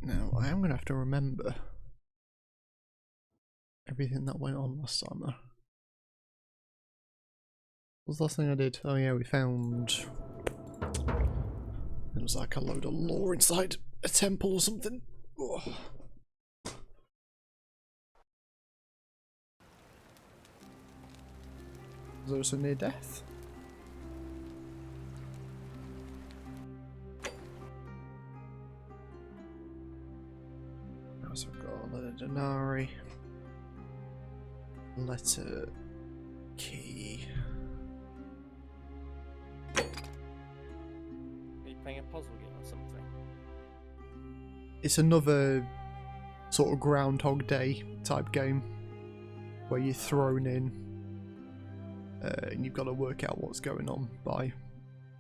Now, I am going to have to remember everything that went on last time though. What was the last thing I did? Oh yeah, we found... It was like a load of lore inside a temple or something. Oh. Was there also near death? So we've got a letter Denari, letter key. Are you playing a puzzle game or something? It's another sort of Groundhog Day type game where you're thrown in and you've got to work out what's going on by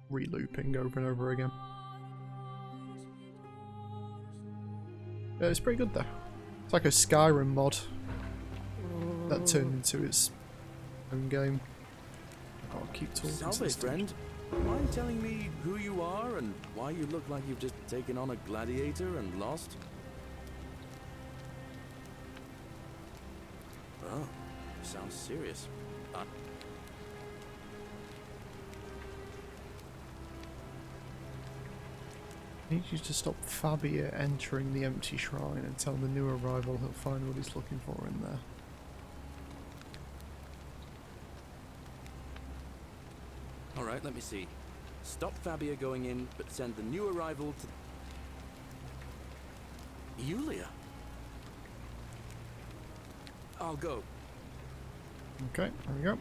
re-looping over and over again. It's pretty good though. It's like a Skyrim mod that turned into its own game. I'll keep talking. Salve, friend. Mind telling me who you are and why you look like you've just taken on a gladiator and lost? Oh, sounds serious. I need you to stop Fabia entering the empty shrine and tell the new arrival he'll find what he's looking for in there. Alright, let me see. Stop Fabia going in, but send the new arrival to... Yulia? I'll go. Okay, there we go.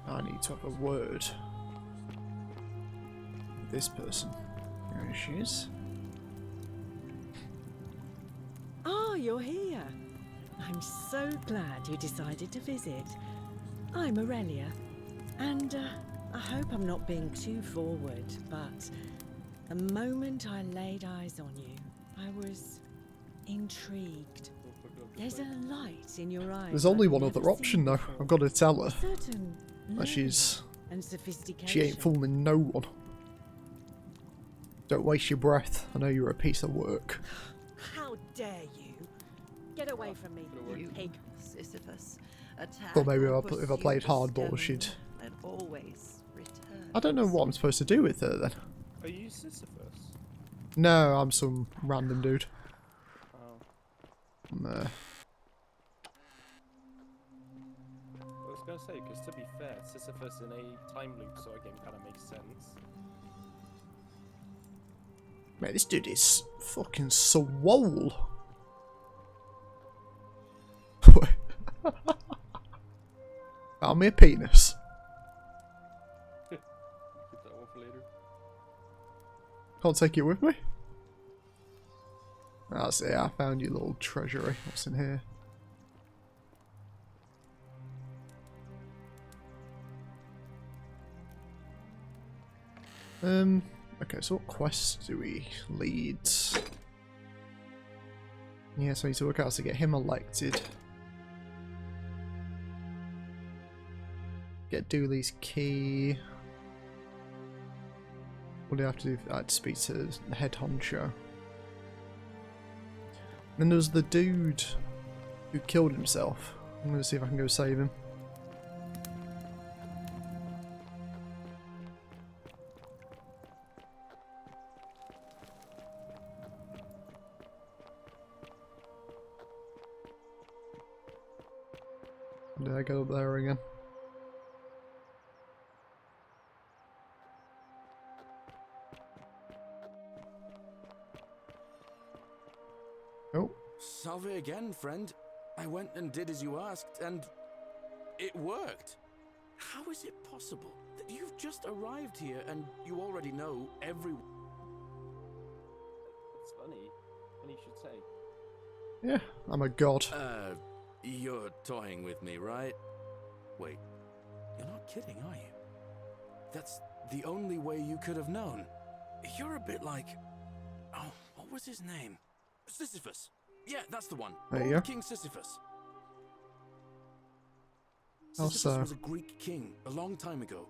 I need to have a word with this person. There she is. Oh, you're here. I'm so glad you decided to visit. I'm Aurelia, and I hope I'm not being too forward, but the moment I laid eyes on you, I was intrigued. There's a light in your eyes. There's only one other option though. I've got to tell her that she ain't fooling no one. Don't waste your breath. I know you're a piece of work. How dare you! Get away from me, you pig! Sisyphus. Thought maybe if I played hardball, she'd. I don't know what I'm supposed to do with her then. Are you Sisyphus? No, I'm some random dude. Oh. Nah. I was gonna say, because to be fair, Sisyphus in a time loop sort of game kind of makes sense. Man, this dude is fucking swole. Found me a penis. Get that one for later. Can't take it with me? That's it, I found your little treasury. What's in here? Okay, so what quests do we lead? Yeah, so I need to work out how to get him elected. Get Dooley's key. What do I have to do? I have to speak to the head honcho. Then there's the dude who killed himself. I'm going to see if I can go save him. Did I go up there again? Oh. Salve again, friend. I went and did as you asked, and it worked. How is it possible that you've just arrived here and you already know everyone? That's funny. Funny you should say. Yeah, I'm a god. You're toying with me, right? Wait, you're not kidding, are you? That's the only way you could have known. You're a bit like... Oh, what was his name? Sisyphus. Yeah, that's the one. There you Old go. King Sisyphus. How Sisyphus so? was a Greek king a long time ago.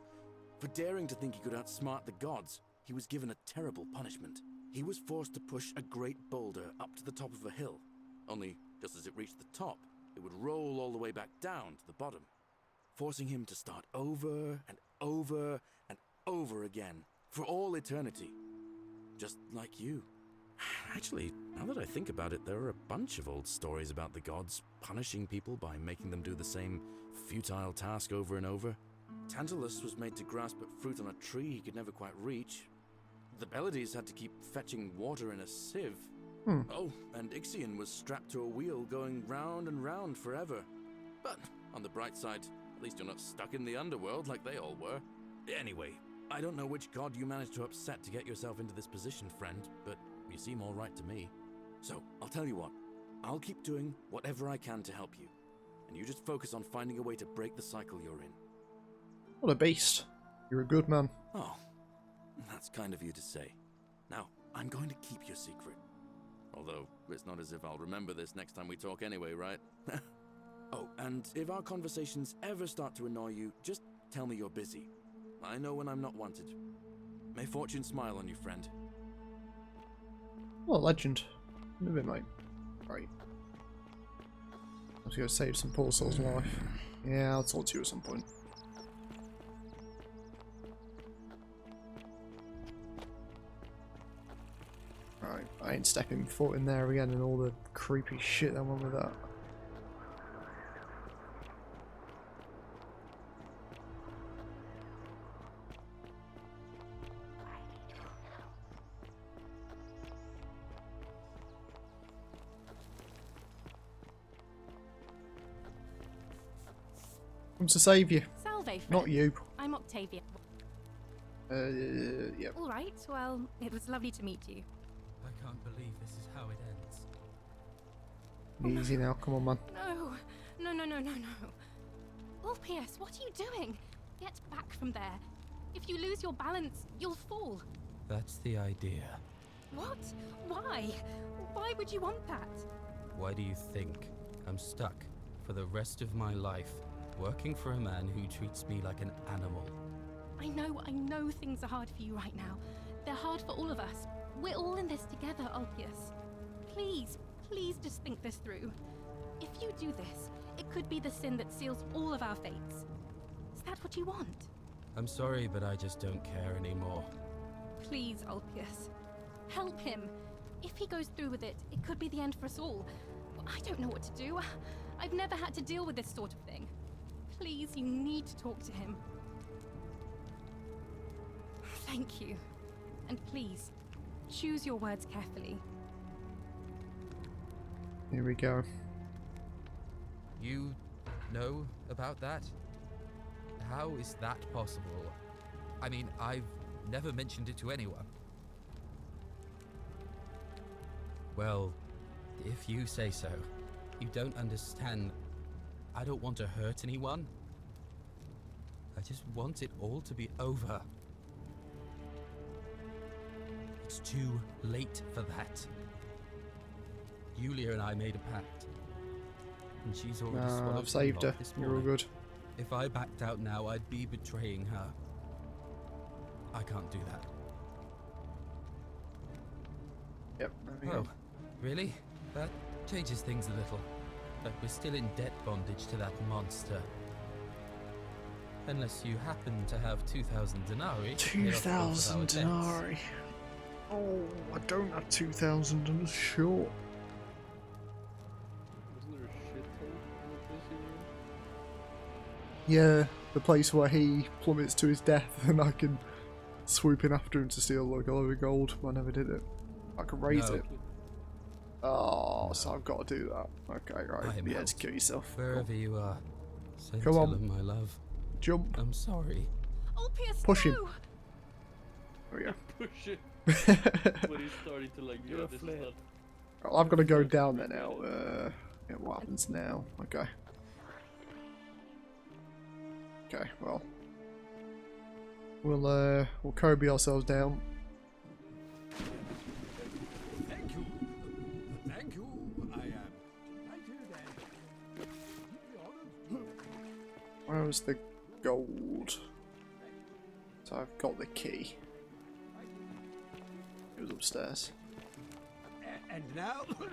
For daring to think he could outsmart the gods, he was given a terrible punishment. He was forced to push a great boulder up to the top of a hill. Only, just as it reached the top, it would roll all the way back down to the bottom, forcing him to start over and over and over again for all eternity. Just like you. Actually, now that I think about it, there are a bunch of old stories about the gods punishing people by making them do the same futile task over and over. Tantalus was made to grasp at fruit on a tree he could never quite reach. The Pleiades had to keep fetching water in a sieve. Oh, and Ixion was strapped to a wheel going round and round forever. But on the bright side, at least you're not stuck in the underworld like they all were. Anyway, I don't know which god you managed to upset to get yourself into this position, friend, but you seem all right to me. So, I'll tell you what. I'll keep doing whatever I can to help you. And you just focus on finding a way to break the cycle you're in. What a beast. You're a good man. Oh, that's kind of you to say. Now, I'm going to keep your secret. Although, it's not as if I'll remember this next time we talk anyway, right? Oh, and if our conversations ever start to annoy you, just tell me you're busy. I know when I'm not wanted. May fortune smile on you, friend. What a legend. In a bit, mate. Right. I was going to save some poor soul's life. Yeah, I'll talk to you at some point. Right, I ain't stepping foot in there again and all the creepy shit that went with that. Come to save you, Salve, friend. not you. I'm Octavia. Yep. All right, well, it was lovely to meet you. I can't believe this is how it ends. Easy now, come on, man. No, no, no, no, no, no. Ulpius, what are you doing? Get back from there. If you lose your balance, you'll fall. That's the idea. What? Why? Why would you want that? Why do you think I'm stuck for the rest of my life working for a man who treats me like an animal? I know things are hard for you right now. They're hard for all of us. We're all in this together, Ulpius. Please, please just think this through. If you do this, it could be the sin that seals all of our fates. Is that what you want? I'm sorry, but I just don't care anymore. Please, Ulpius. Help him. If he goes through with it, it could be the end for us all. I don't know what to do. I've never had to deal with this sort of thing. Please, you need to talk to him. Thank you. And please, choose your words carefully. Here we go. You know about that? How is that possible? I mean, I've never mentioned it to anyone. Well, if you say so. You don't understand. I don't want to hurt anyone. I just want it all to be over. It's too late for that. Yulia and I made a pact. And she's already swallowed I've saved her. this You're all morning. good. If I backed out now, I'd be betraying her. I can't do that. Yep, there we Oh, go. really? That changes things a little. But we're still in debt bondage to that monster. Unless you happen to have 2,000 denarii. to pay off both of our 2,000 debts. denarii. Oh, I don't have 2,000, I'm short. Wasn't there a shit ton in the place you Yeah, the place where he plummets to his death and I can swoop in after him to steal like a load of gold. I never did it. I can raise No. it. Oh, so I've got to do that. Okay, right. I'm Yeah, out. just kill yourself. Wherever you are. Come on. Scintilla, my love. Jump. I'm sorry. Ulpius, Push him. no! There we go. Push it when he's starting to like. You're a this is flip. not- Well, I've got to go down there now. Yeah, what happens now? Okay. Okay, well. We'll Kobe ourselves down. Thank you. Thank you. I am delighted and deeply honored. Where was the gold? So I've got the key. It was upstairs. And now. Nick just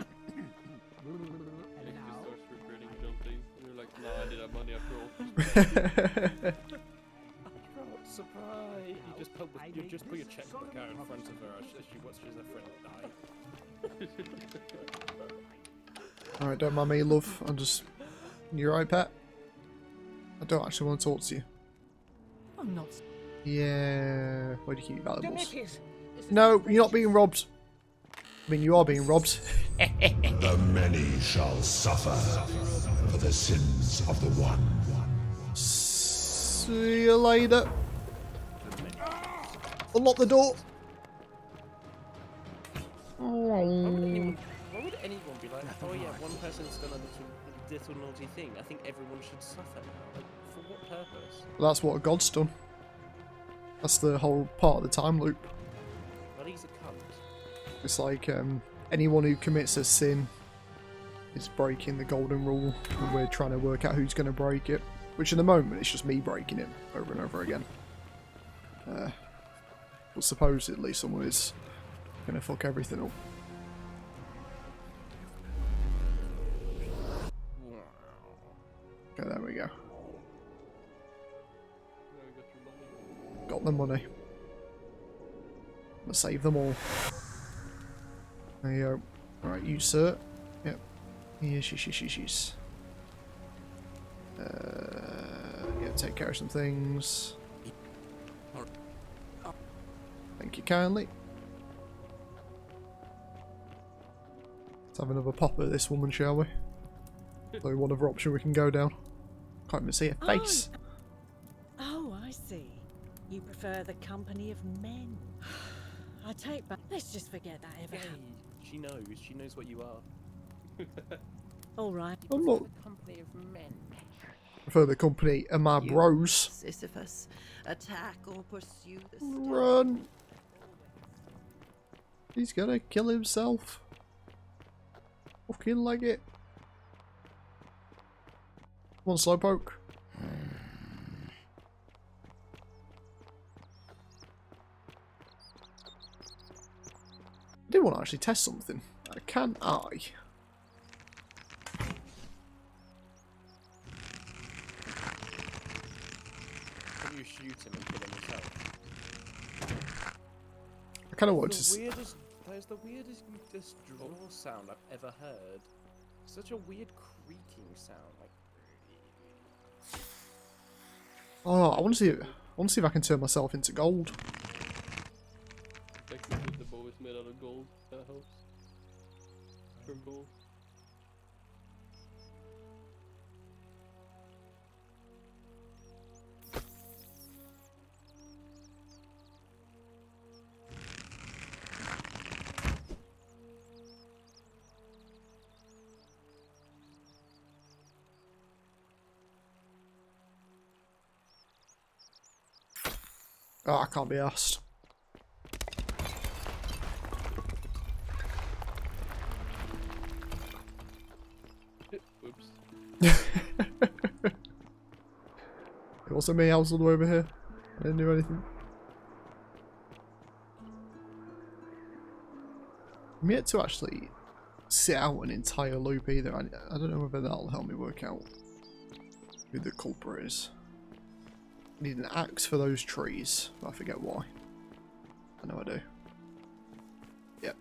starts regretting jumping. And you're like, nah, I did have money after all. Surprise! You just put your checkbook out in front of her as she watches her friend die. Alright, don't mind me, love. I'm just... You alright, pet? I don't actually want to talk to you. I'm not. Yeah... Where do you keep your valuables? Demetrius, this is No, you're not being robbed. I mean, you are being robbed. The many shall suffer for the sins of the one. See you later. Unlock the door. Why would anyone be like, oh yeah, one person's done a little naughty thing. I think everyone should suffer now. Like, for what purpose? Well, that's what God's done. That's the whole part of the time loop. Well, he's a cunt. It's like anyone who commits a sin is breaking the golden rule, and we're trying to work out who's going to break it. Which, in the moment, it's just me breaking it over and over again. But supposedly, someone is going to fuck everything up. Okay, there we go. Now you got your money. Got the money. I'm gonna save them all. There you go. Alright, you sir. Yep. Yes, yes. Yeah, take care of some things. Thank you kindly. Let's have another pop at this woman, shall we? Only one other option we can go down. Can't even see her face. Oh, I see. You prefer the company of men. I take back. Let's just forget that ever Yay! happened. She knows. She knows what you are. All right. I'm not. The company of men. Prefer the company of my bros. Sisyphus, attack or pursue the Run! He's gonna kill himself. Fucking leg it. Come on, Slowpoke. I did want to actually test something. Can I? Can you shoot him and kill him yourself? I kind of wanted to. There's the weirdest draw sound I've ever heard. Such a weird creaking sound. Like, Oh, I want to see. I want to see if I can turn myself into gold. Technically, the bow is made out of gold. That helps. From gold. Oh, I can't be asked. Oops. It wasn't me, I was all the way over here. I didn't do anything. I'm yet to actually sit out an entire loop either. I don't know whether that'll help me work out who the culprit is. I need an axe for those trees, but I forget why. I know I do. Yep.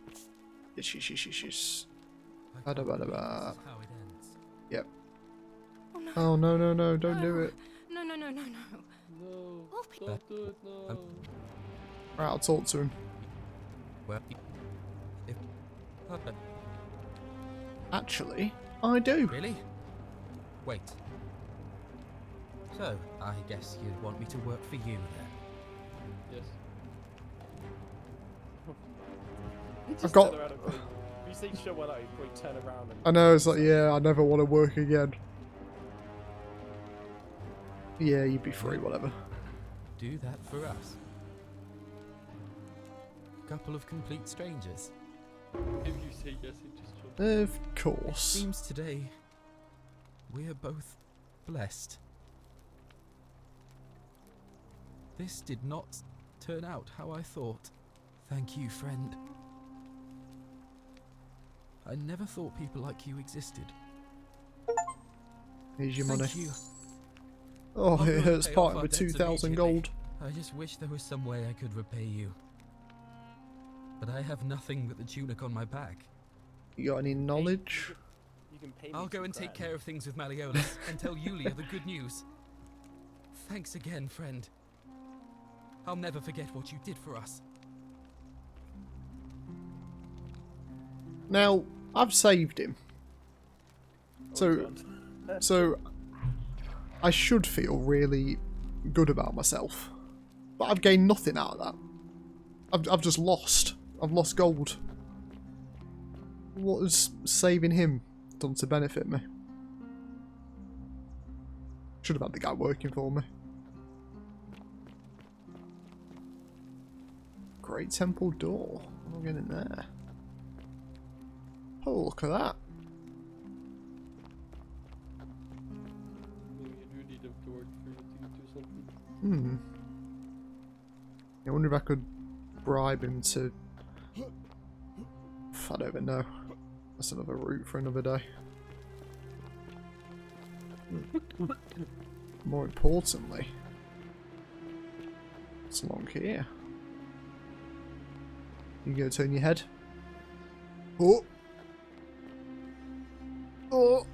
Yes. Bada. This is how it ends. Yep. Oh no. Oh no, don't do it. No. Stop it. Don't do it, no. Right, I'll talk to him. Well, if... Actually, I do. Really? Wait. So, I guess you'd want me to work for you then? Yes. He I've just got- turn around and probably, if you say show one out, he'd probably turn around and... I know, it's like, yeah, I never want to work again. Yeah, you'd be free, whatever. Do that for us? Couple of complete strangers. If you say yes, he just jumps. Of It course. seems today we're both blessed. This did not turn out how I thought. Thank you, friend. I never thought people like you existed. Here's your Thank money. you. Oh, I'll go it and hurts pay off parting our with debts 2,000 immediately. gold. I just wish there was some way I could repay you. But I have nothing but the tunic on my back. You got any knowledge? You can pay me I'll go 2 and take grand. care of things with Malleolus and tell Yulia the good news. Thanks again, friend. I'll never forget what you did for us. Now, I've saved him. So, so I should feel really good about myself. But I've gained nothing out of that. I've just lost. I've lost gold. What has saving him done to benefit me? Should have had the guy working for me. Great temple door. What am I getting in there? Oh, look at that. Maybe you do need a door for you to do something. Hmm. I wonder if I could bribe him to... I don't even know. That's another route for another day. More importantly, it's along here. You gonna turn your head? Oh! Oh!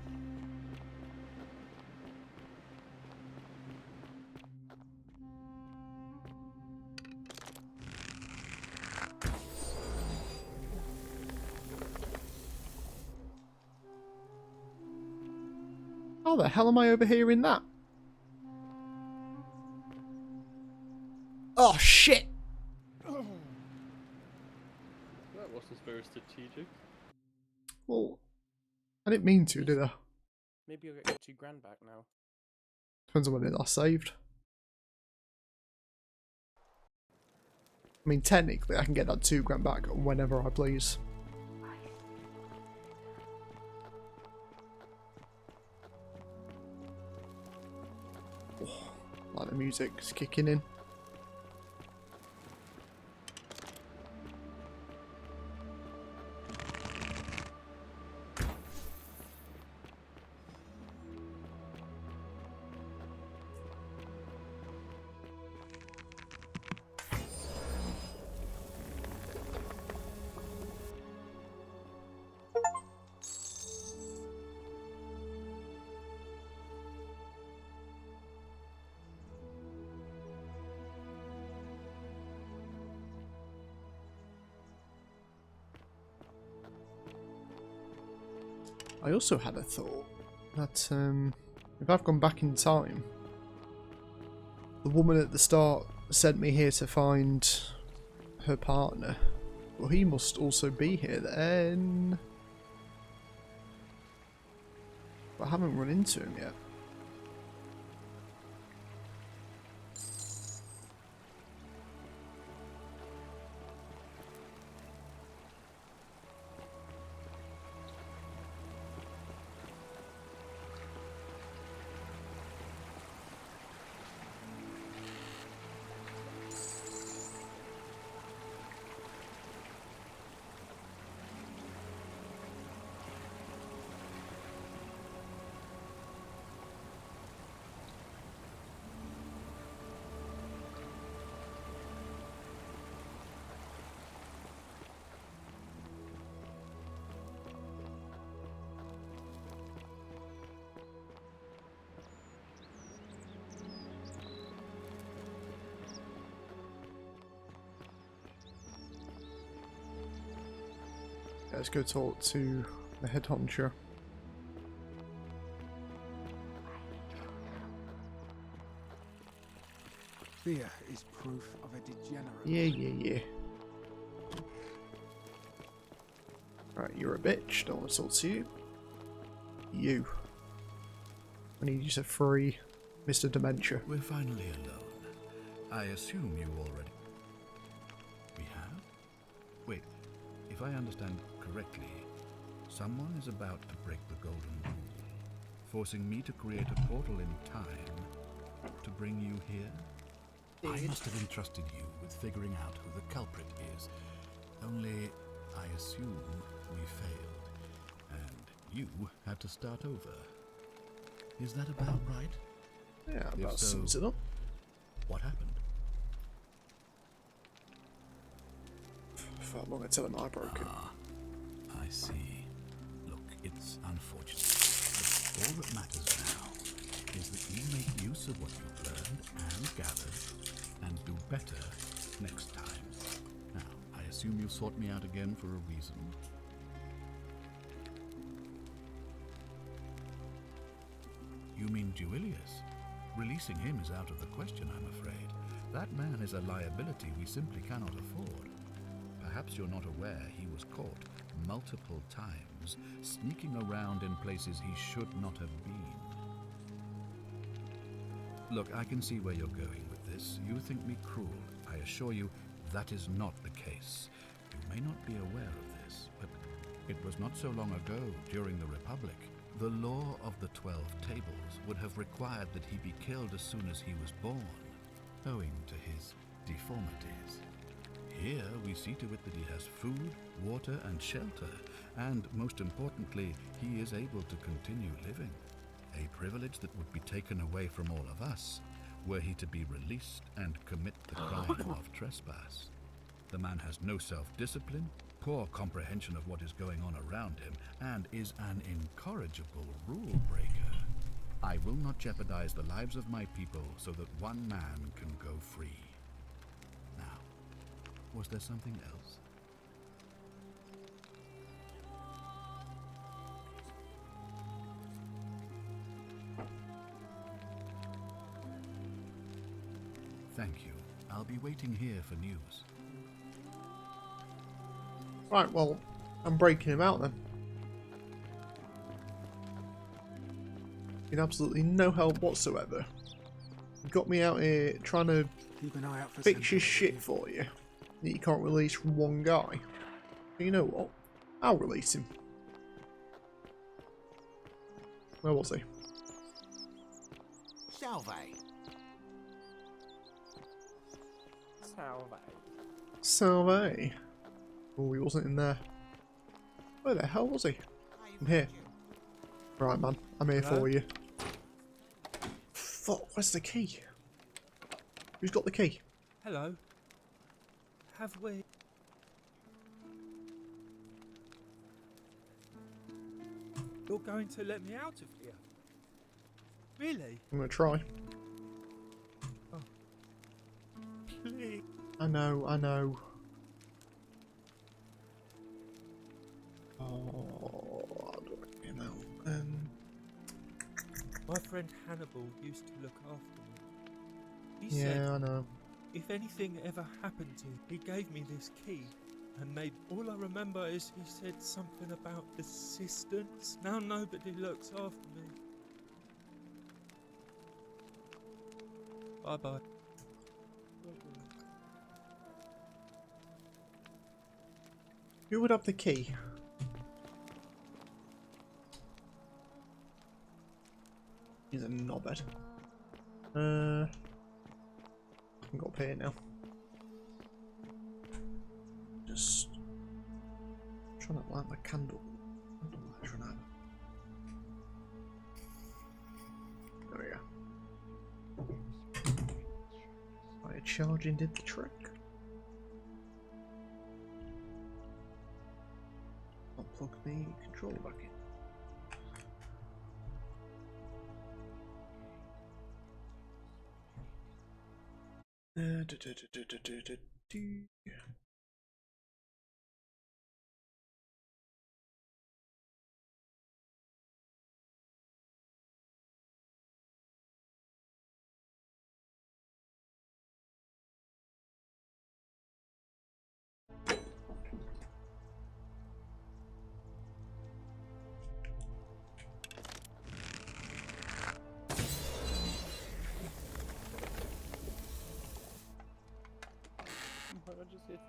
How the hell am I overhearing that? Oh shit! That wasn't very strategic. Well, I didn't mean to, did I? Maybe you'll get your 2 grand back now. Depends on when it last saved. I mean, technically, I can get that 2 grand back whenever I please. Oh, like the music's kicking in. I also had a thought that if I've gone back in time, the woman at the start sent me here to find her partner. Well, he must also be here then. But I haven't run into him yet. let's go talk to the head honcho. Fear is proof of a degenerate. Yeah. Right, you're a bitch. Don't want to talk to you. You. I need you to free Mr. Dementia. We're finally alone. I assume you already... We have? Wait, if I understand correctly, someone is about to break the golden rule, forcing me to create a portal in time to bring you here? I must have entrusted you with figuring out who the culprit is. Only, I assume we failed, and you had to start over. Is that about right? Yeah, If about so, sums it up. what happened? For how long I tell him I broke it. I see. Look, it's unfortunate, but all that matters now is that you make use of what you've learned and gathered, and do better next time. Now, I assume you sought me out again for a reason. You mean Duilius? Releasing him is out of the question, I'm afraid. That man is a liability we simply cannot afford. Perhaps you're not aware he was caught multiple times, sneaking around in places he should not have been. Look, I can see where you're going with this. You think me cruel. I assure you that is not the case. You may not be aware of this, but it was not so long ago, during the Republic. The law of the 12 Tables would have required that he be killed as soon as he was born, owing to his deformities. Here we see to it that he has food, water, and shelter, and most importantly, he is able to continue living. A privilege that would be taken away from all of us were he to be released and commit the crime of trespass. The man has no self-discipline, poor comprehension of what is going on around him, and is an incorrigible rule breaker. I will not jeopardize the lives of my people so that one man can go free. Now, was there something else? Thank you. I'll be waiting here for news. Right, well, I'm breaking him out then. Been absolutely no help whatsoever. You got me out here trying to Keep an eye out for fix your symptoms. shit for you that you can't release from one guy. But you know what? I'll release him. Where was he? Salve. Salve. Oh, he wasn't in there. Where the hell was he? I'm here. Right, man. I'm here for you. Fuck, where's the key? Who's got the key? Hello. Have we... You're going to let me out of here? Really? I'm gonna try. Oh. Please. I know. Oh, how do I get him out? My friend Hannibal used to look after me. He Yeah, said I know. if anything ever happened to him, he gave me this key. And maybe all I remember is he said something about assistance. Now nobody looks after me. Bye bye. Who would have the key? He's a knobhead. I can go up here now. Just trying to light my candle. Candle light's run out. There we go. Fire charging did the trick. I'll plug the controller back in.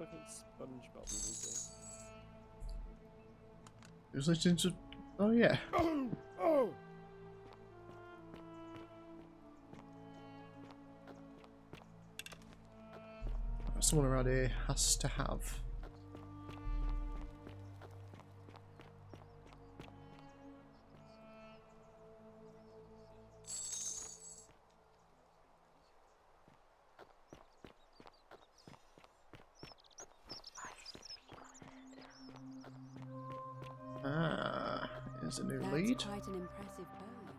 fucking SpongeBob music. He was listening to. Oh yeah. Oh! Someone around here has to have. Ah, here's a new lead. Quite an impressive bow you have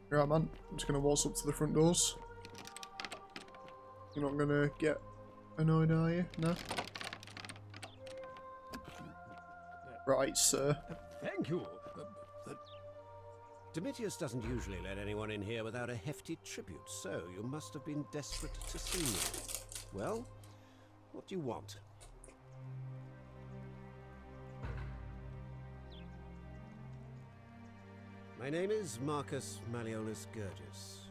there. Right, man. I'm just gonna waltz up to the front doors. You're not gonna get annoyed, are you? No? Right, sir. Thank you. Domitius doesn't usually let anyone in here without a hefty tribute, so you must have been desperate to see me. Well, what do you want? My name is Marcus Malleolus Gurgis.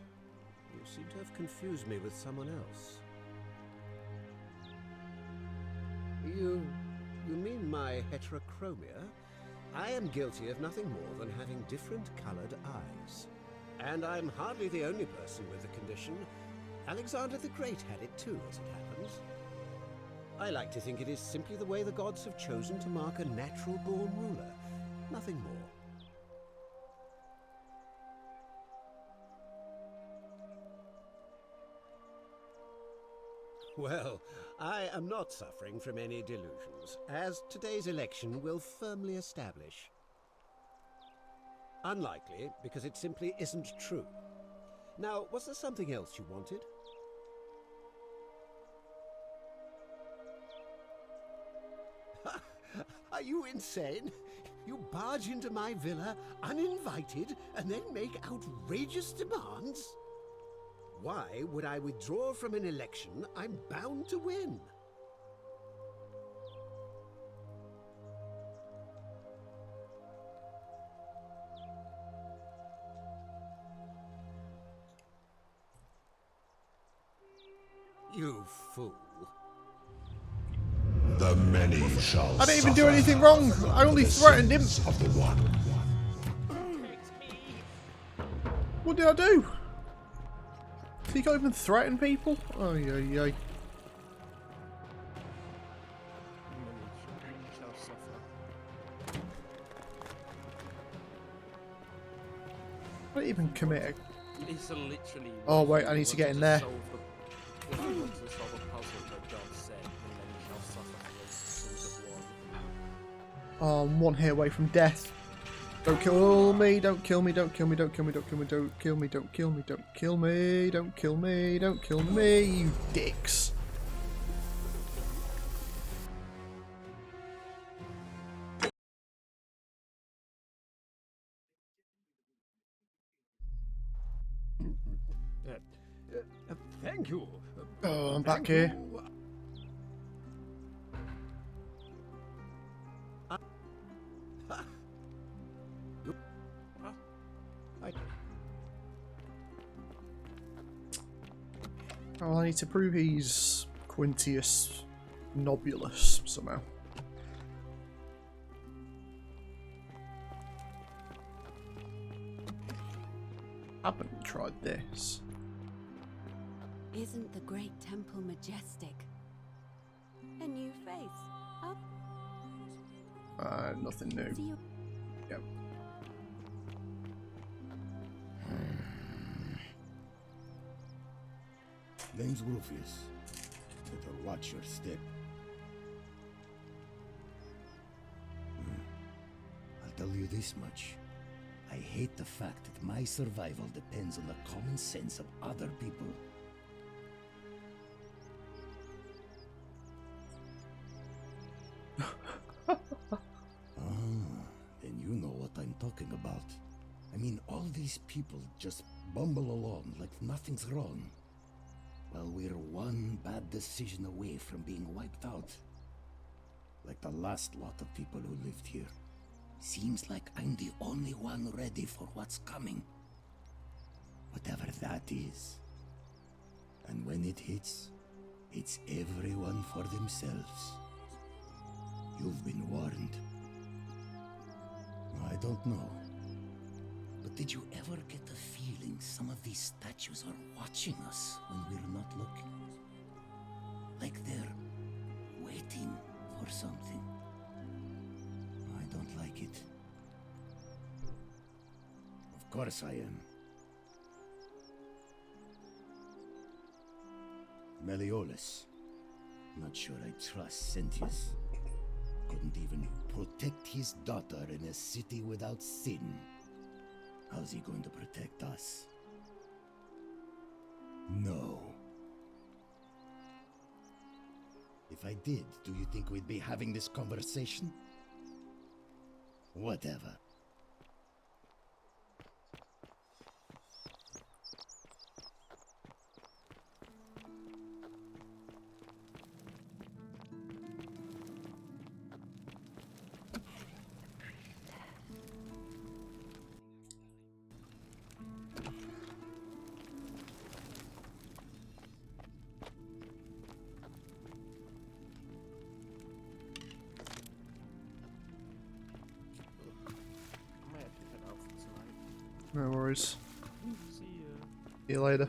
You seem to have confused me with someone else. You mean my heterochromia? I am guilty of nothing more than having different colored eyes. And I'm hardly the only person with the condition. Alexander the Great had it too, as it happens. I like to think it is simply the way the gods have chosen to mark a natural-born ruler. Nothing more. Well, I am not suffering from any delusions, as today's election will firmly establish. Unlikely, because it simply isn't true. Now, was there something else you wanted? Are you insane? You barge into my villa uninvited and then make outrageous demands? Why would I withdraw from an election I'm bound to win? You fool. The many shall I didn't even do anything wrong. I only threatened him. Of the one. What did I do? So you can't even threaten people? Oh, yeah, yeah. I didn't even commit. It's literally. Oh wait, I need to get in there. If you want to solve a puzzle that God said, and then you shall suffer for the sins of one. Oh, I'm one hit away from death. Don't kill me, don't kill me, don't kill me, don't kill me, don't kill me, don't kill me, don't kill me, don't kill me, don't kill me, don't kill me, you dicks. Thank you. Oh, I'm back here. Oh, I need to prove he's Quintius Nobulus somehow. Haven't tried this. Isn't the great temple majestic? A new face, huh? Nothing new. Yep. Name's Rufius. Better watch your step. I'll tell you this much. I hate the fact that my survival depends on the common sense of other people. Then you know what I'm talking about. I mean, all these people just bumble along like nothing's wrong. Well, we're one bad decision away from being wiped out. Like the last lot of people who lived here. Seems like I'm the only one ready for what's coming. Whatever that is. And when it hits, It's everyone for themselves. You've been warned. I don't know. But did you ever get the feeling some of these statues are watching us when we're not looking? Like they're waiting for something. I don't like it. Of course I am. Meliodas. Not sure I trust Sentius. Couldn't even protect his daughter in a city without sin. How's he going to protect us? No. If I did, do you think we'd be having this conversation? Whatever. No worries. See ya. See you later.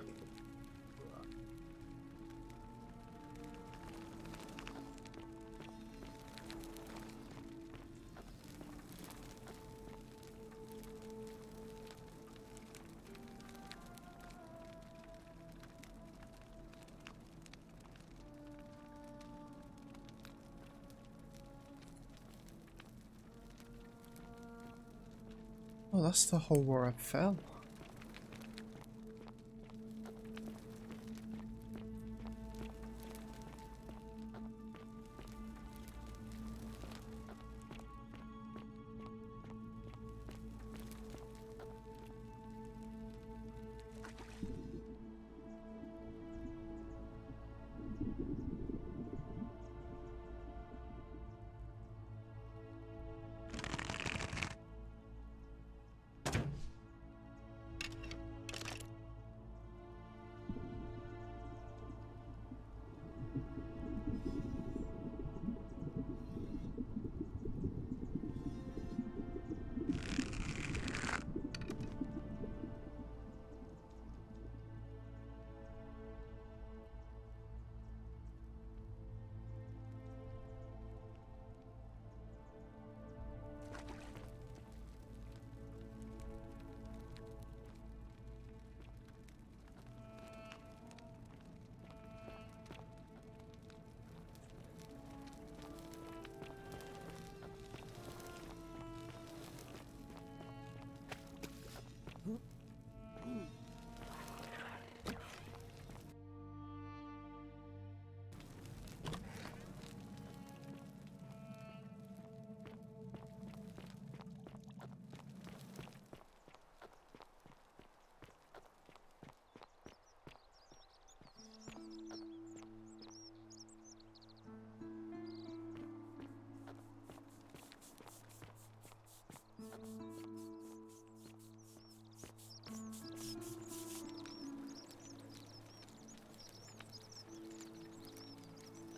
Oh, that's the hole where I fell.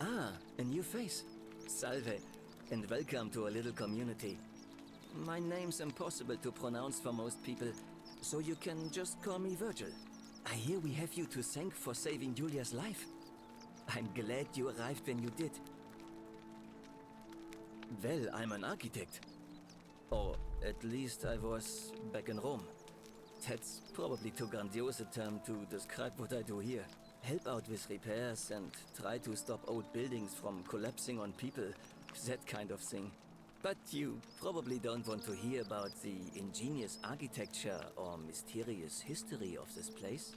Ah, a new face. Salve, and welcome to a little community. My name's impossible to pronounce for most people, so you can just call me Virgil. I hear we have you to thank for saving Julia's life. I'm glad you arrived when you did. Well, I'm an architect. Or at least I was back in Rome. That's probably too grandiose a term to describe what I do here. Help out with repairs and try to stop old buildings from collapsing on people, that kind of thing. But you probably don't want to hear about the ingenious architecture or mysterious history of this place.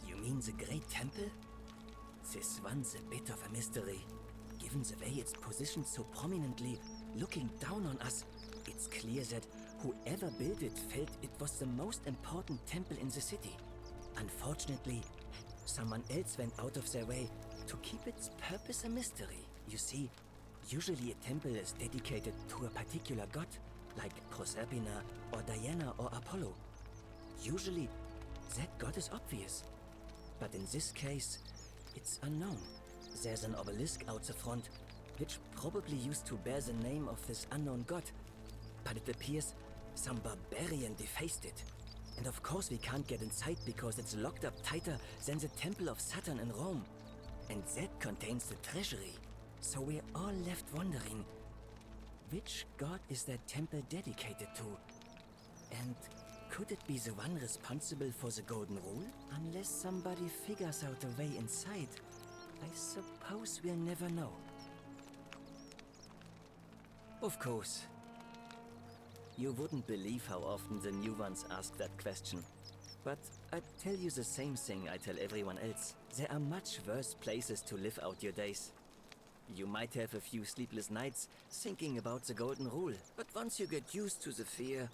You mean the Great Temple? This one's a bit of a mystery. Given the way it's positioned so prominently, looking down on us, it's clear that whoever built it felt it was the most important temple in the city. Unfortunately, someone else went out of their way to keep its purpose a mystery. You see, usually a temple is dedicated to a particular god, like Proserpina or Diana or Apollo. Usually, that god is obvious. But in this case, it's unknown. There's an obelisk out the front, which probably used to bear the name of this unknown god. But it appears some barbarian defaced it. And of course we can't get inside because it's locked up tighter than the Temple of Saturn in Rome. And that contains the treasury. So we're all left wondering, which god is that temple dedicated to? And could it be the one responsible for the Golden Rule? Unless somebody figures out a way inside, I suppose we'll never know. Of course. You wouldn't believe how often the new ones ask that question. But I'd tell you the same thing I tell everyone else. There are much worse places to live out your days. You might have a few sleepless nights thinking about the Golden Rule, but once you get used to the fear,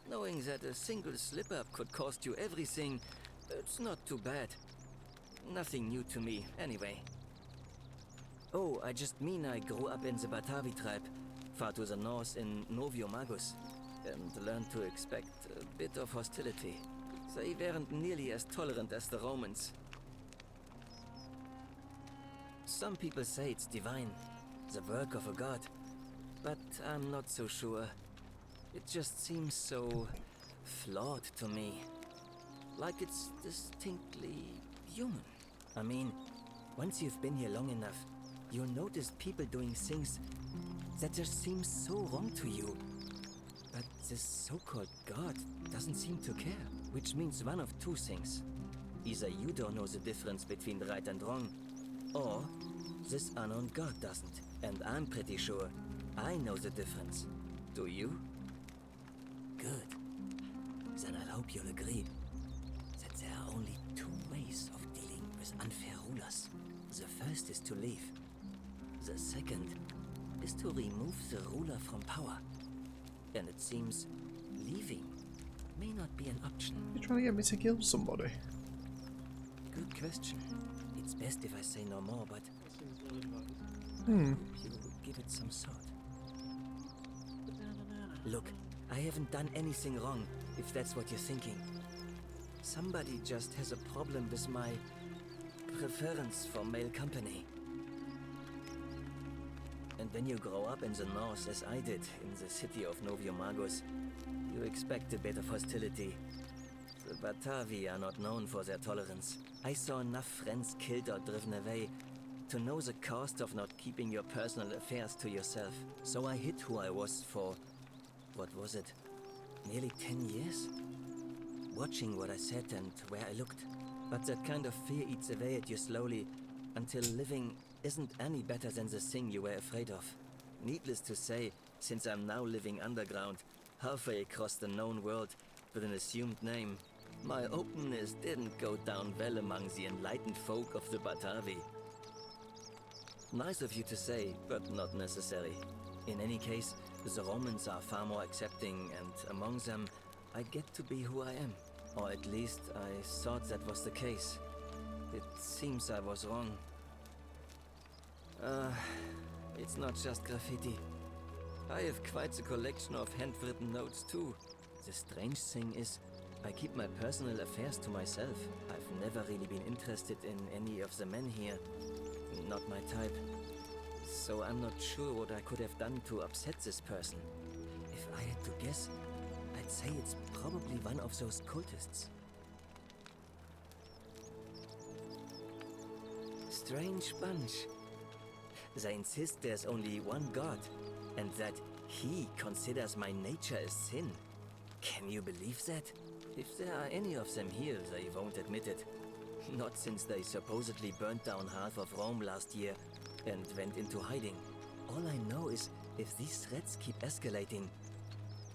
knowing that a single slip-up could cost you everything, it's not too bad. Nothing new to me, anyway. Oh, I just mean I grew up in the Batavi tribe, far to the north in Novio Magus, and learned to expect a bit of hostility. They weren't nearly as tolerant as the Romans. Some people say it's divine, the work of a god, but I'm not so sure. It just seems so flawed to me. Like it's distinctly human. I mean, once you've been here long enough, you'll notice people doing things that just seem so wrong to you. But this so-called god doesn't seem to care, which means one of two things. Either you don't know the difference between right and wrong, or this unknown god doesn't. And I'm pretty sure I know the difference. Do you? Good. Then I hope you'll agree that there are only two ways of dealing with unfair rulers. The first is to leave. The second is to remove the ruler from power. And it seems leaving may not be an option. You're trying to get me to kill somebody? Good question. It's best if I say no more, but Hmm. you give it some thought. Look, I haven't done anything wrong, if that's what you're thinking. Somebody just has a problem with my preference for male company. And when you grow up in the north, as I did, in the city of Novio Magus, you expect a bit of hostility. The Batavi are not known for their tolerance. I saw enough friends killed or driven away to know the cost of not keeping your personal affairs to yourself. So I hid who I was for, what was it, nearly 10 years? Watching what I said and where I looked. But that kind of fear eats away at you slowly, until living isn't any better than the thing you were afraid of. Needless to say, since I'm now living underground, halfway across the known world with an assumed name, my openness didn't go down well among the enlightened folk of the Batavi. Nice of you to say, but not necessary. In any case, the Romans are far more accepting, and among them, I get to be who I am. Or at least I thought that was the case. It seems I was wrong. It's not just graffiti. I have quite a collection of handwritten notes too. The strange thing is, I keep my personal affairs to myself. I've never really been interested in any of the men here. Not my type. So I'm not sure what I could have done to upset this person. If I had to guess, I'd say it's probably one of those cultists. Strange bunch. They insist there's only one god, and that he considers my nature a sin. Can you believe that? If there are any of them here, they won't admit it. Not since they supposedly burnt down half of Rome last year and went into hiding. All I know is if these threats keep escalating,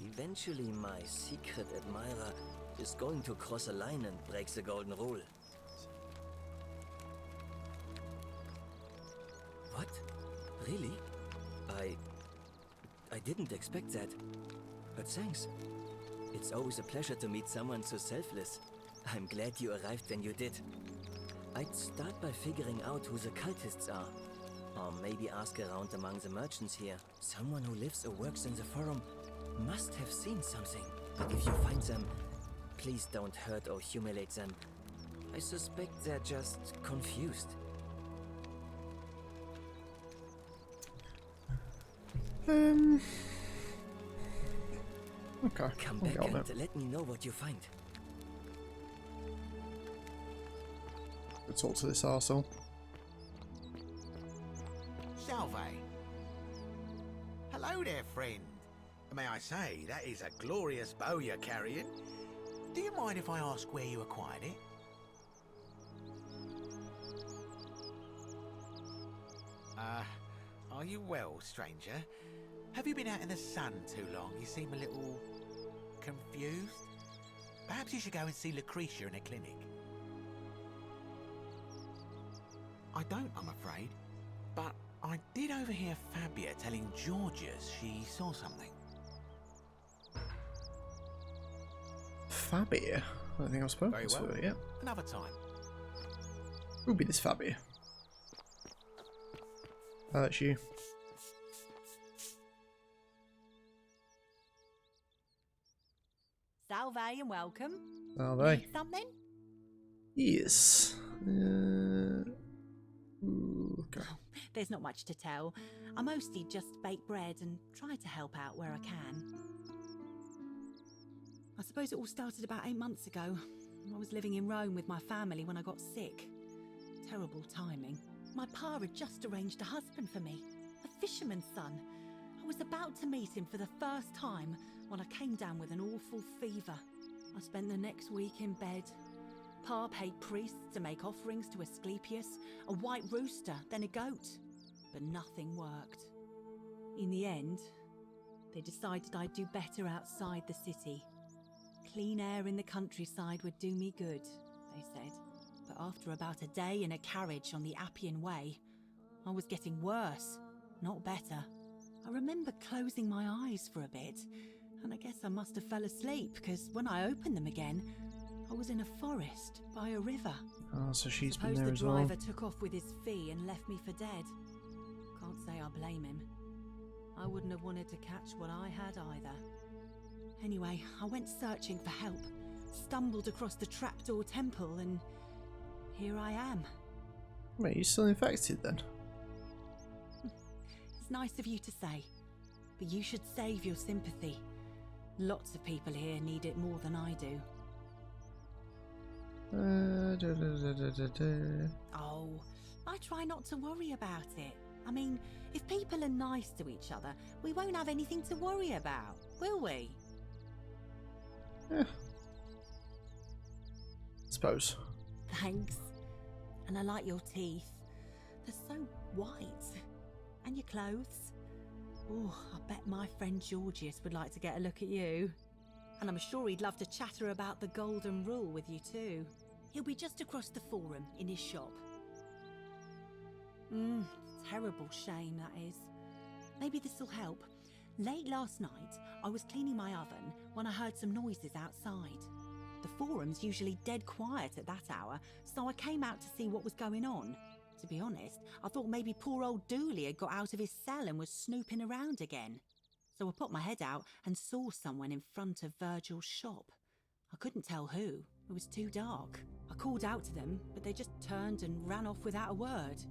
eventually my secret admirer is going to cross a line and break the Golden Rule. What? Really? I didn't expect that. But thanks. It's always a pleasure to meet someone so selfless. I'm glad you arrived when you did. I'd start by figuring out who the cultists are. Or maybe ask around among the merchants here. Someone who lives or works in the forum must have seen something. But if you find them, Please don't hurt or humiliate them. I suspect they're just confused. Okay. Come I'll back get on and it. let me know what you find. Go talk to this arsehole. Salve. Hello there, friend. May I say, that is a glorious bow you're carrying. Do you mind if I ask where you acquired it? Are you well, stranger? Have you been out in the sun too long? You seem a little confused. Perhaps you should go and see Lucretia in a clinic. I don't, I'm afraid. But I did overhear Fabia telling Georgius she saw something. Fabia? I don't think I've spoken Very to well. her yet. Another time. Who'll be this Fabia? Oh, that's you. Salve and welcome. Are they? Need something? Yes. Okay. There's not much to tell. I mostly just bake bread and try to help out where I can. I suppose it all started about 8 months ago. I was living in Rome with my family when I got sick. Terrible timing. My pa had just arranged a husband for me, a fisherman's son. I was about to meet him for the first time when I came down with an awful fever. I spent the next week in bed. Pa paid priests to make offerings to Asclepius, a white rooster, then a goat. But nothing worked. In the end, they decided I'd do better outside the city. Clean air in the countryside would do me good, they said. But after about a day in a carriage on the Appian Way, I was getting worse, not better. I remember closing my eyes for a bit, and I guess I must have fell asleep, because when I opened them again, I was in a forest by a river. Oh, so she's been Suppose there the as well. driver took off with his fee and left me for dead. Can't say I blame him. I wouldn't have wanted to catch what I had either. Anyway, I went searching for help, stumbled across the trapdoor temple, and here I am. Wait, you're still infected then? It's nice of you to say, but you should save your sympathy. Lots of people here need it more than I do. Oh, I try not to worry about it. I mean, if people are nice to each other, we won't have anything to worry about, will we? Suppose. Thanks. And I like your teeth. They're so white. And your clothes. Oh, I bet my friend Georgius would like to get a look at you. And I'm sure he'd love to chatter about the golden rule with you too. He'll be just across the forum in his shop. Terrible shame that is. Maybe this'll help. Late last night, I was cleaning my oven when I heard some noises outside. The forum's usually dead quiet at that hour, so I came out to see what was going on. To be honest, I thought maybe poor old Dooley had got out of his cell and was snooping around again. So I put my head out and saw someone in front of Virgil's shop. I couldn't tell who, it was too dark. I called out to them, but they just turned and ran off without a word.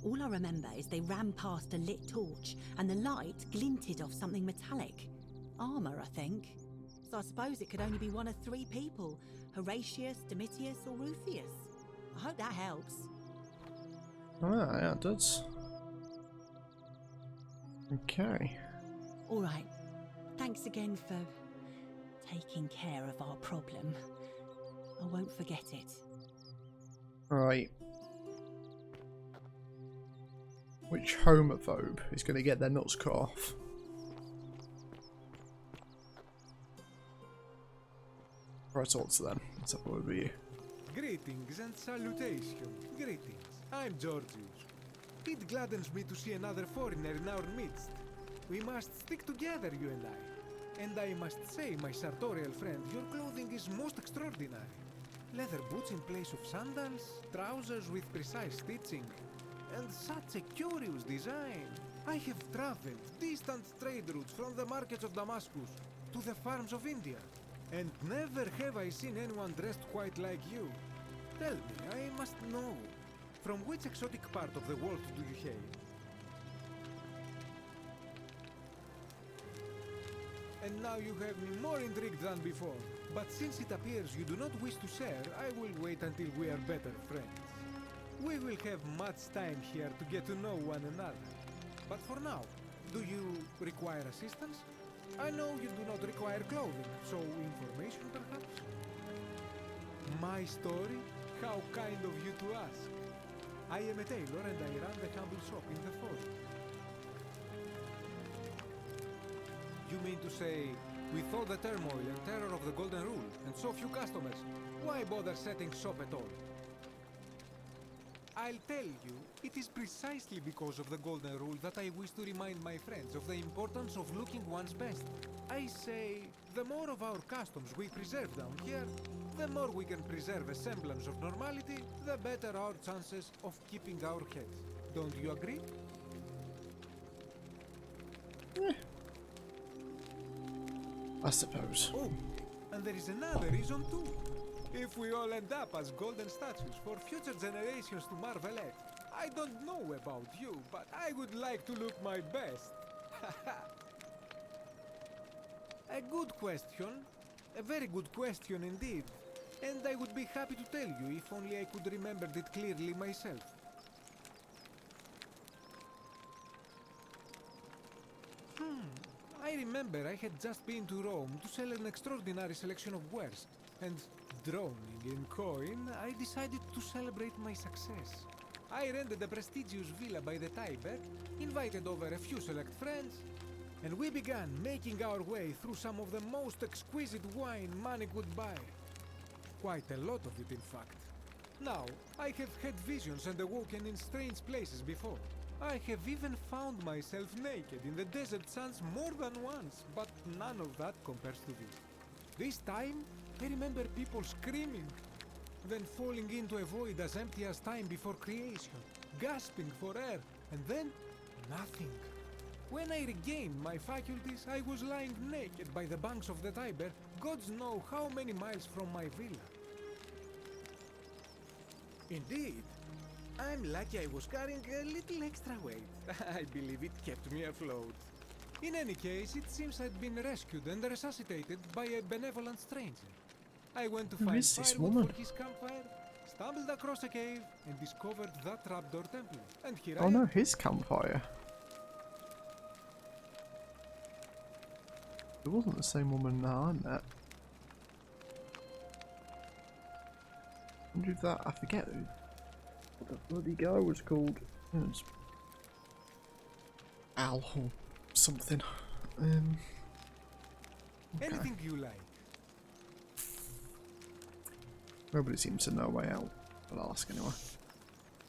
All I remember is they ran past a lit torch, and the light glinted off something metallic. Armour, I think. So I suppose it could only be one of 3 people. Horatius, Domitius, or Rufius. I hope that helps. Ah, yeah, it does. Okay. Alright. Thanks again for taking care of our problem. I won't forget it. Right. Which homophobe is going to get their nuts cut off? Right, talk to them. Let's have a word with you. Greetings and salutations. Greetings. I'm Georgius. It gladdens me to see another foreigner in our midst. We must stick together, you and I. And I must say, my sartorial friend, your clothing is most extraordinary. Leather boots in place of sandals, trousers with precise stitching, and such a curious design. I have traveled distant trade routes from the markets of Damascus to the farms of India, And never have I seen anyone dressed quite like you. Tell me, I must know. From which exotic part of the world do you hail? And now you have me more intrigued than before. But since it appears you do not wish to share, I will wait until we are better friends. We will have much time here to get to know one another. But for now, do you require assistance? I know you do not require clothing, so information perhaps? My story? How kind of you to ask. I am a tailor and I run the humble shop in the forum. You mean to say, with all the turmoil and terror of the Golden Rule, and so few customers, why bother setting shop at all? I'll tell you, it is precisely because of the Golden Rule that I wish to remind my friends of the importance of looking one's best. I say, the more of our customs we preserve down here, the more we can preserve a semblance of normality, the better our chances of keeping our heads. Don't you agree? I suppose. Oh, and there is another reason too. If we all end up as golden statues for future generations to marvel at, I don't know about you, but I would like to look my best. A good question. A very good question indeed. And I would be happy to tell you if only I could remember it clearly myself. I remember I had just been to Rome to sell an extraordinary selection of wares, and droning in coin, I decided to celebrate my success. I rented a prestigious villa by the Tiber, invited over a few select friends, and we began making our way through some of the most exquisite wine money could buy. Quite a lot of it, in fact. Now, I have had visions and awoken in strange places before. I have even found myself naked in the desert sands more than once, but none of that compares to this. This time, I remember people screaming, then falling into a void as empty as time before creation, gasping for air, and then nothing. When I regained my faculties, I was lying naked by the banks of the Tiber, gods know how many miles from my villa. Indeed. I'm lucky I was carrying a little extra weight. I believe it kept me afloat. In any case, it seems I'd been rescued and resuscitated by a benevolent stranger. I went to Who find is this firewood woman? for his campfire, stumbled across a cave, and discovered that trapdoor temple. And here I Oh am. no, his campfire. It wasn't the same woman that I met. I wonder if that, I forget who the bloody guy was called. It was Al or something. Okay. Anything you like. Nobody seems to know a way out, but I'll ask anyway.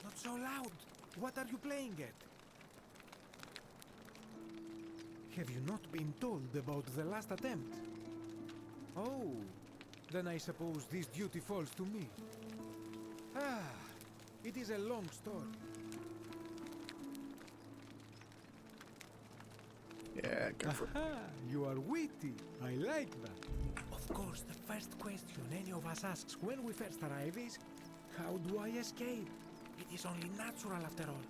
Not so loud. What are you playing at? Have you not been told about the last attempt? Oh, then I suppose this duty falls to me. Ah, it is a long story. Yeah, go for it. You are witty. I like that. Of course, the first question any of us asks when we first arrive is, how do I escape? It is only natural after all.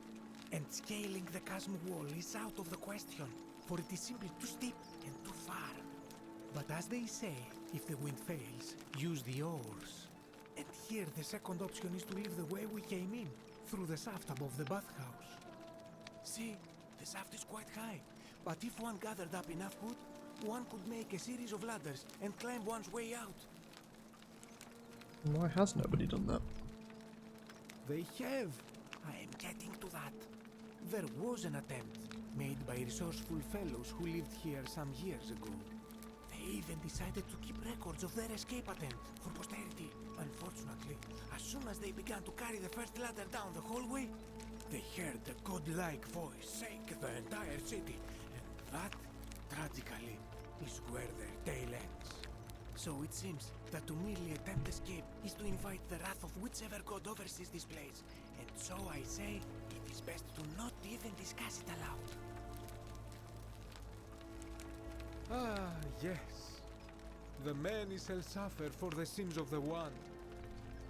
And scaling the chasm wall is out of the question, for it is simply too steep and too far. But as they say, if the wind fails, use the oars. And here the second option is to leave the way we came in, through the shaft above the bathhouse. See, the shaft is quite high, but if one gathered up enough wood, one could make a series of ladders and climb one's way out. Why has nobody done that? They have. I am getting to that. There was an attempt, made by resourceful fellows who lived here some years ago. They even decided to keep records of their escape attempt for posterity. Unfortunately, as soon as they began to carry the first ladder down the hallway, they heard a godlike voice shake the entire city, and that, tragically, is where their tale ends. So it seems that to merely attempt escape is to invite the wrath of whichever god oversees this place, and so I say it is best to not even discuss it aloud. Ah, yes. The many shall suffer for the sins of the one.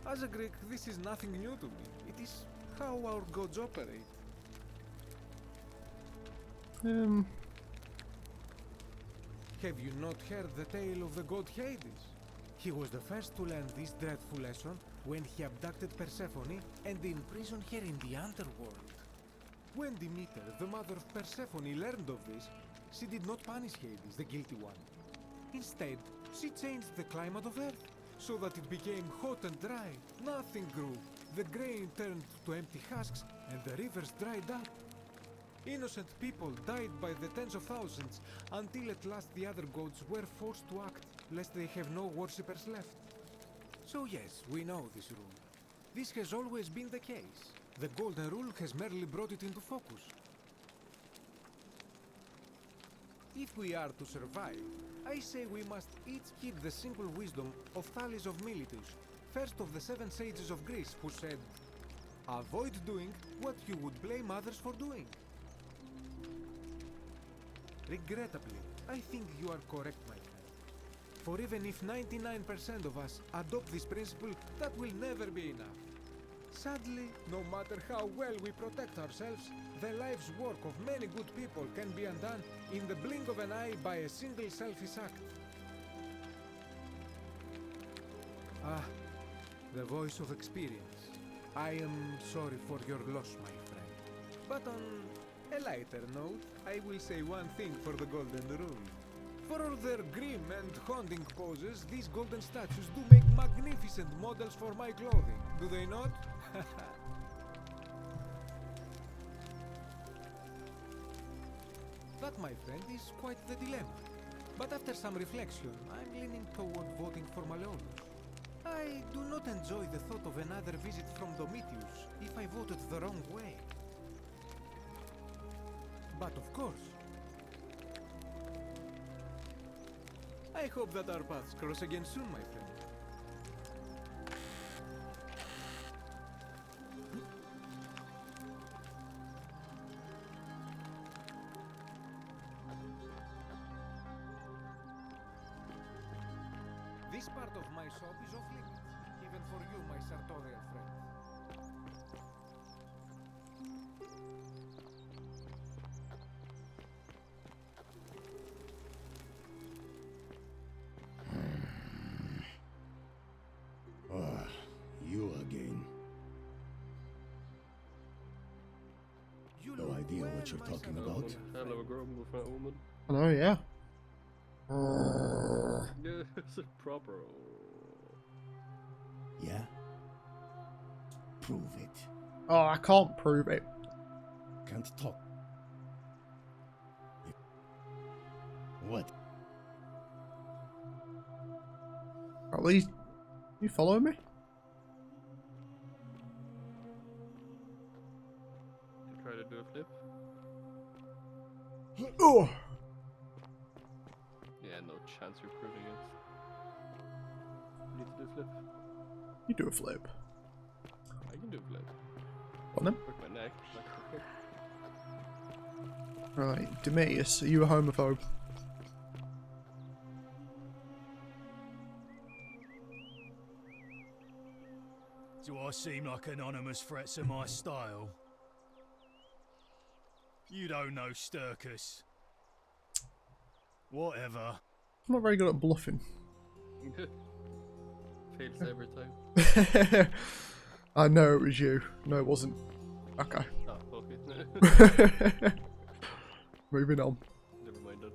As a Greek, this is nothing new to me. It is how our gods operate. Have you not heard the tale of the god Hades? He was the first to learn this dreadful lesson when he abducted Persephone and imprisoned her in the underworld. When Demeter, the mother of Persephone, learned of this, she did not punish Hades, the guilty one. Instead, she changed the climate of Earth so that it became hot and dry. Nothing grew. The grain turned to empty husks and the rivers dried up. Innocent people died by the tens of thousands until at last the other gods were forced to act, lest they have no worshippers left. So yes, we know this rule. This has always been the case. The Golden Rule has merely brought it into focus. If we are to survive, I say we must each keep the simple wisdom of Thales of Miletus, first of the 7 sages of Greece, who said, "Avoid doing what you would blame others for doing." Regrettably, I think you are correct, my friend. For even if 99% of us adopt this principle, that will never be enough. Sadly, no matter how well we protect ourselves, the life's work of many good people can be undone in the blink of an eye by a single selfish act. Ah, the voice of experience. I am sorry for your loss, my friend. But on a lighter note, I will say one thing for the Golden Rule. For all their grim and haunting poses, these golden statues do make magnificent models for my clothing, do they not? That, my friend, is quite the dilemma. But after some reflection, I'm leaning toward voting for Malleolus. I do not enjoy the thought of another visit from Domitius if I voted the wrong way. But of course, I hope that our paths cross again soon, my friend. This part of my shop is off limits, even for you, my sartorial friend. You again. No idea what you're talking about. Hell of a grumble for that woman. Oh yeah. Yeah, it's a proper. Yeah? Prove it. Oh, I can't prove it. Can't talk. What? At least you follow me? Try to do a flip. Oh! Yeah, no chance you're proving it. Need to do a flip. You do a flip. I can do a flip. On them? Break my neck. Right, Demetrius, are you a homophobe? Do I seem like anonymous threats are my style? You don't know Sturkus. Whatever. I'm not very good at bluffing. Fails every time. I know it was you. No, it wasn't. Okay. Oh, okay. Moving on. Never mind that.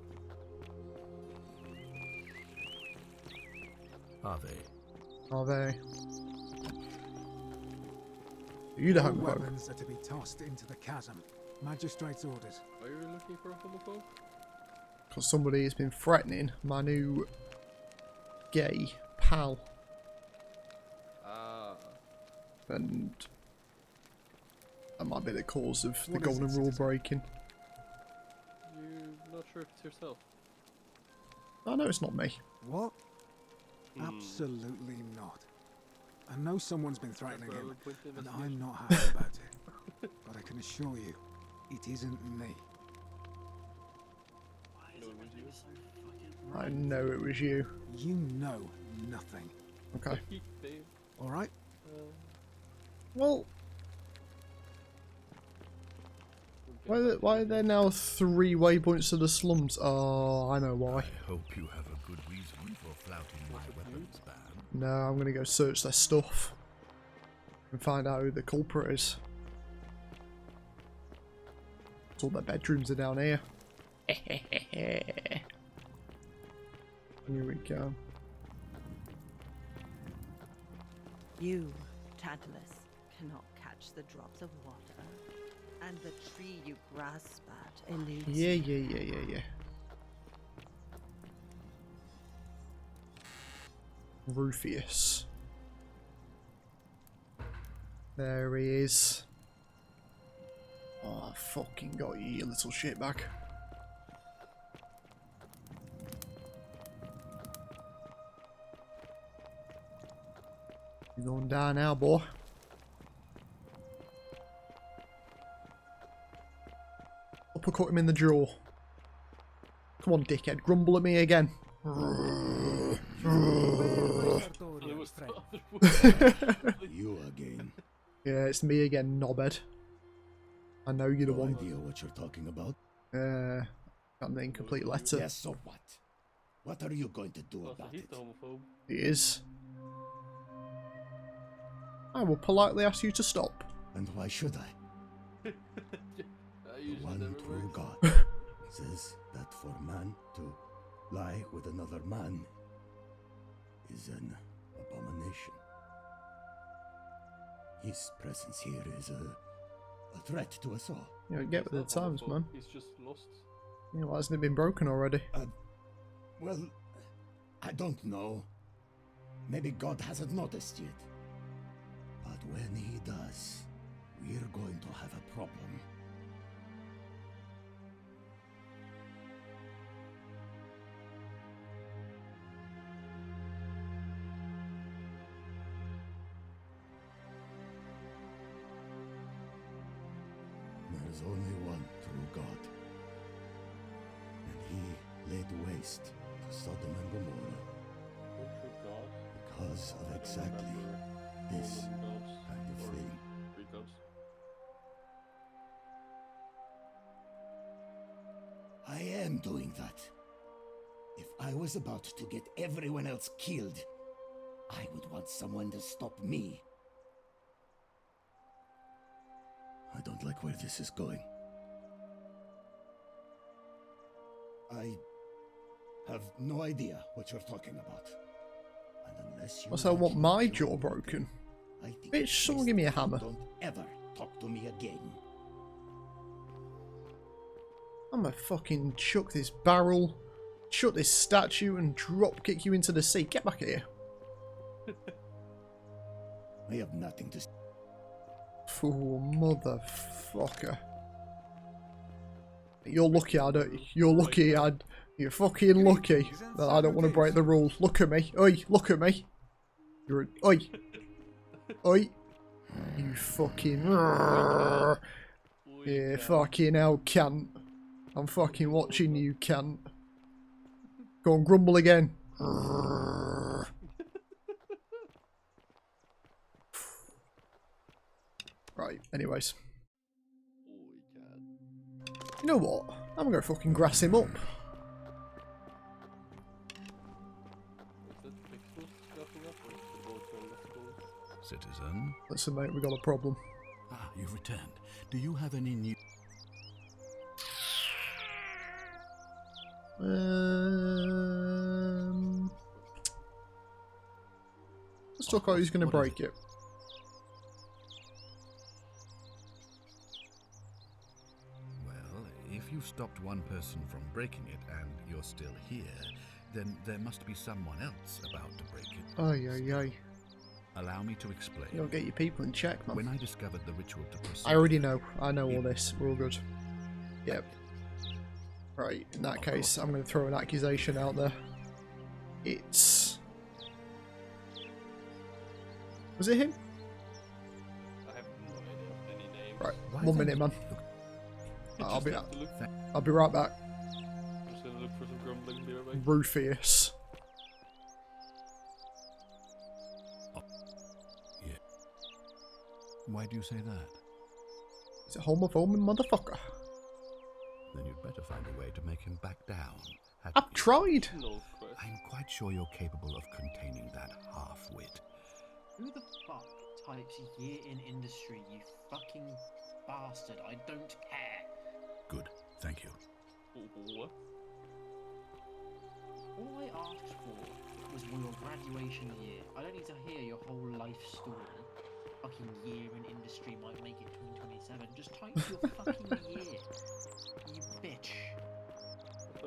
Are they? Are they? Are you the All homophobe? weapons are to be tossed into the chasm. Magistrate's orders. Are you looking for a homophobe? Because somebody has been threatening my new gay pal. Ah. And that might be the cause of the What is golden it, rule citizen? breaking. You're not sure if it's yourself. I know it's not me. What? Absolutely not. I know someone's been threatening him, and I'm not happy about it. But I can assure you, it isn't me. I know it was you. You know nothing. Okay. All right. Well, why are there now 3 waypoints to the slums? Oh, I know why. I hope you have a good reason for flouting my weapons ban. No, I'm gonna go search their stuff and find out who the culprit is. All their bedrooms are down here. Here we go. You, Tantalus, cannot catch the drops of water, and the tree you grasp at eludes Yeah. you. Rufus. There he is. Oh, I fucking got you, you little shitbag. You're going down now, boy. Uppercut him in the jaw. Come on, dickhead, grumble at me again. You again. Yeah, it's me again, knobhead. I know you're the No one. idea what you're talking about. Got the incomplete letter. Yes, so what? What are you going to do about it? He is. I will politely ask you to stop. And why should I? The one true God says that for man to lie with another man is an abomination. His presence here is a threat to us all. You know, get with the times, man. He's just lost. You know, why hasn't it been broken already? Well, I don't know. Maybe God hasn't noticed yet. But when he does, we're going to have a problem. There's only one true God. And he laid waste to Sodom and Gomorrah. Because of exactly this kind of thing. I am doing that. If I was about to get everyone else killed, I would want someone to stop me. I don't like where this is going. I have no idea what you're talking about. And unless you I want my jaw broken. Bitch, someone give me a hammer. Don't ever talk to me again. I'm gonna fucking chuck this barrel, chuck this statue, and drop kick you into the sea. Get back here. I have nothing to say. Oh, motherfucker. You're lucky I don't. You're lucky You're fucking lucky that I don't want to break the rules. Look at me. Oi, look at me. You're oi. Oi. You fucking. Yeah, fucking hell, cunt. I'm fucking watching you, cunt. Go on, grumble again. Right, anyways. You know what? I'm gonna fucking grass him up. Citizen? Listen, mate, we got a problem. Ah, you've returned. Do you have any new... Let's talk about who's gonna break it. Well, if you stopped one person from breaking it and you're still here, then there must be someone else about to break it. Ay. Allow me to explain. You'll get your people in check, man. When I discovered the ritual to proceed... I already know. I know all this. We're all good. Yep. Right, in that case, I'm going to throw an accusation out there. It's... Was it him? I have no idea of any name. Right, 1 minute, man. I'll be right back. I'm just gonna look for some grumbling, be right back. Rufus. Yeah. Why do you say that? He's a homophobic motherfucker. Then you'd better find a way to make him back down. I've tried. I'm quite sure you're capable of containing that half-wit. Who the fuck types year in industry, you fucking bastard? I don't care. Good, thank you. What? All I asked for was your graduation year. I don't need to hear your whole life story. Fucking year in industry might make it 2027. Just type your fucking year. You bitch. I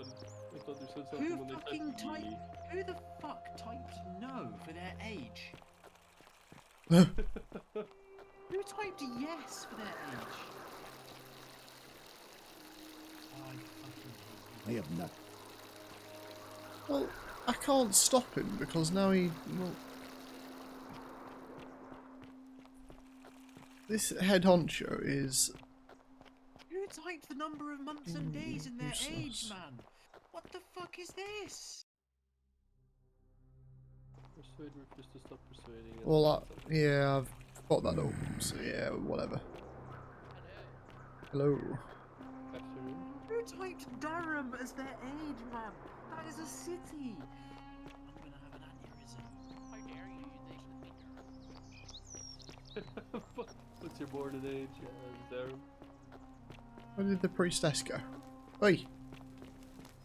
thought you said something Who when they fucking typed typed? Who the fuck typed no for their age? Who typed yes for their age? Oh, I fucking hate I have not. Well, I can't stop him because now he... Well, this head honcho is... Who typed the number of months and days in their age, man? What the fuck is this? Persuade Rufus to stop persuading. Well, yeah, I've got that up, so yeah, whatever. Hello. Afternoon. Who typed Durham as their age, man? That is a city. I'm gonna have an aneurysm. How dare you? They should be Durham. What's your born and age? Durham. Where did the priestess go? Oi!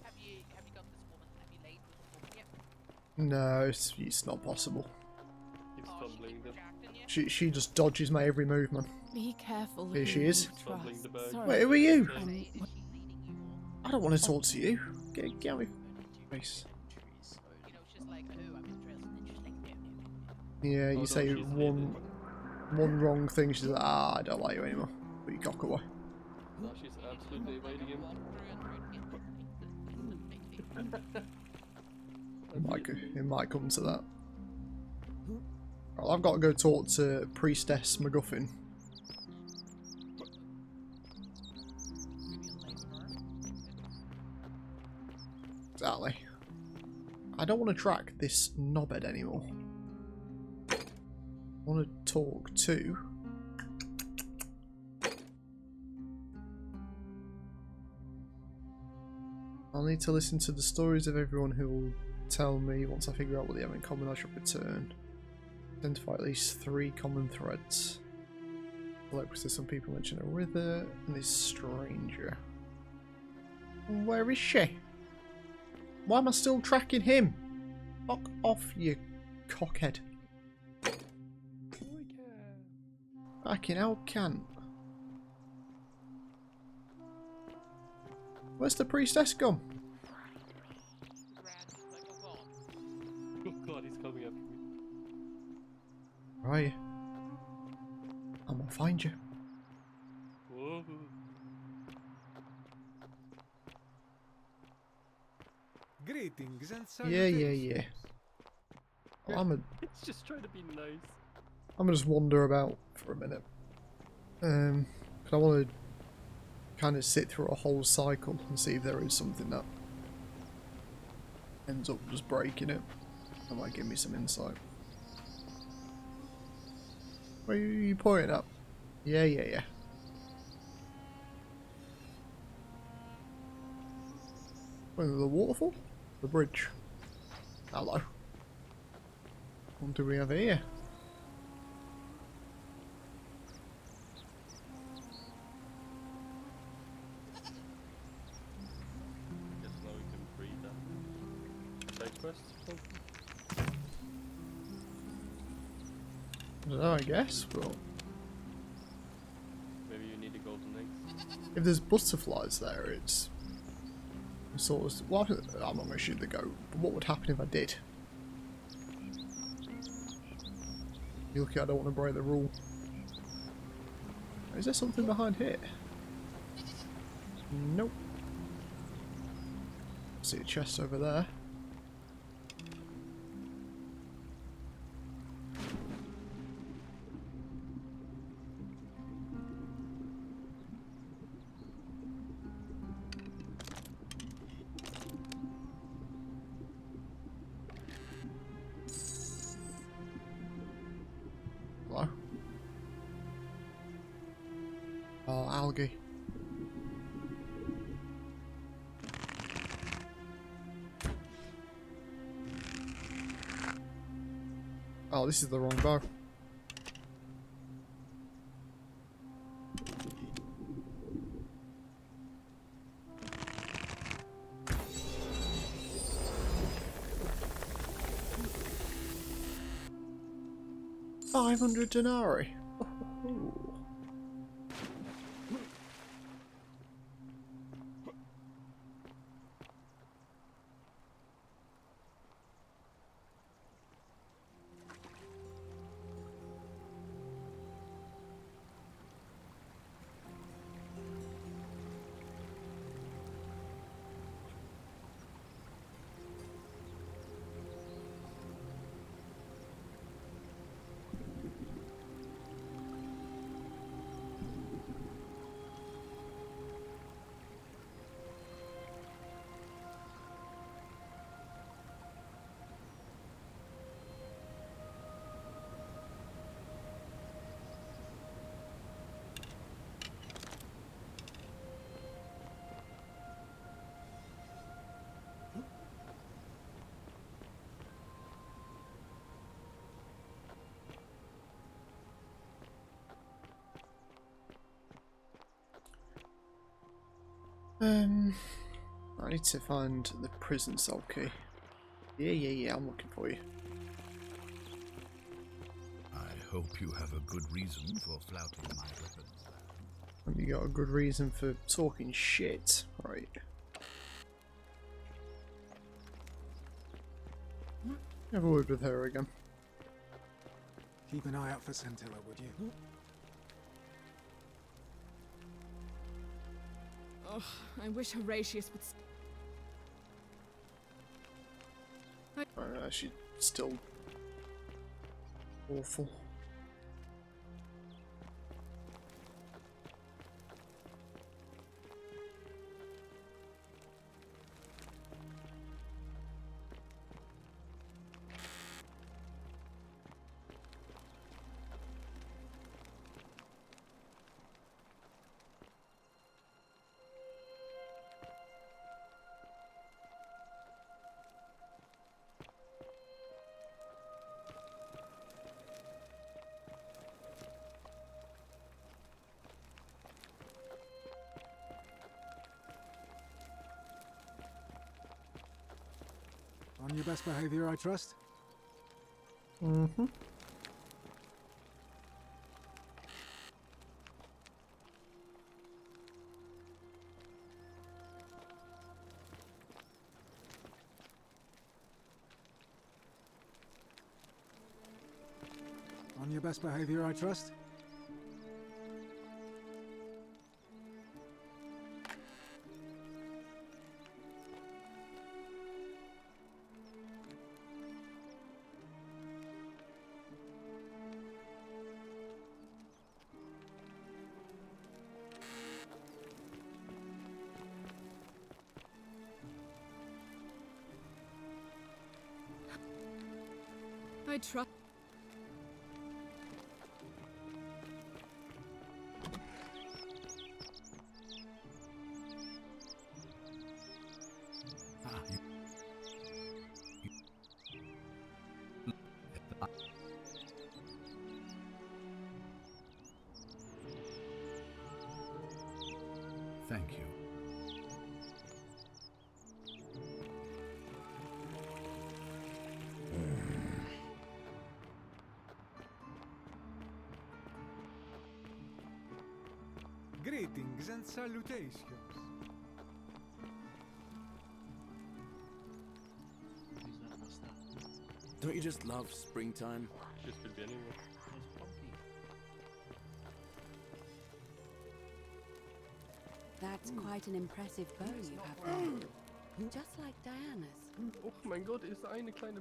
Have you got this woman? Have you laid with this woman yet? No, it's not possible. Keeps tumbling them. She just dodges my every movement. Be careful. Here she is. Tumbling the bag. Wait, who are you? I don't want to talk to you. Get out of my face. You know, she's like, oh, I'm interested. And she's like, no, no, no. Yeah, you say one wrong thing, she's like, I don't like you anymore. Put your cock away. No, she's absolutely evading him. It might come to that. Well, I've got to go talk to Priestess MacGuffin. Exactly. I don't want to track this knobhead anymore. I want to talk to... I'll need to listen to the stories of everyone who will tell me. Once I figure out what they have in common, I shall return. Identify at least 3 common threads. Like, was there some people mention a river and this stranger? Where is she? Why am I still tracking him? Fuck off, you cockhead. Fucking hell, can't. Where's the priestess gone? Oh god, he's coming after me. Where are you? I'm gonna find you. Whoa. Greetings and Yeah. Well, It's just trying to be nice. I'm gonna just wander about for a minute. 'Cause I want to kind of sit through a whole cycle and see if there is something that ends up just breaking it. That might give me some insight. Where are you pointing at? Yeah. Where, the waterfall? The bridge. Hello. What do we have here? Guess now we can breathe that. Side quest or something? I don't know, I guess, but Maybe you need a golden egg. if there's butterflies there, it's sort of... Well, I'm not going to shoot the goat, but what would happen if I did? You look, I don't want to break the rule. Is there something behind here? Nope. See a chest over there. buggy. Oh, this is the wrong bow. $500 denarii. Oh. I need to find the prison cell key. Yeah, I'm looking for you. I hope you have a good reason for flouting my weapons. You got a good reason for talking shit, right? Have a word with her again. Keep an eye out for Scintilla, would you? Oh, I wish Horatius would. She's still awful. On your best behavior, I trust? Mm-hmm. On your best behavior, I trust? I trust. Thank you. Greetings and salutations. Don't you just love springtime? Just could be anyone. That's quite an impressive bow you have there. Just like Diana's. Oh mein Gott, ist da eine kleine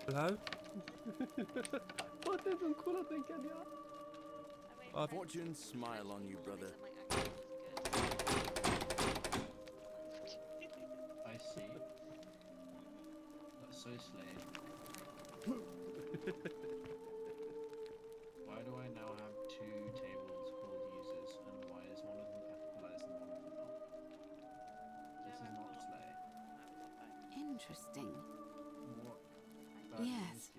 Hello? Oh, das ist ein cooler Ding, ja. Fortune smile on you, brother. I see. That's so slay. Why do I now have Interesting. What? Yes.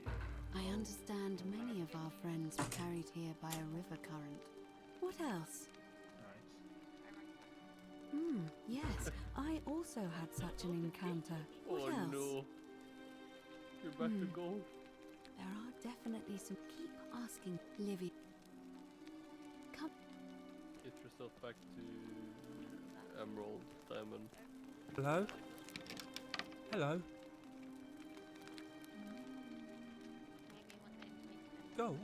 I understand many of our friends were carried here by a river current. What else? Yes. I also had such an encounter. What else? No. You're back to gold. There are definitely some. Keep asking, Livy. Come. Get yourself back to Emerald, Diamond. Hello? Hello? Gold?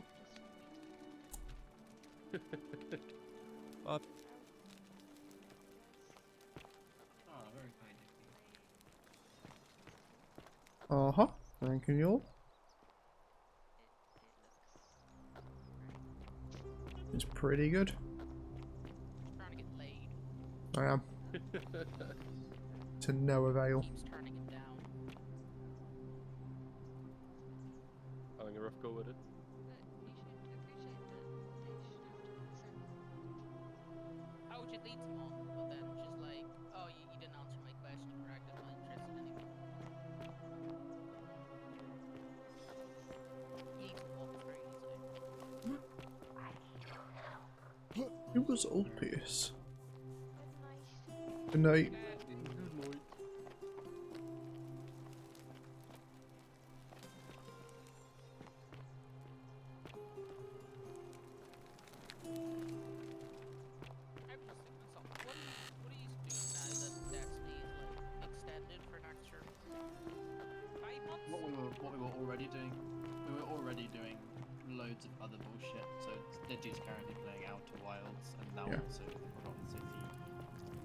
Oh, very kind of you. Uh-huh. Thank you. It's pretty good. Trying to get laid. I am. To no avail. Keeps turning him down. Having a rough go with it. How would you lead him on? But then just like, oh, you didn't answer my question, correct? I'm not interested anymore. You need to walk very easily. It was obvious. Good night. What we were already doing, loads of other bullshit. So Deji's currently playing Outer Wilds, and now also the Forgotten City.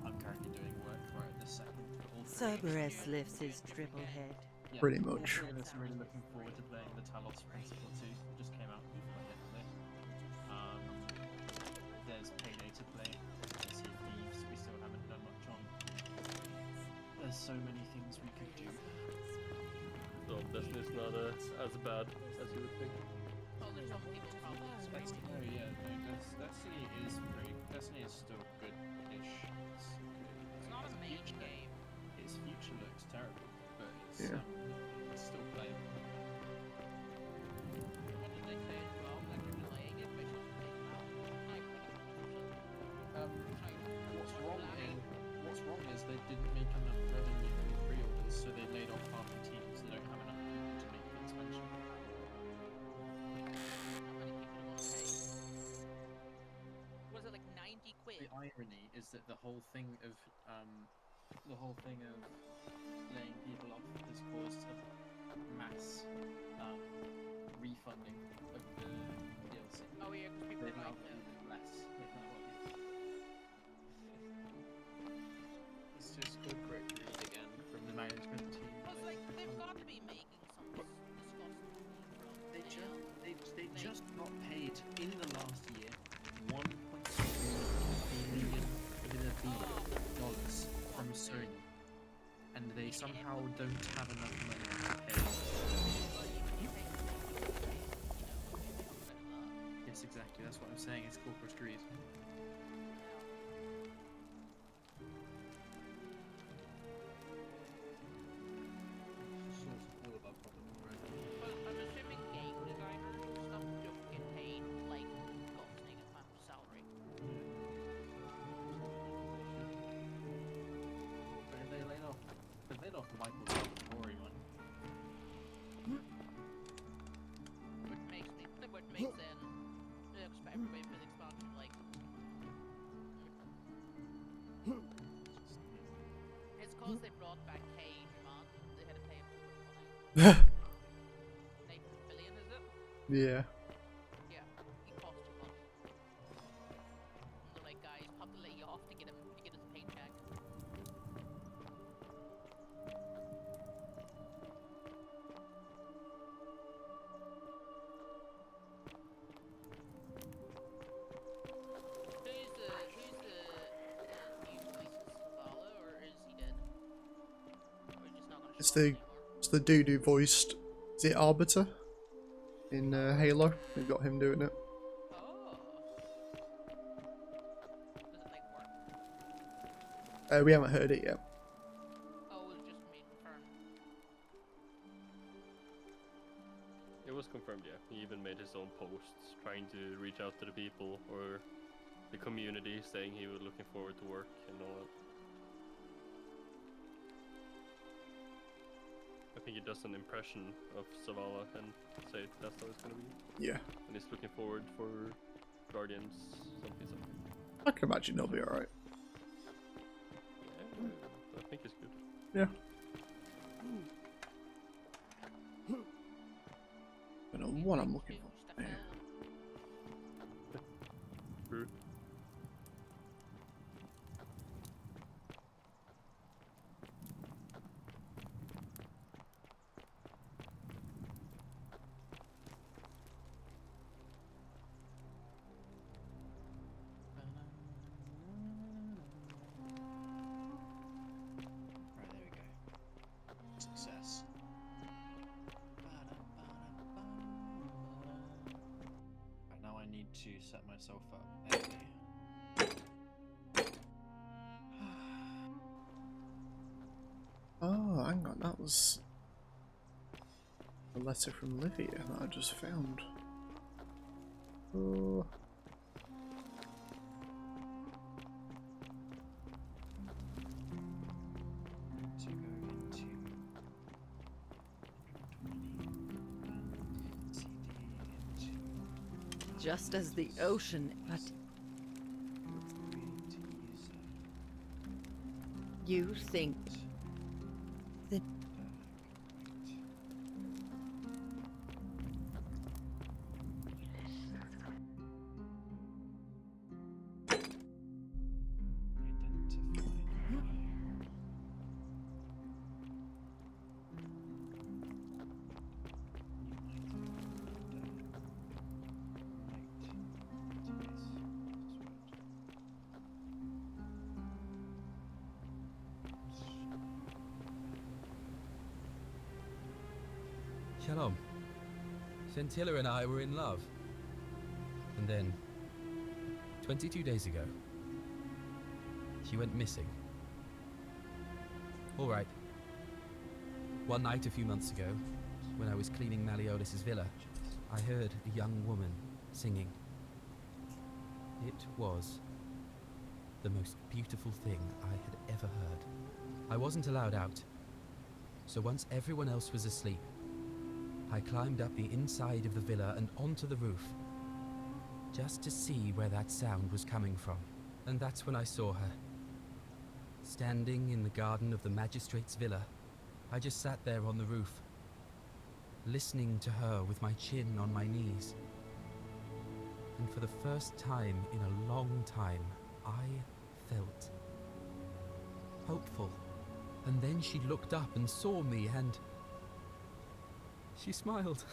I'm currently doing work for it this second. Cerberus lifts his dribble head. Yeah, Pretty all much. three of us are really looking forward to playing the Talos Principle 2. It just came out yesterday. There's Payday to play. There's Sea of Thieves we still haven't done much on. There's so many things we could do. So Destiny's not as bad as you would think. Well, there's some people probably expecting. Oh yeah, no, Destiny is pretty. Destiny is still good-ish. It's not a mage game. Its future looks terrible, but it's, Yeah. It's still playable. What did they say as well? Like you're delaying it, but you're taking out. What's wrong is they didn't make enough revenue from pre-orders, so they laid off half the team, so they don't have enough people to make the expansion. Was it like 90 quid? The irony is that the whole thing of laying people off has caused a mass refunding of the DLC. Oh yeah, because people They've are now like, got even less. It's just good great news again from the management team. Plus, like, they've got to be making some disgusting money from They just got paid in the last year $1.2 billion from Sony, and they somehow don't have enough money to pay. Yes, exactly. That's what I'm saying. It's corporate greed. I'm assuming game designers and stuff don't get paid like gobsmack amount of salary. They laid off Michael Rory one. Which makes then everybody for the expansion like it's cause they brought back Cage, man. They had to pay him too much money. 8 billion, is it? Yeah. Yeah, he cost too much. And they're like, guys, have to lay you off to get his paycheck. Who's the new voices? Vala, or is he dead? Or just not gonna show up It's the dude who voiced, is it Arbiter? In Halo. They've got him doing it. Oh. We haven't heard it yet. Oh, it was just for me to confirm. posts trying to reach out to the people or the community, saying he was looking forward to work and all that. I think he does an impression of Zavala and say that's how it's gonna be. Yeah. And he's looking forward for Guardians, something. I can imagine he'll be alright. Yeah, I think it's good. Yeah. I don't know what I'm looking for. Yeah. True. Right, there we go. Success. Right, now I need to set myself up. Oh, hang on, that was a letter from Livia that I just found. Oh. To go into 120 into Just as the ocean, but you think that Shalom. Scintilla and I were in love. And then, 22 days ago, she went missing. Alright. One night a few months ago, when I was cleaning Malleolus' villa, I heard a young woman singing. It was the most beautiful thing I had ever heard. I wasn't allowed out, so once everyone else was asleep, I climbed up the inside of the villa and onto the roof, just to see where that sound was coming from. And that's when I saw her. Standing in the garden of the magistrate's villa, I just sat there on the roof, listening to her with my chin on my knees. And for the first time in a long time, I felt hopeful. And then she looked up and saw me and she smiled.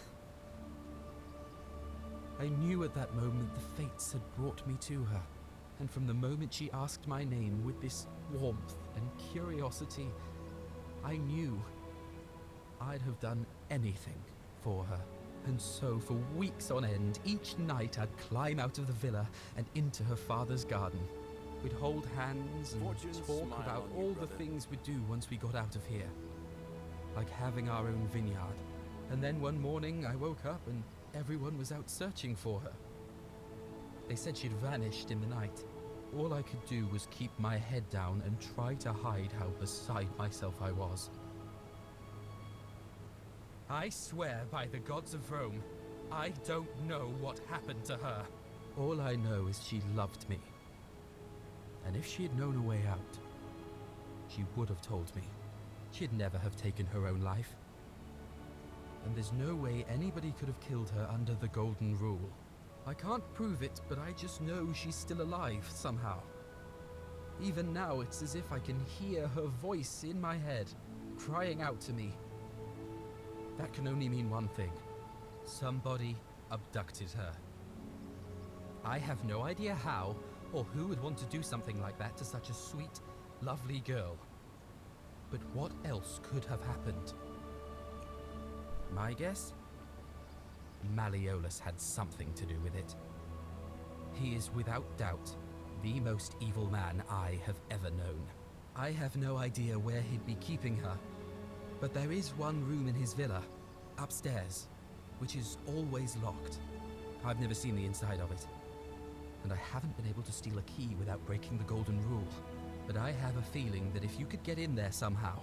I knew at that moment the fates had brought me to her, and from the moment she asked my name with this warmth and curiosity, I knew I'd have done anything for her. And so for weeks on end, each night I'd climb out of the villa and into her father's garden. We'd hold hands and talk about all the things we'd do once we got out of here, like having our own vineyard. And then one morning I woke up and everyone was out searching for her. They said she'd vanished in the night. All I could do was keep my head down and try to hide how beside myself I was. I swear by the gods of Rome, I don't know what happened to her. All I know is she loved me. And if she had known a way out, she would have told me. She'd never have taken her own life. And there's no way anybody could have killed her under the Golden Rule. I can't prove it, but I just know she's still alive somehow. Even now, it's as if I can hear her voice in my head, crying out to me. That can only mean one thing. Somebody abducted her. I have no idea how, or who would want to do something like that to such a sweet, lovely girl. But what else could have happened? My guess? Malleolus had something to do with it. He is without doubt the most evil man I have ever known. I have no idea where he'd be keeping her, but there is one room in his villa, upstairs, which is always locked. I've never seen the inside of it. And I haven't been able to steal a key without breaking the golden rule. But I have a feeling that if you could get in there somehow,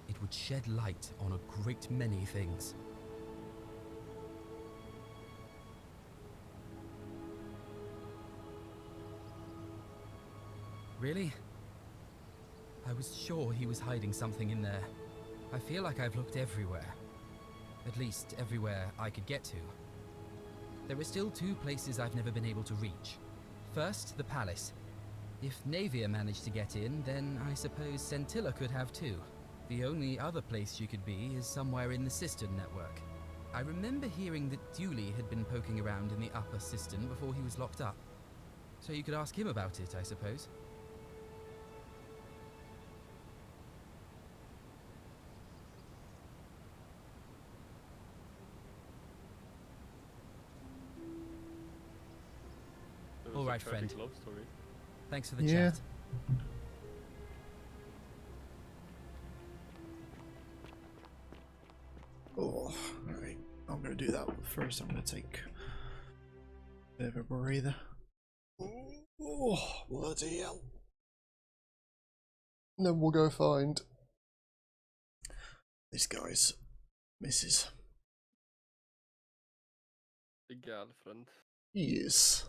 it would shed light on a great many things. Really? I was sure he was hiding something in there. I feel like I've looked everywhere. At least everywhere I could get to. There are still two places I've never been able to reach. First, the palace. If Navia managed to get in, then I suppose Centilla could have too. The only other place she could be is somewhere in the cistern network. I remember hearing that Dooley had been poking around in the upper cistern before he was locked up. So you could ask him about it, I suppose. All right, friend. Thanks for the chat. Oh, right. I'm gonna do that first. I'm gonna take a bit of a breather. Oh, bloody hell. And then we'll go find this guy's missus. The girlfriend. Yes.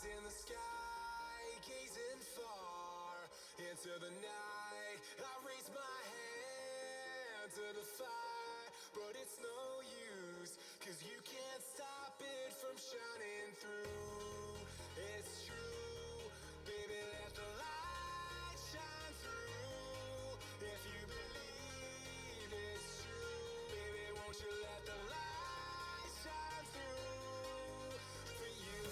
In the sky, gazing far into the night, I raise my hand to the fire, but it's no use, 'cause you can't stop it from shining through. It's true, baby, let the light shine through. If you believe it's true, baby, won't you let the light shine through for you.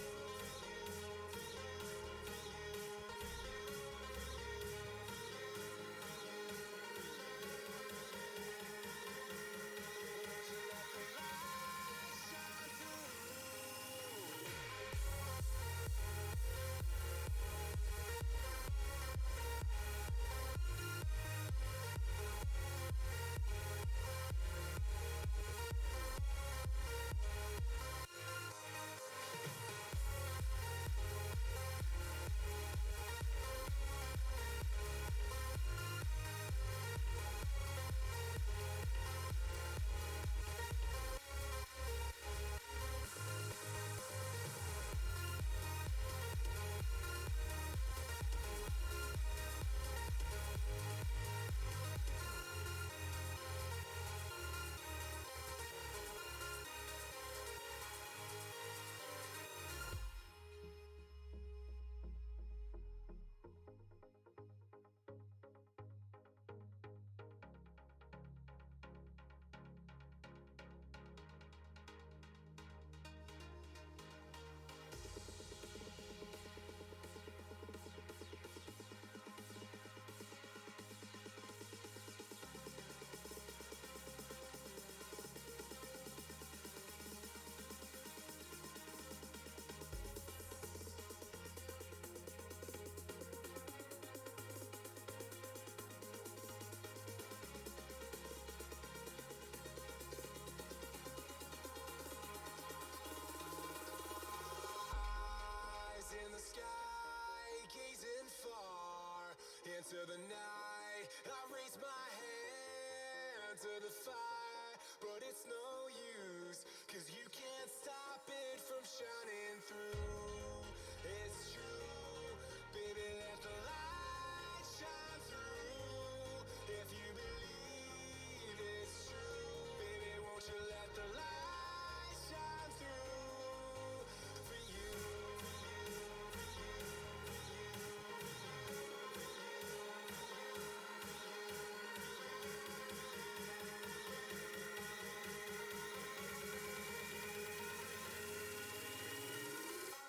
Into the night, I raise my hand to the fire, but it's no use, 'cause you can't stop it from shining through. It's true, baby, let the light shine through. If you believe it's true, baby, won't you let the light shine through for you, for you, for you, for you, for you,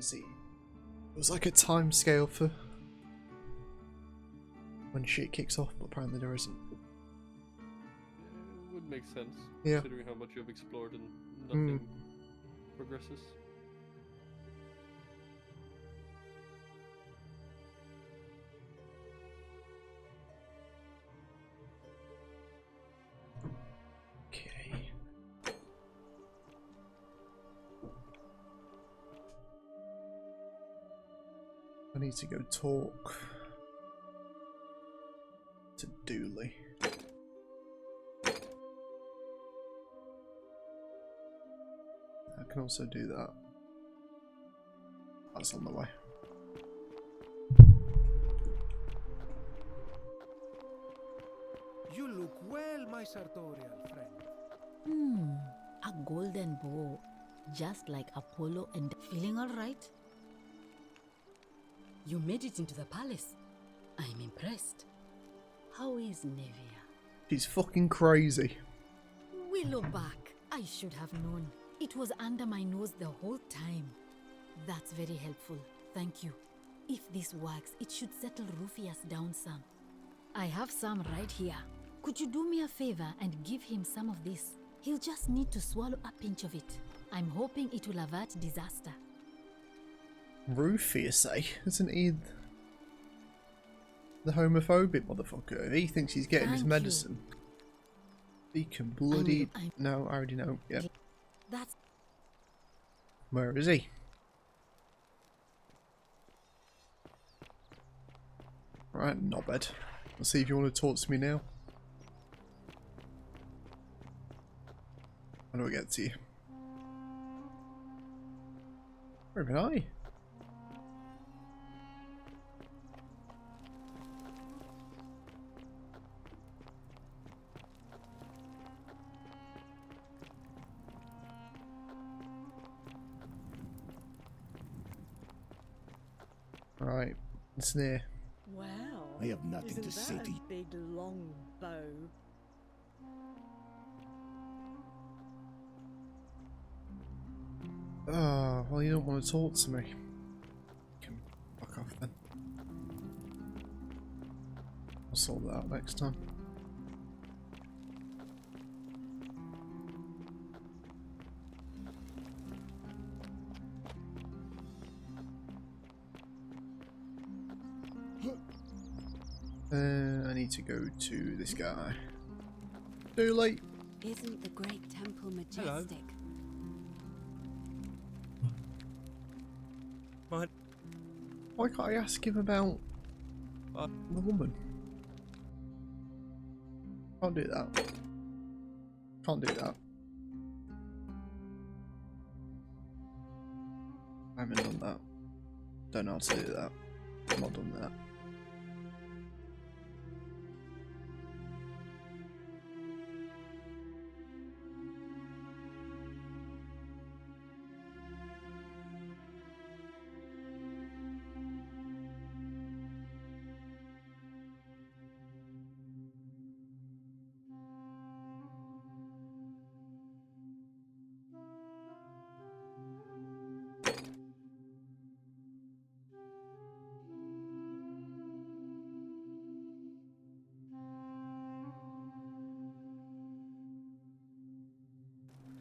see. It was like a time scale for when shit kicks off, but apparently there isn't. It would make sense, Yeah. considering how much you've explored and nothing progresses. Okay. I need to go talk to Dooley. I can also do that. That's on the way. You look well, my sartorial friend. A golden bow, just like Apollo and... Feeling all right? You made it into the palace. I'm impressed. How is Nevia? She's fucking crazy. Willowback. I should have known. It was under my nose the whole time. That's very helpful. Thank you. If this works, it should settle Rufius down some. I have some right here. Could you do me a favor and give him some of this? He'll just need to swallow a pinch of it. I'm hoping it will avert disaster. Rufius, eh? Isn't he the homophobic motherfucker? If he thinks he's getting his Thank medicine, he can bloody... No, I already know. Yeah. That's... Where is he? Right, knobhead. Let's see if you want to talk to me now. How do I get to you? Where am I? Right, it's near. Wow. I have nothing Isn't to say that to a you. big long bow? Oh, well, you don't want to talk to me. Can fuck off then. I'll sort that out next time. I need to go to this guy. Too late. Isn't the great temple majestic? Why can't I ask him about the woman? Can't do that. Can't do that. I haven't done that. Don't know how to do that. I've not done that.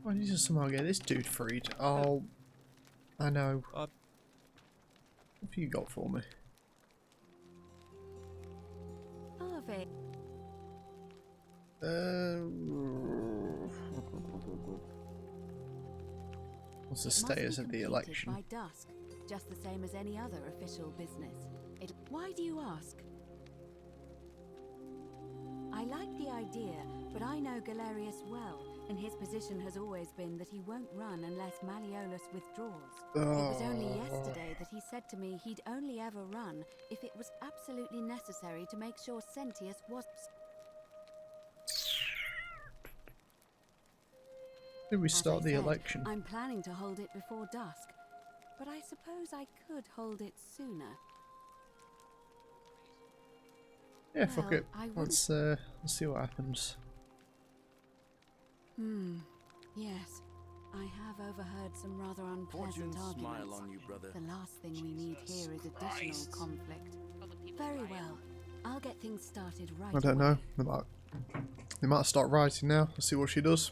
Why did you somehow get this dude freed? Oh, I know. What have you got for me? Harvey. What's the It must status be of the completed election? by dusk, just the same as any other official business. Why do you ask? I like the idea, but I know Galerius well, and his position has always been that he won't run unless Malleolus withdraws. It was only yesterday that he said to me he'd only ever run if it was absolutely necessary to make sure Sentius was... Did we As start I the said, election? I'm planning to hold it before dusk, but I suppose I could hold it sooner. Yeah, fuck Well, it. I Let's see what happens. Yes. I have overheard some rather Fortune unpleasant smile arguments. on you, brother. The last thing we need here is additional conflict. Very well. I'll get things started right I don't away. know. They might start writing now. Let's see what she does.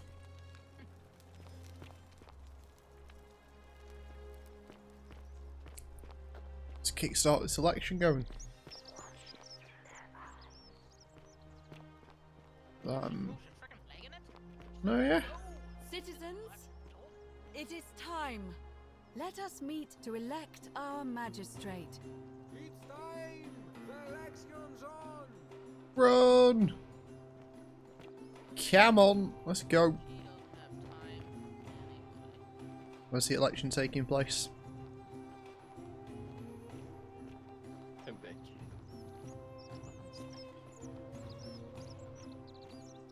Let's kickstart this election going. No, yeah. Citizens, it is time. Let us meet to elect our magistrate. It's time! The election's on! Run! Come on, let's go. Where's the election taking place?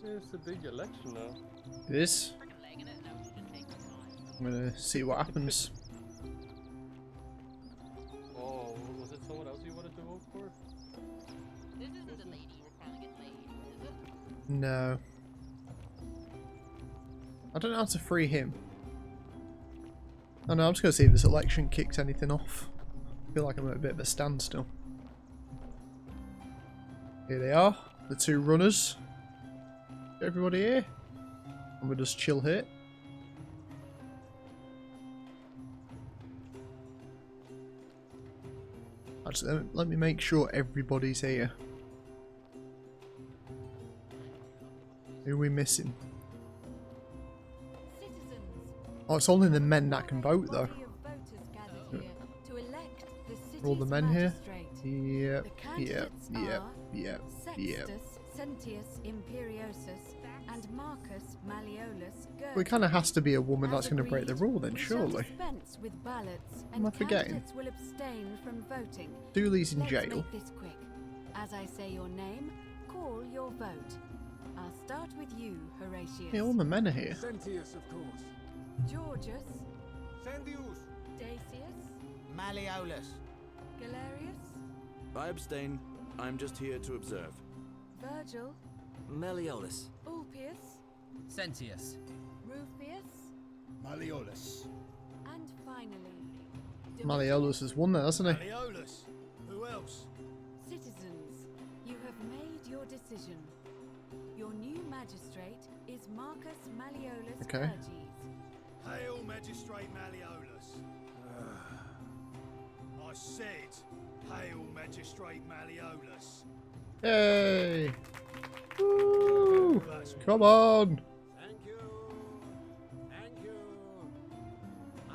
It's a big election now. It is. I'm gonna see what happens. Oh, was it someone else you wanted to vote for? This isn't the lady you were trying to get laid, is it? No. I don't know how to free him. Oh no, I'm just gonna see if this election kicked anything off. I feel like I'm at a bit of a standstill. Here they are, the two runners. Everybody here. And we'll just chill here. Actually, let me make sure everybody's here. Who are we missing? Oh, it's only the men that can vote, though. Are all the men here? Yep, yep, yep, yep, yep. Sentius Imperiosus and Marcus Malleolus. Well, it kind of has to be a woman that's going to break the rule then, surely. Dispense with ballots, Am I and forgetting? candidates will abstain from voting. Dooley's in Let's jail. make this quick. As I say your name, call your vote. I'll start with you, Horatius. Yeah, all the men are here. Sentius, of course. Georgius. Sendius. Dacius. Malleolus. Galerius. I abstain. I'm just here to observe. Virgil. Malleolus. Ulpius. Sentius. Rufius. Malleolus. And finally, Malleolus has won there, hasn't he? Malleolus. Who else? citizens, you have made your decision. Your new magistrate is Marcus Malleolus Okay. Verges. Hail, Magistrate Malleolus. I said, hail, Magistrate Malleolus. Yay! Woo! Come on! Thank you. Thank you. I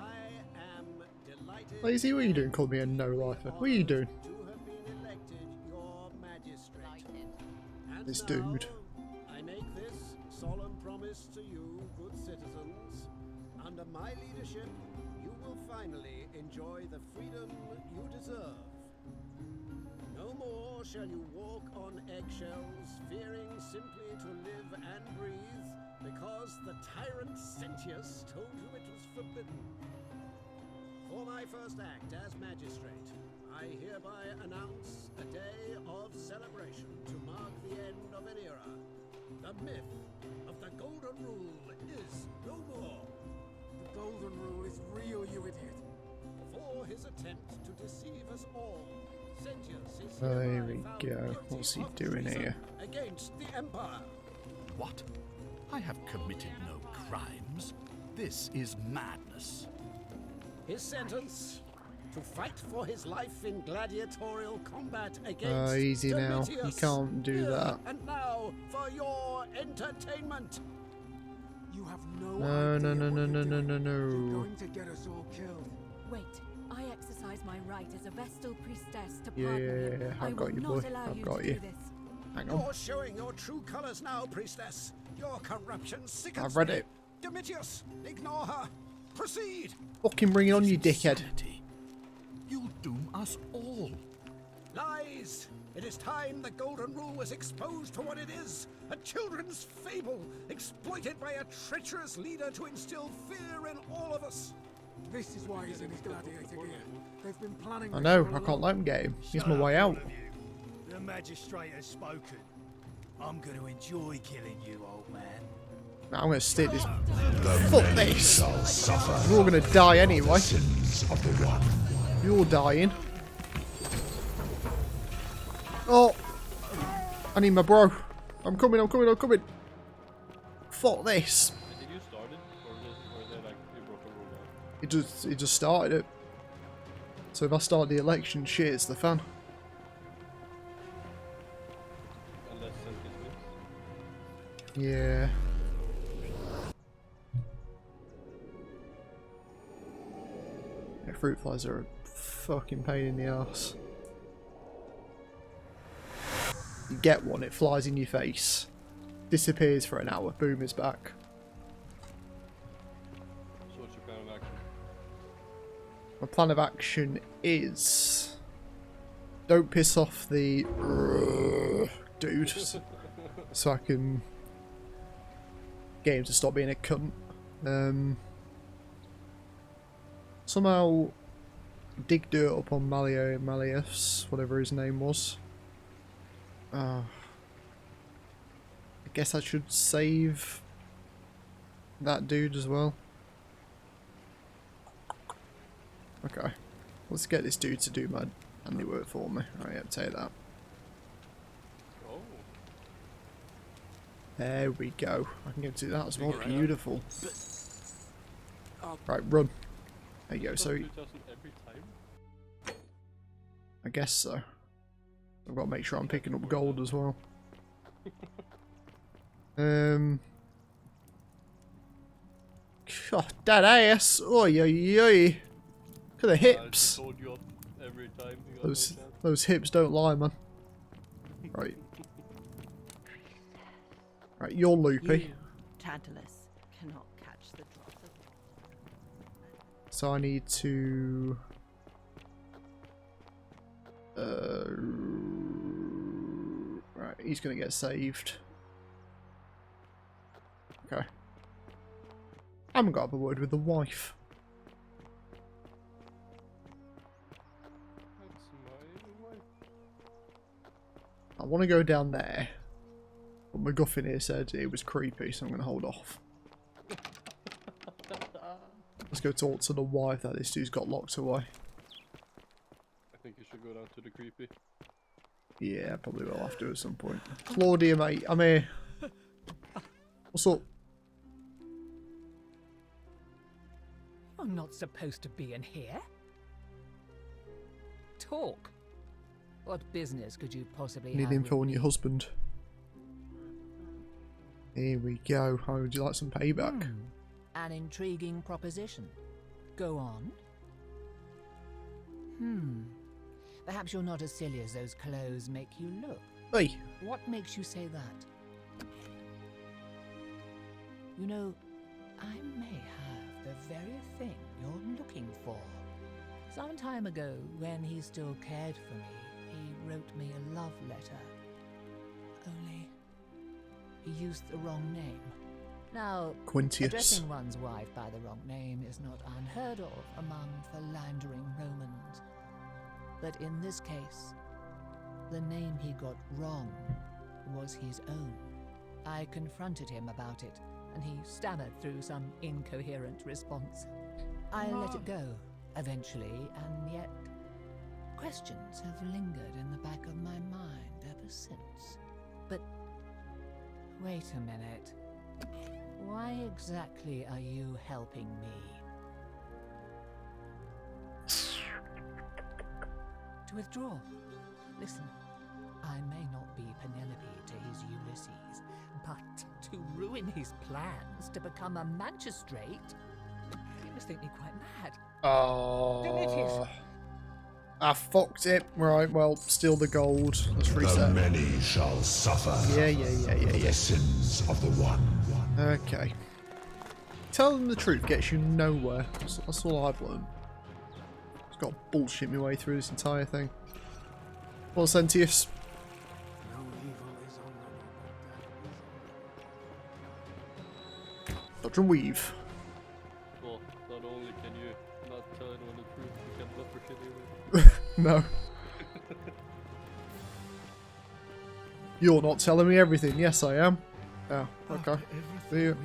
am delighted. Lazy, what are you doing? Call me a no-lifer. What are you doing? To have been elected your magistrate. And This now, dude. I make this solemn promise to you, good citizens. Under my leadership, you will finally enjoy the freedom you deserve. No more shall you walk on eggshells, fearing simply to live and breathe, because the tyrant Sentius told you it was forbidden. For my first act as magistrate, I hereby announce a day of celebration to mark the end of an era. The myth of the Golden Rule is no more. The Golden Rule is real, you idiot. For his attempt to deceive us all, Sentius is There hereby we found go. guilty What's he of doing treason here? against the Empire. What? I have committed no crimes. This is madness. His sentence: to fight for his life in gladiatorial combat against Easy now. You Domitius. can't do Here that. And now for your entertainment. You have no No, idea no, no, what no, you're no, no, doing. no, You're no. going to get us all killed. Wait, I exercise my right as a Vestal priestess to Yeah, pardon yeah, him. yeah. I I've got will you, not boy. allow I've you got to you. do this. Hang on. You're showing your true colors now, priestess. Your corruption sickens I've read me. it. Domitius, ignore her. Proceed. Fucking bring it on, you dickhead. You'll doom us all. Lies! It is time the Golden Rule was exposed for what it is, a children's fable, exploited by a treacherous leader to instill fear in all of us. This is why he's in his gladiator gear. They've been planning I this know, all I can't along. let him get him. He's Shut my up, way all out. of you. The magistrate has spoken. I'm going to enjoy killing you, old man. Nah, I'm gonna stick this. Fuck this! You're all gonna die anyway. You're dying. Oh! I need my bro. I'm coming, I'm coming, I'm coming. Fuck this. Did you start it? Or they like, you broke a rule now? He just started it. So if I start the election, shit, it's the fan. Unless Celtic wins. Yeah. Yeah, fruit flies are a fucking pain in the ass. You get one, it flies in your face. Disappears for an hour, boom, it's back. So what's your plan of action? My plan of action is... don't piss off the dude. So I can get him to stop being a cunt. Somehow dig dirt up on Malleus, whatever his name was. I guess I should save that dude as well. Okay, let's get this dude to do my handiwork for me. Alright, I'll take that. Oh. There we go. I can get to that as well. Right. Beautiful. Right, run. There you go. So, 2000 every time? I guess so. I've got to make sure I'm picking up gold as well. God, that ass. Oi, oi, oi. Look at the hips. Told you every time you got Those hips don't lie, man. Right. Right, you're loopy. You, Tantalus, cannot catch the drops of water. So I need to... right, he's going to get saved. Okay. I haven't got up a word with the wife. That's my wife. I want to go down there. But McGuffin here said it was creepy, so I'm going to hold off. Let's go talk to the wife that this dude's got locked away. I think you should go down to the creepy. Yeah, I probably will have to at some point. Claudia, mate, I'm here. What's up? You're not supposed to be in here. Talk. What business could you possibly Need have info with on me? your husband. Here we go. How would you like some payback? An intriguing proposition. Go on. Perhaps you're not as silly as those clothes make you look. Hey. What makes you say that? You know, I may have the very thing you're looking for. Some time ago, when he still cared for me, he wrote me a love letter. Only, he used the wrong name. Now, Quintius. addressing one's wife by the wrong name is not unheard of among philandering Romans. But in this case, the name he got wrong was his own. I confronted him about it, and he stammered through some incoherent response. I let it go, eventually, and yet questions have lingered in the back of my mind ever since. But wait a minute. Why exactly are you helping me? To withdraw. Listen, I may not be Penelope to his Ulysses, but to ruin his plans to become a magistrate, you must think me quite mad. Oh. I fucked it. Right, well, steal the gold. Let's reset. The many shall suffer Yeah. the sins of the one. Okay. Telling the truth gets you nowhere. That's all I've learned. Just got to bullshit my way through this entire thing. Well, Sentius. No evil is on them. Dodge and weave. Well, not only can you not tell anyone the truth, you can bluff for shit either. No. You're not telling me everything. Yes, I am. Oh, okay. See you.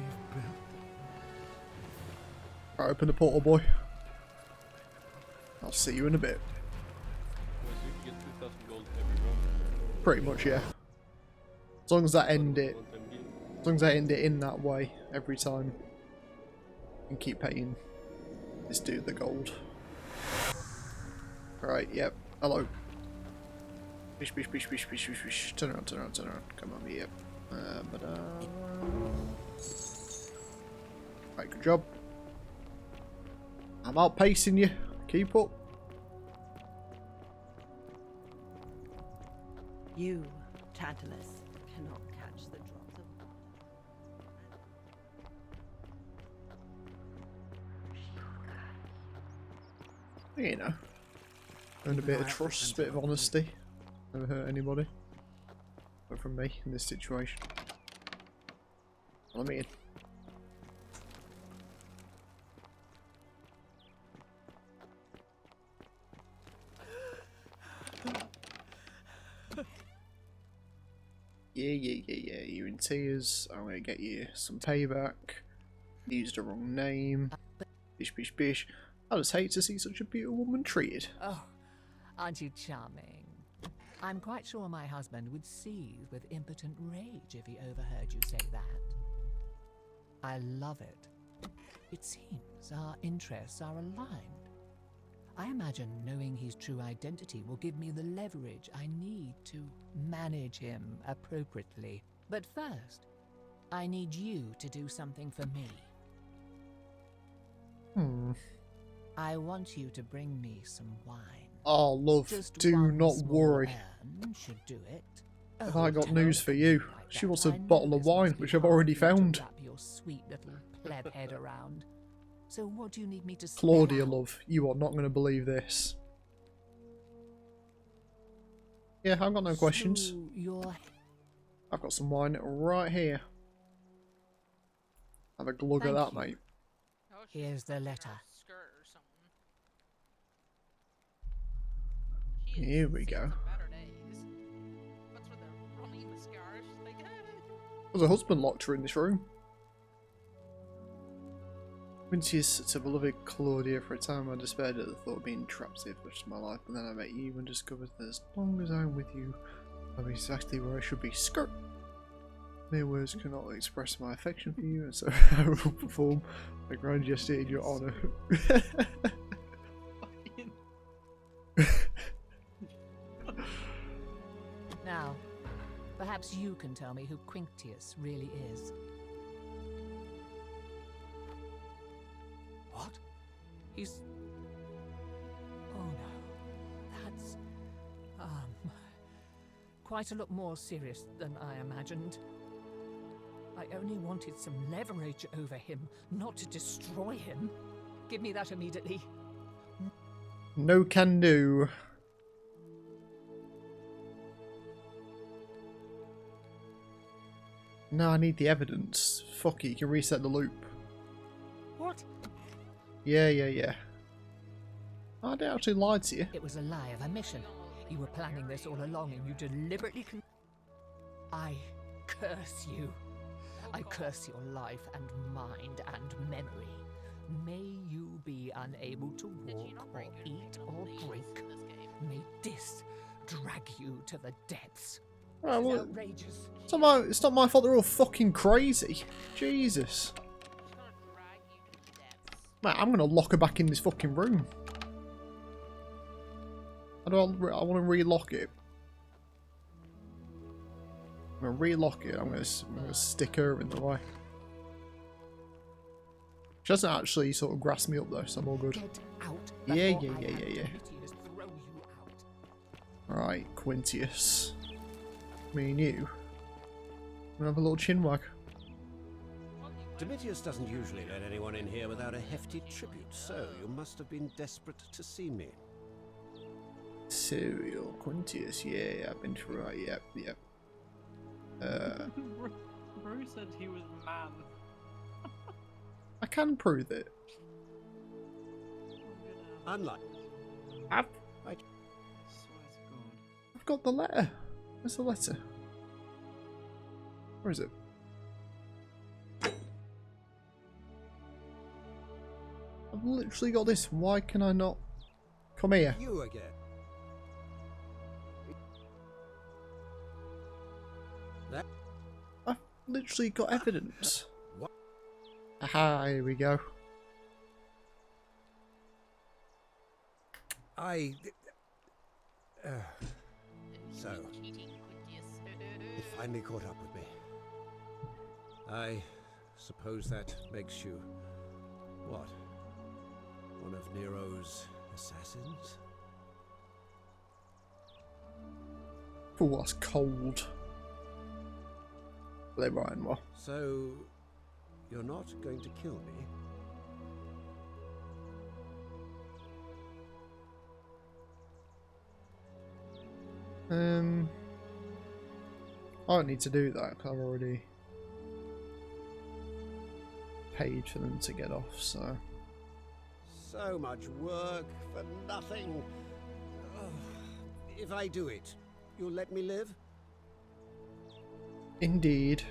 Right, open the portal, boy. I'll see you in a bit. You can get 2,000 gold every run. Pretty much, yeah. As long as I end it, as long as I end it in that way every time, and keep paying this dude the gold. Right, yep. Hello. Bish, bish, bish, bish, bish, bish, bish. Turn around, turn around, turn around. Come on, yep. Right, good job. I'm outpacing you. Keep up. You, Tantalus, cannot catch the drops of water. You know. And a bit of trust, a bit of honesty. Never hurt anybody. But from me in this situation. I mean. Yeah. You're in tears. I'm gonna get you some payback. Used the wrong name. Bish, bish, bish. I just hate to see such a beautiful woman treated. Oh, aren't you charming? I'm quite sure my husband would seethe with impotent rage if he overheard you say that. I love it. It seems our interests are aligned. I imagine knowing his true identity will give me the leverage I need to manage him appropriately. But first, I need you to do something for me. I want you to bring me some wine. Oh, love, Just do one not small worry. urn should do it. Have I got news for you? She wants a bottle of wine, which I've already found. Wrap your sweet little pleb head around. So what do you need me to say? Claudia, love, you are not going to believe this. Yeah, I've got no questions. I've got some wine right here. Have a glug of that, mate. Here's the letter. Here we go. There's a husband locked her in this room. Quintius to beloved Claudia, for a time I despaired at the thought of being trapped here for the rest of my life, but then I met you and discovered that as long as I'm with you, I'm exactly where I should be. Skirt! Mere words cannot express my affection for you, and so I will perform a grand gesture in your honour. Now, perhaps you can tell me who Quintius really is. What? He's... Oh no. That's... quite a lot more serious than I imagined. I only wanted some leverage over him, not to destroy him. Give me that immediately. No can do. No, I need the evidence. Fuck it, you can reset the loop. What? Yeah. I didn't actually lie to you. It was a lie of a mission. You were planning this all along and you deliberately I curse you. I curse your life and mind and memory. May you be unable to walk or eat or drink. May this drag you to the depths. Right, well, outrageous. it's not my fault they're all fucking crazy. Jesus. Man, I'm gonna lock her back in this fucking room. I want to relock it. I'm gonna relock it. I'm gonna stick her in the way. She doesn't actually sort of grasp me up though, so I'm all good. Yeah. Right, Quintius. Me and you. We'll have a little chin wag. Domitius doesn't usually let anyone in here without a hefty tribute, so you must have been desperate to see me. Serial Quintius, yeah, I've been through it, yep. Bro said he was man. I can prove it. Unlike. I've got the letter. Where's the letter? Where is it? I've literally got this. Why can I not? Come here. You again. That I've literally got evidence. What? Aha, here we go. So, it finally caught up with me. I suppose that makes you, what, one of Nero's assassins? Oh, that's cold. Play Ryan well. So, you're not going to kill me? I don't need to do that because I've already paid for them to get off, so. So much work for nothing. Oh, if I do it, you'll let me live? Indeed.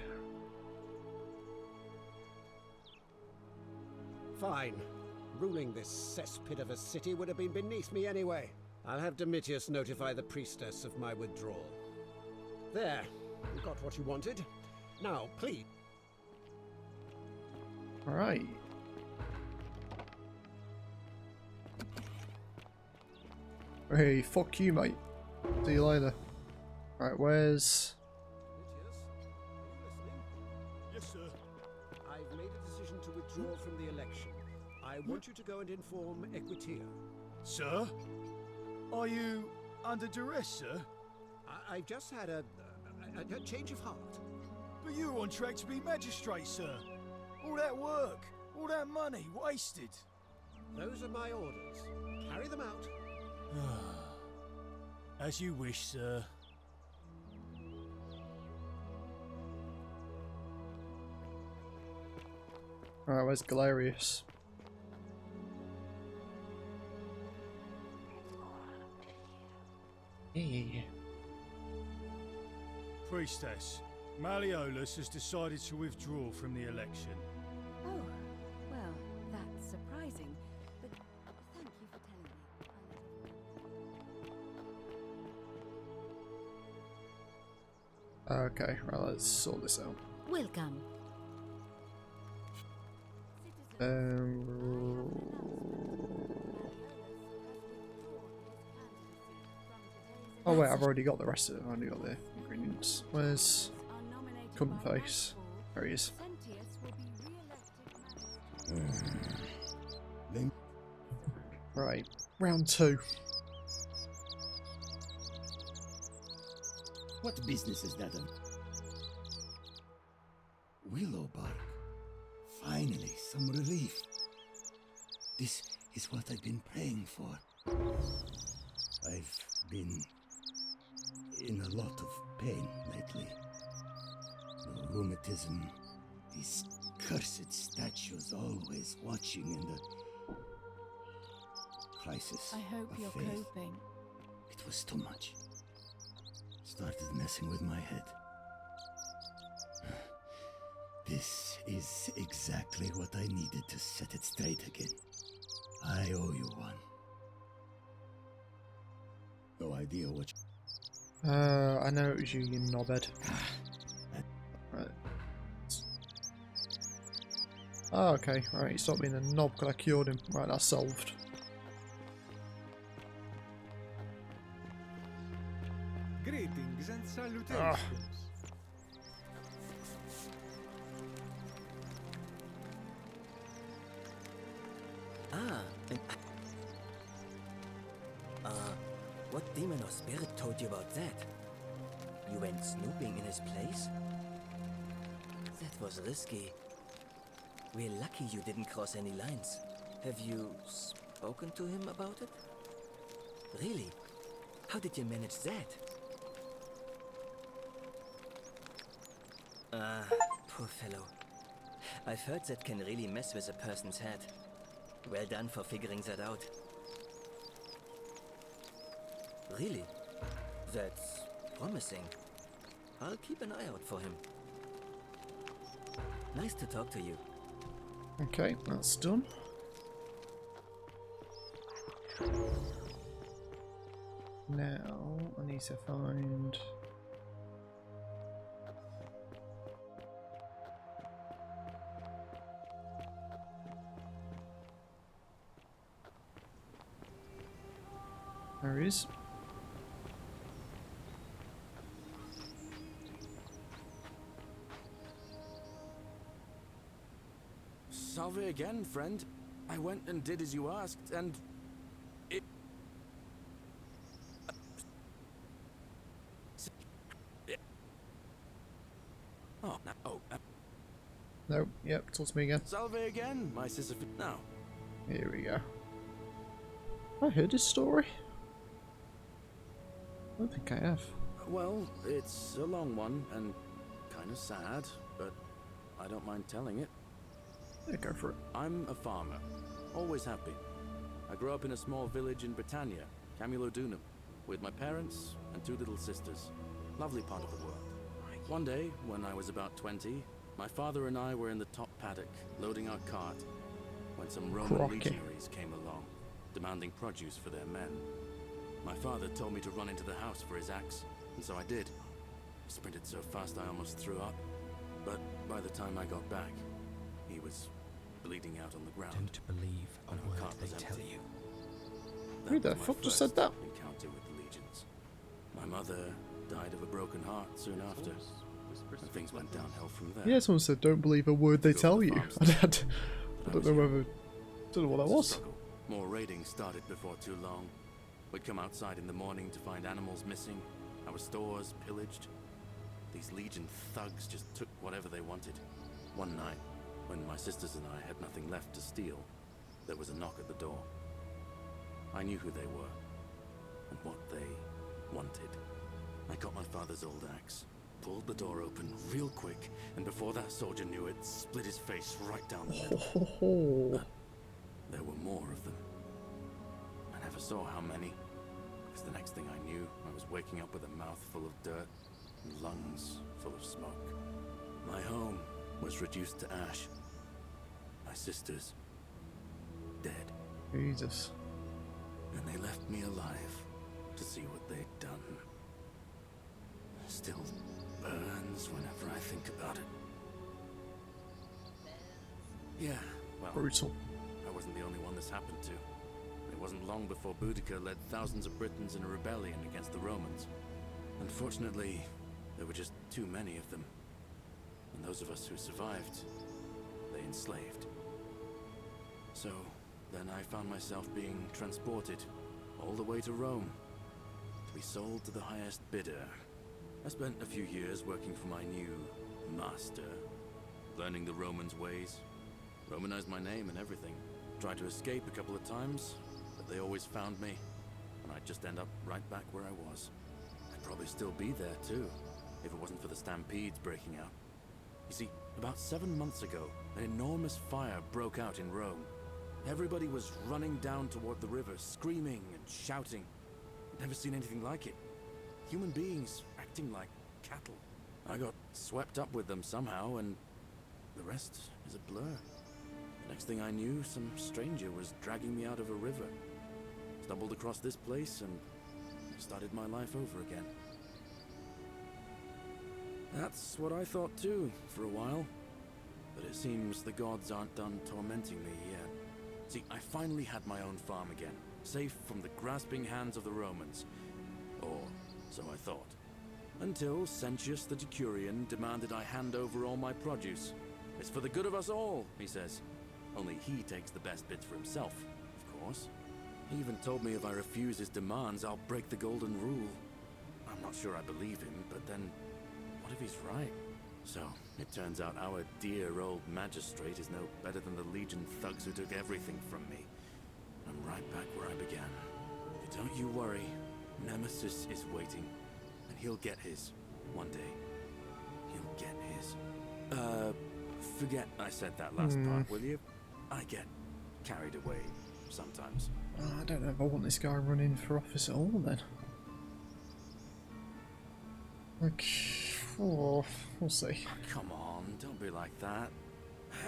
Fine. Ruling this cesspit of a city would have been beneath me anyway. I'll have Domitius notify the priestess of my withdrawal. There. You got what you wanted. Now, please. Alright. Hey, fuck you, mate. See you later. Right, where's... Yes, sir. I've made a decision to withdraw from the election. I want you to go and inform Equitia. Sir? Are you under duress, sir? I've just had a change of heart. But you were on track to be magistrate, sir. All that work, all that money, wasted. Those are my orders. Carry them out. As you wish, sir. Alright, where's Galerius? Yeah. Priestess, Malleolus has decided to withdraw from the election. Oh, well, that's surprising. But thank you for telling me. Okay, right, let's sort this out. Welcome. Oh wait, I've already got the rest of it. I've already got the ingredients. Where's Cunt Face? There he is. Right, round 2. What business is that? Willowbark. Finally, some relief. This is what I've been praying for. I've been in a lot of pain lately. The rheumatism, these cursed statues always watching, and the crisis. I hope of you're faith. coping. It was too much. Started messing with my head. This is exactly what I needed to set it straight again. I owe you one. No idea what I know it was you, you knobhead. Right. Oh, okay. Right, he stopped being a knob because I cured him. Right, that's solved. Greetings and salutations. What demon or spirit told you about that? You went snooping in his place? That was risky. We're lucky you didn't cross any lines. Have you spoken to him about it? Really? How did you manage that? Poor fellow. I've heard that can really mess with a person's head. Well done for figuring that out. Really? That's promising. I'll keep an eye out for him. Nice to talk to you. Okay, that's done. Now I need to find. There he is. Salve again, friend. I went and did as you asked, and it... Oh, no. Oh, Nope, yep, talk to me again. Salve again, my sister. Now. Here we go. I heard this story. I don't think I have. Well, it's a long one and kind of sad, but I don't mind telling it. Yeah, go for it. I'm a farmer. Always have been. I grew up in a small village in Britannia, Camulodunum, with my parents and 2 little sisters. Lovely part of the world. One day, when I was about 20, my father and I were in the top paddock, loading our cart, when some Roman legionaries came along, demanding produce for their men. My father told me to run into the house for his axe, and so I did. I sprinted so fast I almost threw up, but by the time I got back, he was bleeding out on the ground. Don't believe a word they tell you. Who the fuck just said that? Encounter with the legions. My mother died of a broken heart soon after, and things went downhill from there. Yeah, someone said don't believe a word they tell you. I don't know whether... don't know what that was. More raiding started before too long. We'd come outside in the morning to find animals missing, our stores pillaged. These legion thugs just took whatever they wanted. One night, when my sisters and I had nothing left to steal, there was a knock at the door. I knew who they were, and what they wanted. I got my father's old axe, pulled the door open real quick, and before that soldier knew it, split his face right down the middle. But there were more of them. I never saw how many, because the next thing I knew, I was waking up with a mouth full of dirt and lungs full of smoke. My home was reduced to ash. My sisters, dead. Jesus. And they left me alive to see what they'd done. Still burns whenever I think about it. Yeah, well, brutal. I wasn't the only one this happened to. It wasn't long before Boudica led thousands of Britons in a rebellion against the Romans. Unfortunately, there were just too many of them. And those of us who survived, they enslaved. So, then I found myself being transported all the way to Rome to be sold to the highest bidder. I spent a few years working for my new master, learning the Romans' ways, Romanized my name and everything. Tried to escape a couple of times, but they always found me, and I'd just end up right back where I was. I'd probably still be there too, if it wasn't for the stampedes breaking out. You see, about 7 months ago, an enormous fire broke out in Rome. Everybody was running down toward the river, screaming and shouting. I'd never seen anything like it. Human beings acting like cattle. I got swept up with them somehow, and the rest is a blur. The next thing I knew, some stranger was dragging me out of a river. Stumbled across this place and started my life over again. That's what I thought too, for a while. But it seems the gods aren't done tormenting me yet. See, I finally had my own farm again, safe from the grasping hands of the Romans. Or so I thought. Until Sentius the Decurion demanded I hand over all my produce. It's for the good of us all, he says. Only he takes the best bits for himself, of course. He even told me if I refuse his demands, I'll break the golden rule. I'm not sure I believe him, but then, what if he's right? So, it turns out our dear old magistrate is no better than the Legion thugs who took everything from me. I'm right back where I began. But don't you worry, Nemesis is waiting, and he'll get his, one day. He'll get his. Forget I said that last part, will you? I get carried away sometimes. I don't know if I want this guy running for office at all then. Like, oh, we'll see. Oh, come on, don't be like that.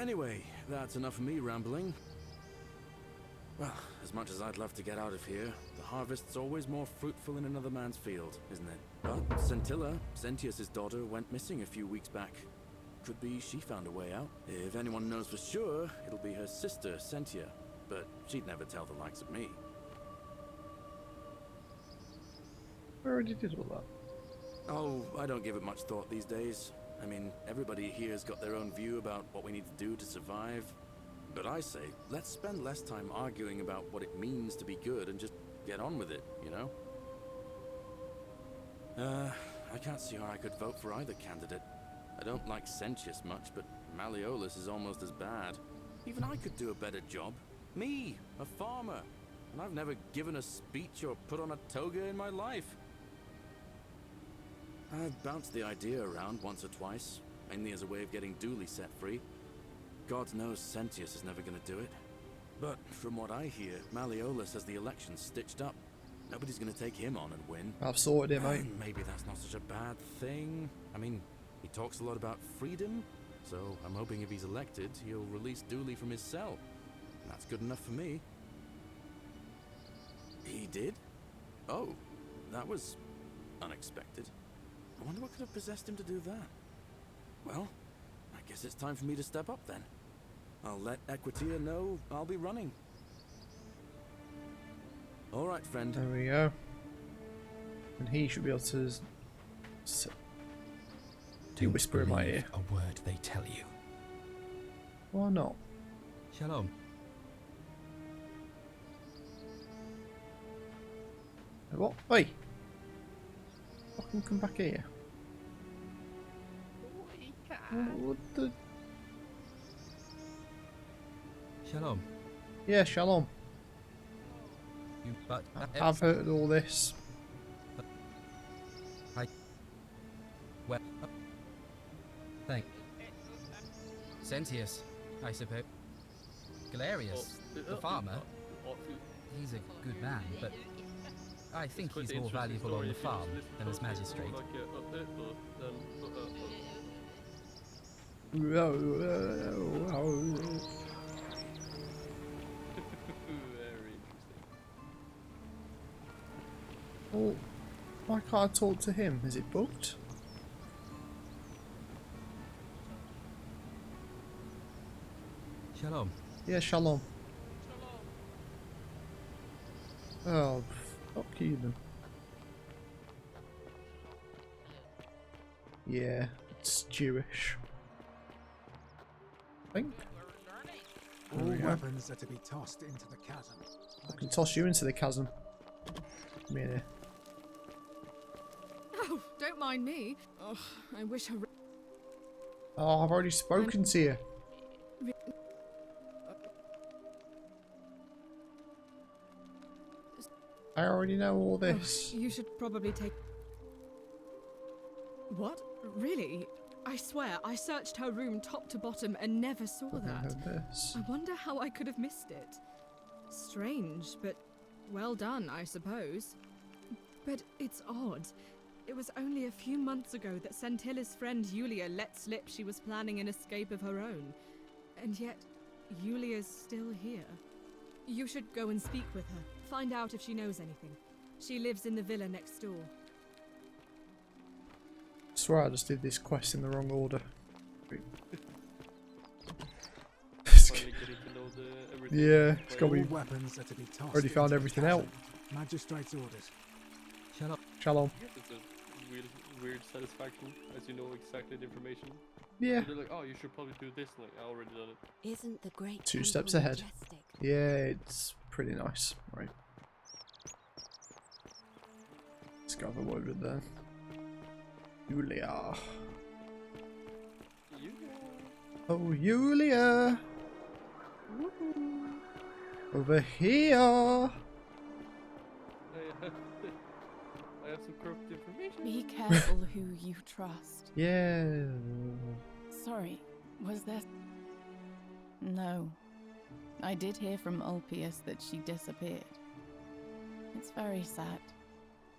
Anyway, that's enough of me rambling. Well, as much as I'd love to get out of here, the harvest's always more fruitful in another man's field, isn't it? But Scintilla, Sentius's daughter, went missing a few weeks back. Could be she found a way out. If anyone knows for sure, it'll be her sister, Sentia. But she'd never tell the likes of me. I already did all that. Oh, I don't give it much thought these days. I mean, everybody here's got their own view about what we need to do to survive. But I say, let's spend less time arguing about what it means to be good and just get on with it, you know? I can't see how I could vote for either candidate. I don't like Sentius much, but Malleolus is almost as bad. Even I could do a better job. Me, a farmer. And I've never given a speech or put on a toga in my life. I've bounced the idea around once or twice, mainly as a way of getting Dooley set free. God knows Sentius is never going to do it. But from what I hear, Malleolus has the election stitched up. Nobody's going to take him on and win. I've sorted it, mate. Maybe that's not such a bad thing. I mean, he talks a lot about freedom, so I'm hoping if he's elected, he'll release Dooley from his cell. That's good enough for me. He did? Oh, that was unexpected. I wonder what could have possessed him to do that. Well, I guess it's time for me to step up then. I'll let Equitia know I'll be running. All right, friend. There we go. And he should be able to whisper in my ear. A word they tell you. Why not? Shalom. What? Oi! Fucking come back here. What the? Shalom. Yeah, shalom. You, but I've heard all this. Well, thank Sentius, I suppose. Galerius, the farmer. He's a good man, but I think he's more valuable on the farm than as magistrate. Well, why can't I talk to him? Is it booked? Shalom. Yeah, shalom. Oh, fuck you then. Yeah, it's Jewish. I think. All weapons are to be tossed into the chasm. I can toss you into the chasm. Come here. Oh, don't mind me. Oh, I wish I... Oh, I've already spoken to you. I already know all this. Oh, you should probably take... What? Really? I swear, I searched her room top to bottom and never saw that. This. I wonder how I could have missed it. Strange, but well done, I suppose. But it's odd. It was only a few months ago that Sentilla's friend Yulia let slip she was planning an escape of her own. And yet, Yulia's still here. You should go and speak with her. Find out if she knows anything. She lives in the villa next door. I swear I just did this quest in the wrong order. Yeah, it's got me. Weapons are to be tossed. Already found everything out. Magistrate's orders. Shalom. Shalom. It's a weird satisfaction as you know exactly the information. Yeah. They're like, oh, you should probably do this. Like, I already done it. Isn't the great 2 steps ahead. Yeah, it's pretty nice. Right. Let's go have a word with there. Yulia. Oh, Yulia. Over here. I have some corrupt information. Be careful who you trust. Yeah. Sorry, was there... No. I did hear from Ulpius that she disappeared. It's very sad.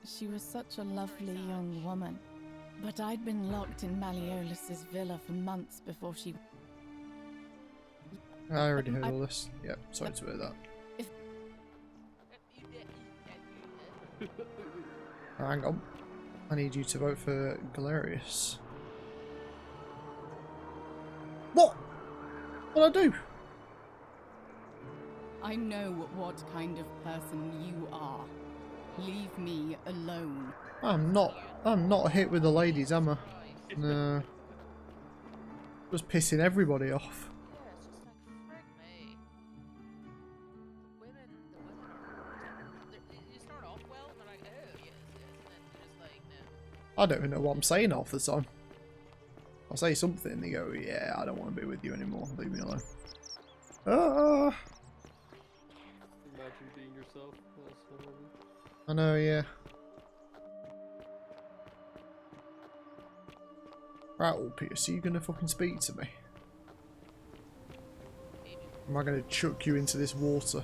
She was such a lovely young woman. But I'd been locked in Malleolus's villa for months before she... I already heard all this. Yep, sorry to hear that. Hang on. I need you to vote for Galerius. What? What'd I do? I know what kind of person you are. Leave me alone. I'm not a hit with the ladies, am I? No. Just pissing everybody off. I don't even know what I'm saying half the time. I'll say something and they go, yeah, I don't want to be with you anymore. Leave me alone. Ah! Imagine being yourself. I know, yeah. Right, well, Pierce, are you gonna fucking speak to me? Am I gonna chuck you into this water?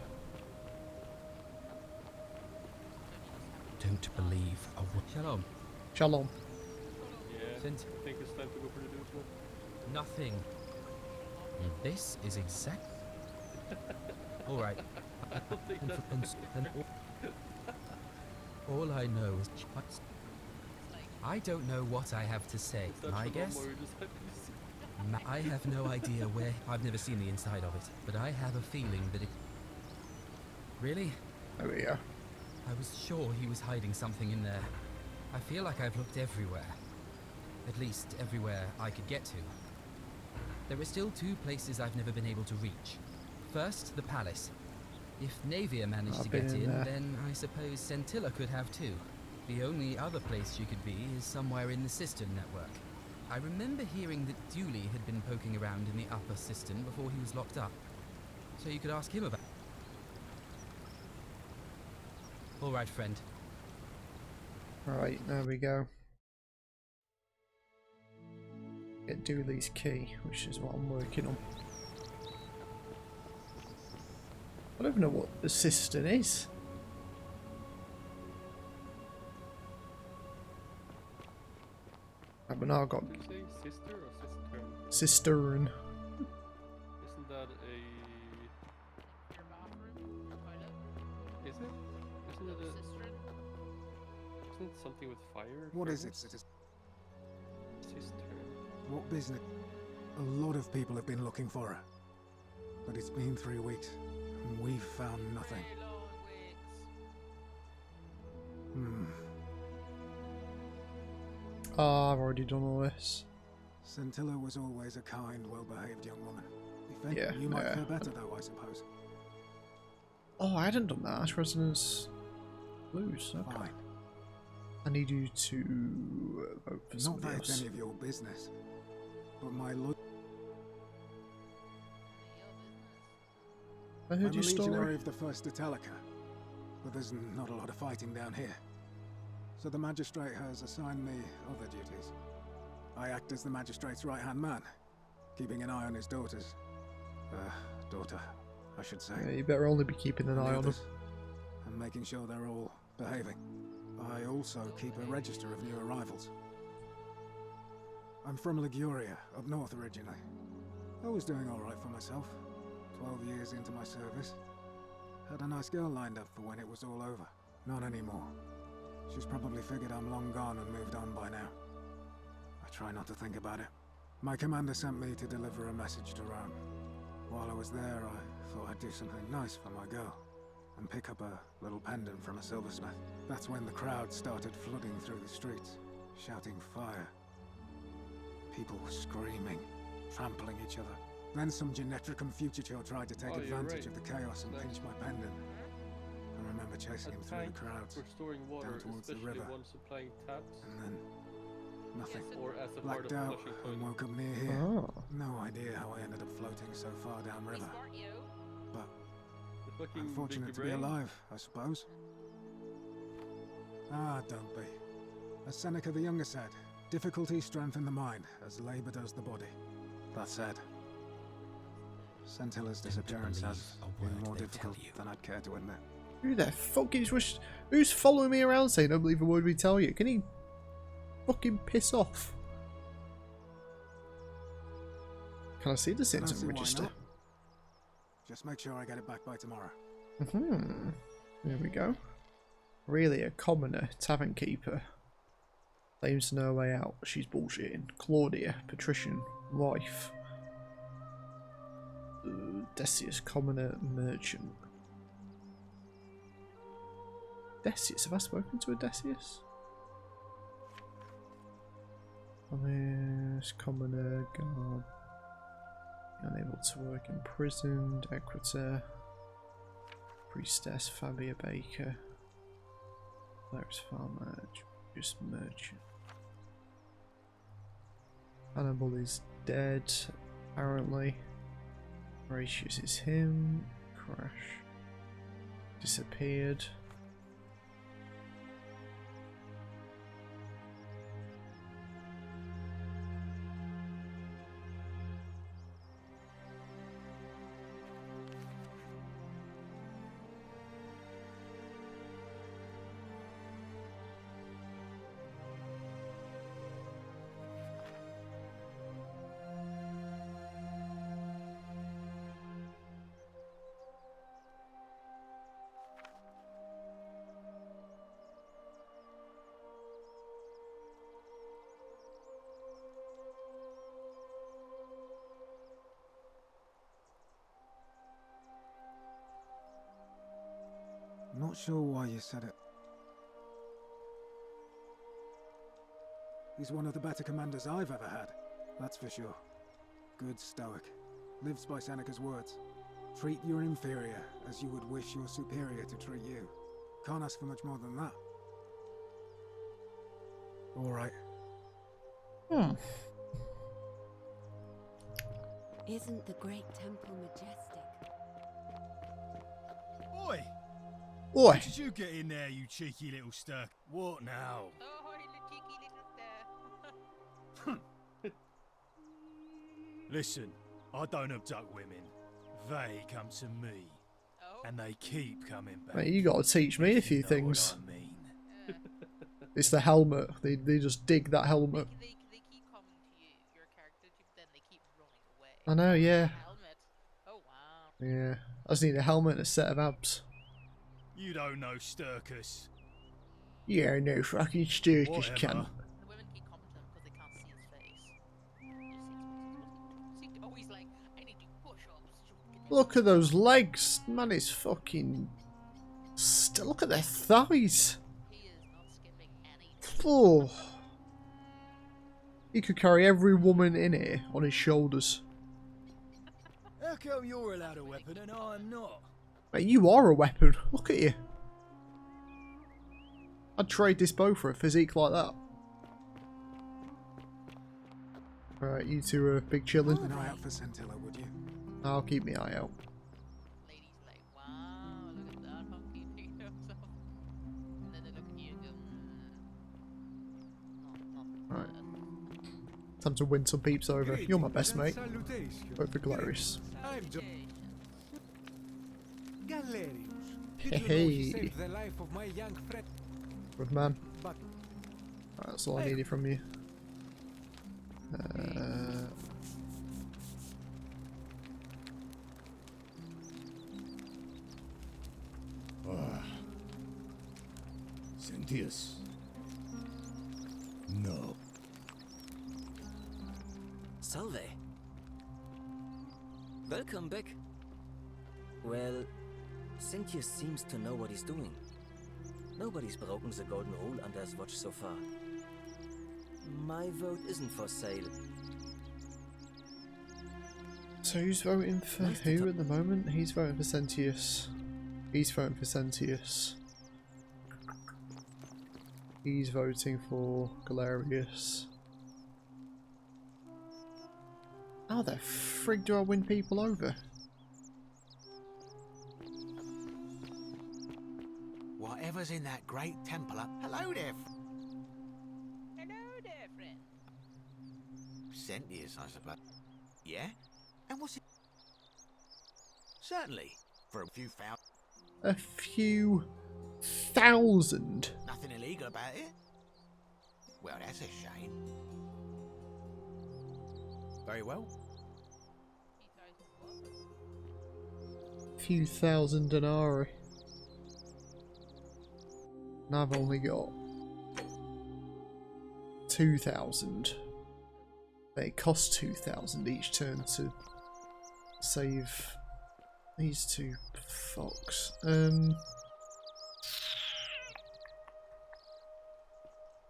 Don't believe a word. Shalom. Shalom. Yeah, I think it's time to go for the dude. Nothing. This is exact. Alright. I don't think All I know is I don't know what I have to say. I guess I have no idea where. I've never seen the inside of it, but I have a feeling that it. Really? Oh yeah. I was sure he was hiding something in there. I feel like I've looked everywhere. At least everywhere I could get to. There are still two places I've never been able to reach. First, the palace. If Navia managed to get in, then I suppose Scintilla could have too. The only other place she could be is somewhere in the cistern network. I remember hearing that Dooley had been poking around in the upper cistern before he was locked up. So you could ask him about. All right, friend. Right, there we go. Get Dooley's key, which is what I'm working on. I don't even know what the cistern is. But now I've got Did you say sister or cistern? cistern. Isn't that a... Is it? Isn't it a... Isn't it something with fire? What is it, citizen? Cistern. What business? A lot of people have been looking for her. But it's been 3 weeks, and we've found nothing. Ah, I've already done all this. Scintilla was always a kind, well-behaved young woman. If anything, Yeah, you might yeah. fare better, though, I suppose. Oh, I hadn't done that. Ash Resonance Blues. Okay. Fine. I need you to vote for Not somebody that it's else. any of your business, but my I heard I'm your a legionary story. of the First Italica, but there's not a lot of fighting down here. So the magistrate has assigned me other duties. I act as the magistrate's right-hand man, keeping an eye on his daughters. Daughter, I should say. Yeah, you better only be keeping an And the eye on them. others, and making sure they're all behaving. I also keep a register of new arrivals. I'm from Liguria, up north originally. I was doing all right for myself. 12 years into my service. Had a nice girl lined up for when it was all over. Not anymore. She's probably figured I'm long gone and moved on by now. I try not to think about it. My commander sent me to deliver a message to Rome. While I was there, I thought I'd do something nice for my girl and pick up a little pendant from a silversmith. That's when the crowd started flooding through the streets, shouting fire. People were screaming, trampling each other. Then some Genetricum fugitive tried to take advantage of the chaos and pinch my pendant. I remember chasing him through the crowds, for storing water, down towards the especially river, one supplying taps. and then nothing. Or as a part Blacked of out flushing and toilet. woke up near here. Oh. No idea how I ended up floating so far downriver. But The fucking I'm fortunate big to be brain. alive, I suppose. Ah, don't be. As Seneca the Younger said, difficulty strengthens the mind, as labor does the body. That said, Scintilla's disappearance has been more difficult than I'd care to admit. Who the fuck is who's following me around saying don't believe a word we tell you? Can he fucking piss off? Can I see the I don't symptom see why register? not. Just make sure I get it back by tomorrow. There we go. Really, a commoner, tavern keeper. Claims to know her way out. She's bullshitting. Claudia, patrician, wife. Decius, commoner, merchant. Decius, have I spoken to a Decius? Commoner, guard. Unable to work, imprisoned, equitor. Priestess, Fabia Baker. Clerics, farmer, just merchant. Hannibal is dead, apparently. Horatius is him. Crash. Disappeared. Not sure why you said it. He's one of the better commanders I've ever had, that's for sure. Good stoic. Lives by Seneca's words. Treat your inferior as you would wish your superior to treat you. Can't ask for much more than that. Alright. Isn't the great temple majestic? Oi! Oi! How did you get in there, you cheeky little stirk? What now? Listen, I don't abduct women. They come to me. And they keep coming back. Mate, you gotta teach me a few things. It's the helmet. They just dig that helmet. They keep coming to you, your character, but then they keep running away. I know, yeah. Helmet. Oh wow. Yeah. I just need a helmet and a set of abs. You don't know Sturkus. Yeah, no fucking Sturkish cunt. The women keep coming to him because they can't see his face. He's always like, I need to push ups. Look at those legs. Man, it's fucking... Look at their thighs. Oh. He could carry every woman in here on his shoulders. How come you're allowed a weapon and I'm not? Mate, you are a weapon. Look at you. I'd trade this bow for a physique like that. Alright, you two are big chillin'. Keep an eye out for Scintilla, would you? I'll keep my eye out. Ladies like, wow, look at that, how cute he himself. And then they look at you and go, Alright. Time to win some peeps over. You're my best mate. Vote for Galerius. Galerius, Hey. the life of my young friend. Good man. But Right, that's all I needed from you. Sentius. No. Salve. Welcome back. Well, Sentius seems to know what he's doing. Nobody's broken the golden rule under his watch so far. My vote isn't for sale. So who's voting for who at the moment? He's voting for Sentius. He's voting for Sentius. He's voting for Galerius. How the frig do I win people over? Whatever's in that great temple up. Hello there. hello there, friend. Sentius, I suppose. Yeah? And what's it? Certainly. For a few thousand. A few thousand. Nothing illegal about it. Well, that's a shame. Very well. Few thousand denarii. And I've only got 2,000. They cost 2,000 each turn to save these two fucks.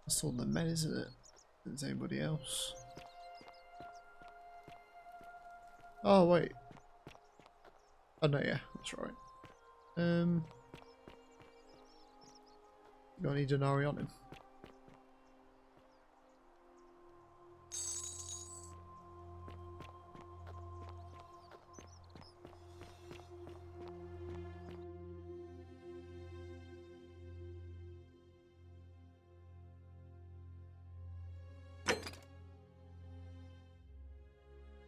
That's all the men, isn't it? There's anybody else? Oh wait. Oh no, yeah, that's right. Got any denarii on him?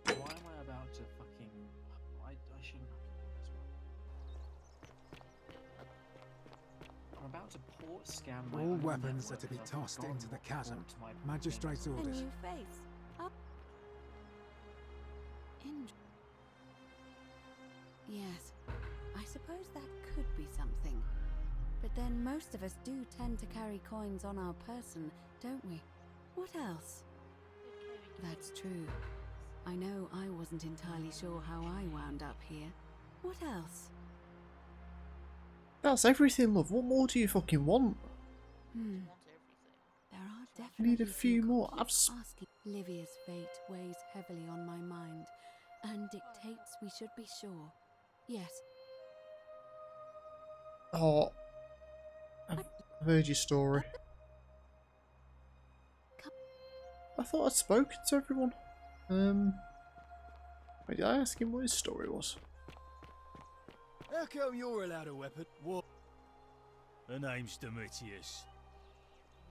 Why am I about to fucking... I shouldn't have to do this one. I'm about to port scan my All own weapons are network to be because I've tossed forgotten into the what to chasm. port my Magistrate's A orders. new face. Up. Yes, I suppose that could be something. But then most of us do tend to carry coins on our person, don't we? What else? That's true. I know I wasn't entirely sure how I wound up here. What else? That's everything, love. What more do you fucking want? There are definitely Need a few more. asking. Livia's fate weighs heavily on my mind, and dictates we should be sure. Yes. Oh, I've heard your story. I thought I'd spoken to everyone. Wait, did I ask him what his story was? How come you're allowed a weapon? What? Her name's Domitius.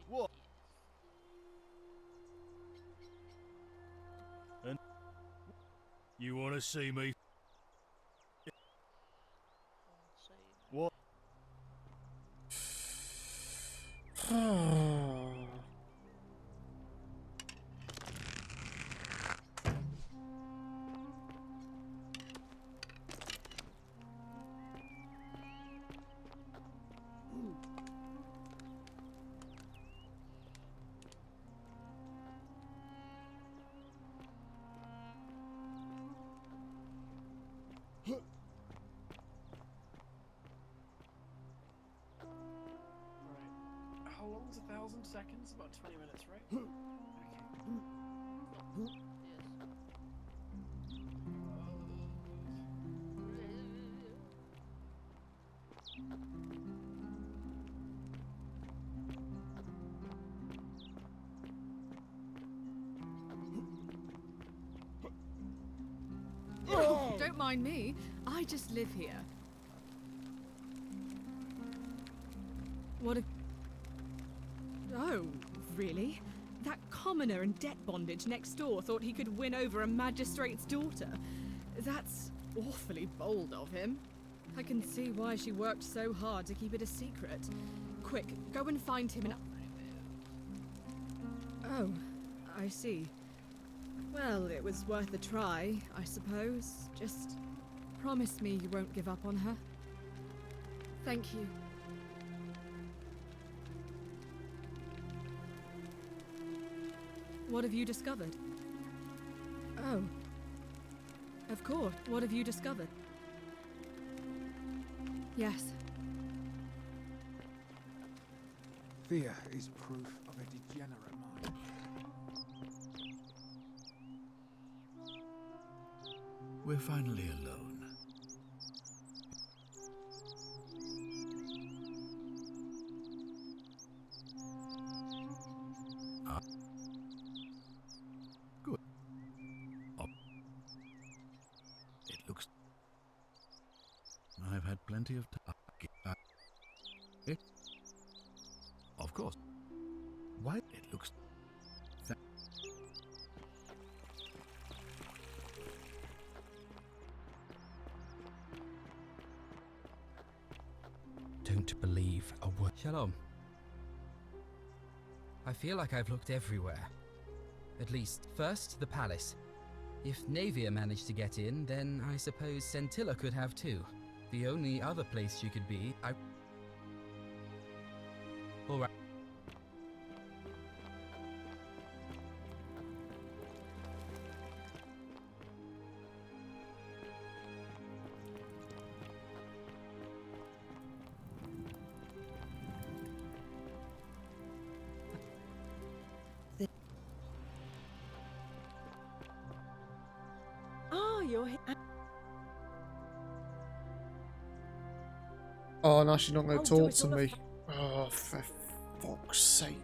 What? And you want to see me? What? Right. How long's 1,000 seconds? About 20 minutes, right? Okay. Don't mind me. I just live here. What a... Oh, really? That commoner in debt bondage next door thought he could win over a magistrate's daughter. That's awfully bold of him. I can see why she worked so hard to keep it a secret. Quick, go and find him and... Oh, I see. Well, it was worth a try, I suppose. Just promise me you won't give up on her. Thank you. What have you discovered? Oh. Of course. What have you discovered? Yes. Fear is proof of a degenerate mind. We're finally alone. Good. It looks... I've had plenty of time. Of course. Why? It looks... Don't believe a word. Shalom. I feel like I've looked everywhere. At least, first, the palace. If Navia managed to get in, then I suppose Scintilla could have too. The only other place she could be, All right. Oh, you're here. Oh, now she's not going Oh, to do talk it to all me. Oh, for fuck's sake.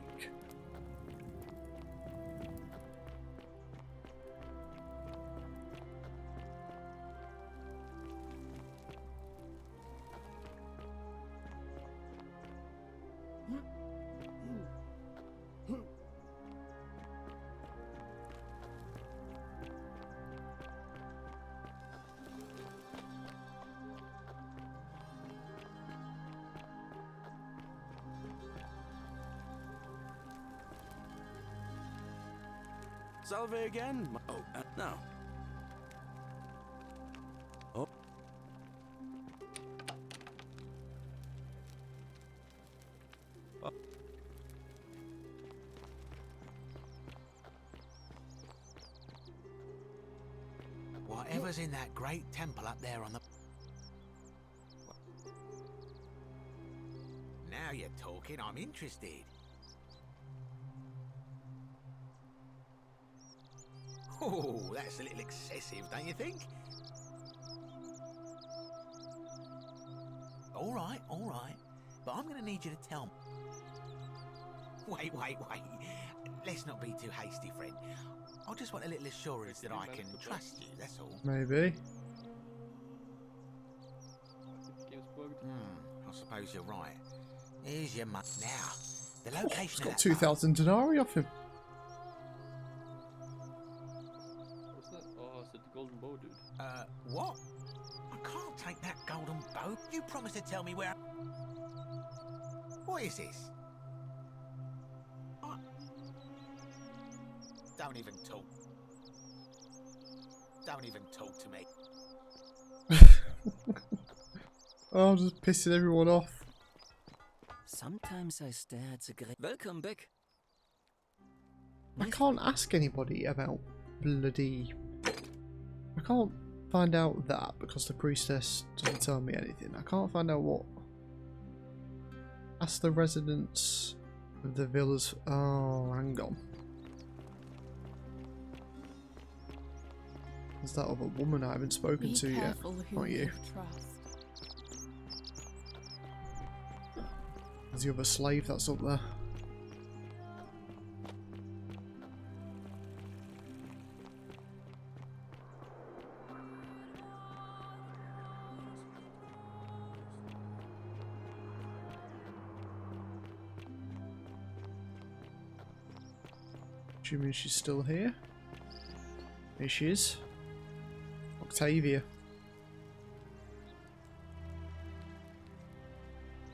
Salve again. Oh, no. Oh. Oh. Whatever's in that great temple up there on the... Now you're talking, I'm interested. Oh, that's a little excessive, don't you think? All right. But I'm going to need you to tell me. Wait. Let's not be too hasty, friend. I just want a little assurance that I can trust you, that's all. Maybe. I suppose you're right. Here's your money. Now, the location He's of got that 2,000 denarii off him. What's that? Oh, is it the golden bow, dude? What? I can't take that golden bow. You promised to tell me where... What is this? Don't even talk. Don't even talk to me. Oh, I'm just pissing everyone off. Sometimes I stare at the great. Welcome back. I can't ask anybody about bloody... I can't find out that because the priestess doesn't tell me anything. I can't find out what... Ask the residents of the villas... Oh, hang on. There's that other woman I haven't spoken to yet. Not you. There's the other slave that's up there. Assuming she's still here. Here she is. Octavia.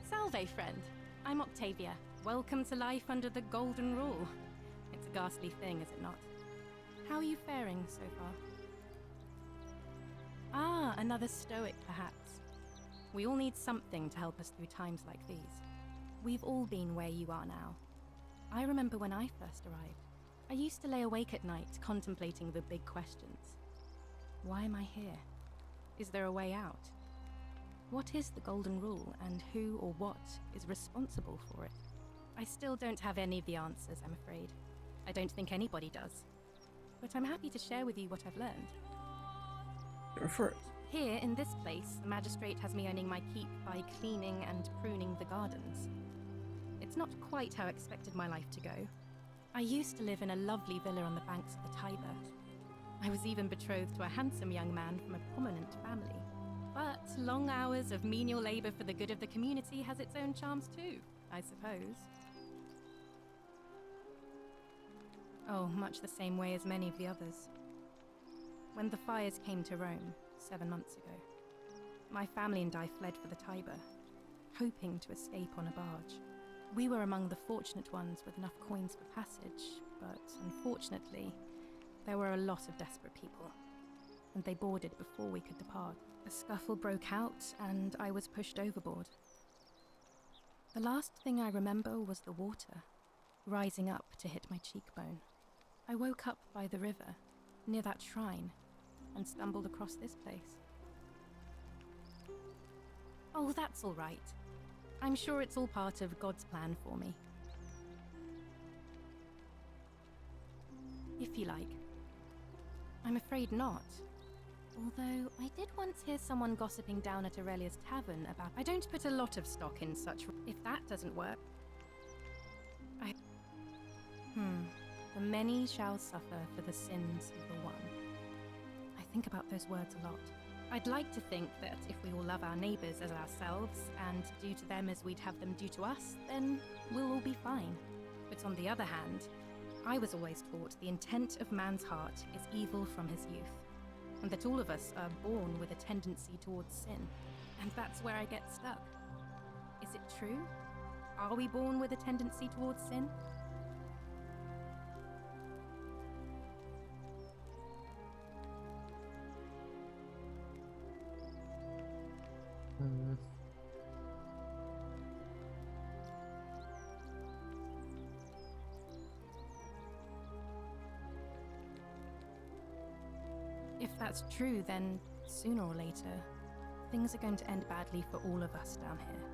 Salve, friend. I'm Octavia. Welcome to life under the Golden Rule. It's a ghastly thing, is it not? How are you faring so far? Ah, another stoic, perhaps. We all need something to help us through times like these. We've all been where you are now. I remember when I first arrived. I used to lay awake at night contemplating the big questions. Why am I here? Is there a way out? What is the Golden Rule, and who or what is responsible for it? I still don't have any of the answers, I'm afraid. I don't think anybody does. But I'm happy to share with you what I've learned. Go for it. Here, in this place, the magistrate has me earning my keep by cleaning and pruning the gardens. It's not quite how I expected my life to go. I used to live in a lovely villa on the banks of the Tiber. I was even betrothed to a handsome young man from a prominent family. But long hours of menial labor for the good of the community has its own charms too, I suppose. Oh, much the same way as many of the others. When the fires came to Rome 7 months ago, my family and I fled for the Tiber, hoping to escape on a barge. We were among the fortunate ones with enough coins for passage, but unfortunately, there were a lot of desperate people, and they boarded before we could depart. A scuffle broke out, and I was pushed overboard. The last thing I remember was the water, rising up to hit my cheekbone. I woke up by the river, near that shrine, and stumbled across this place. Oh, that's all right. I'm sure it's all part of God's plan for me. If you like. I'm afraid not. Although, I did once hear someone gossiping down at Aurelia's tavern about... I don't put a lot of stock in such... If that doesn't work... The many shall suffer for the sins of the one. I think about those words a lot. I'd like to think that if we all love our neighbours as ourselves, and do to them as we'd have them do to us, then we'll all be fine. But on the other hand, I was always taught the intent of man's heart is evil from his youth, and that all of us are born with a tendency towards sin. And that's where I get stuck. Is it true? Are we born with a tendency towards sin? If that's true, then sooner or later, things are going to end badly for all of us down here.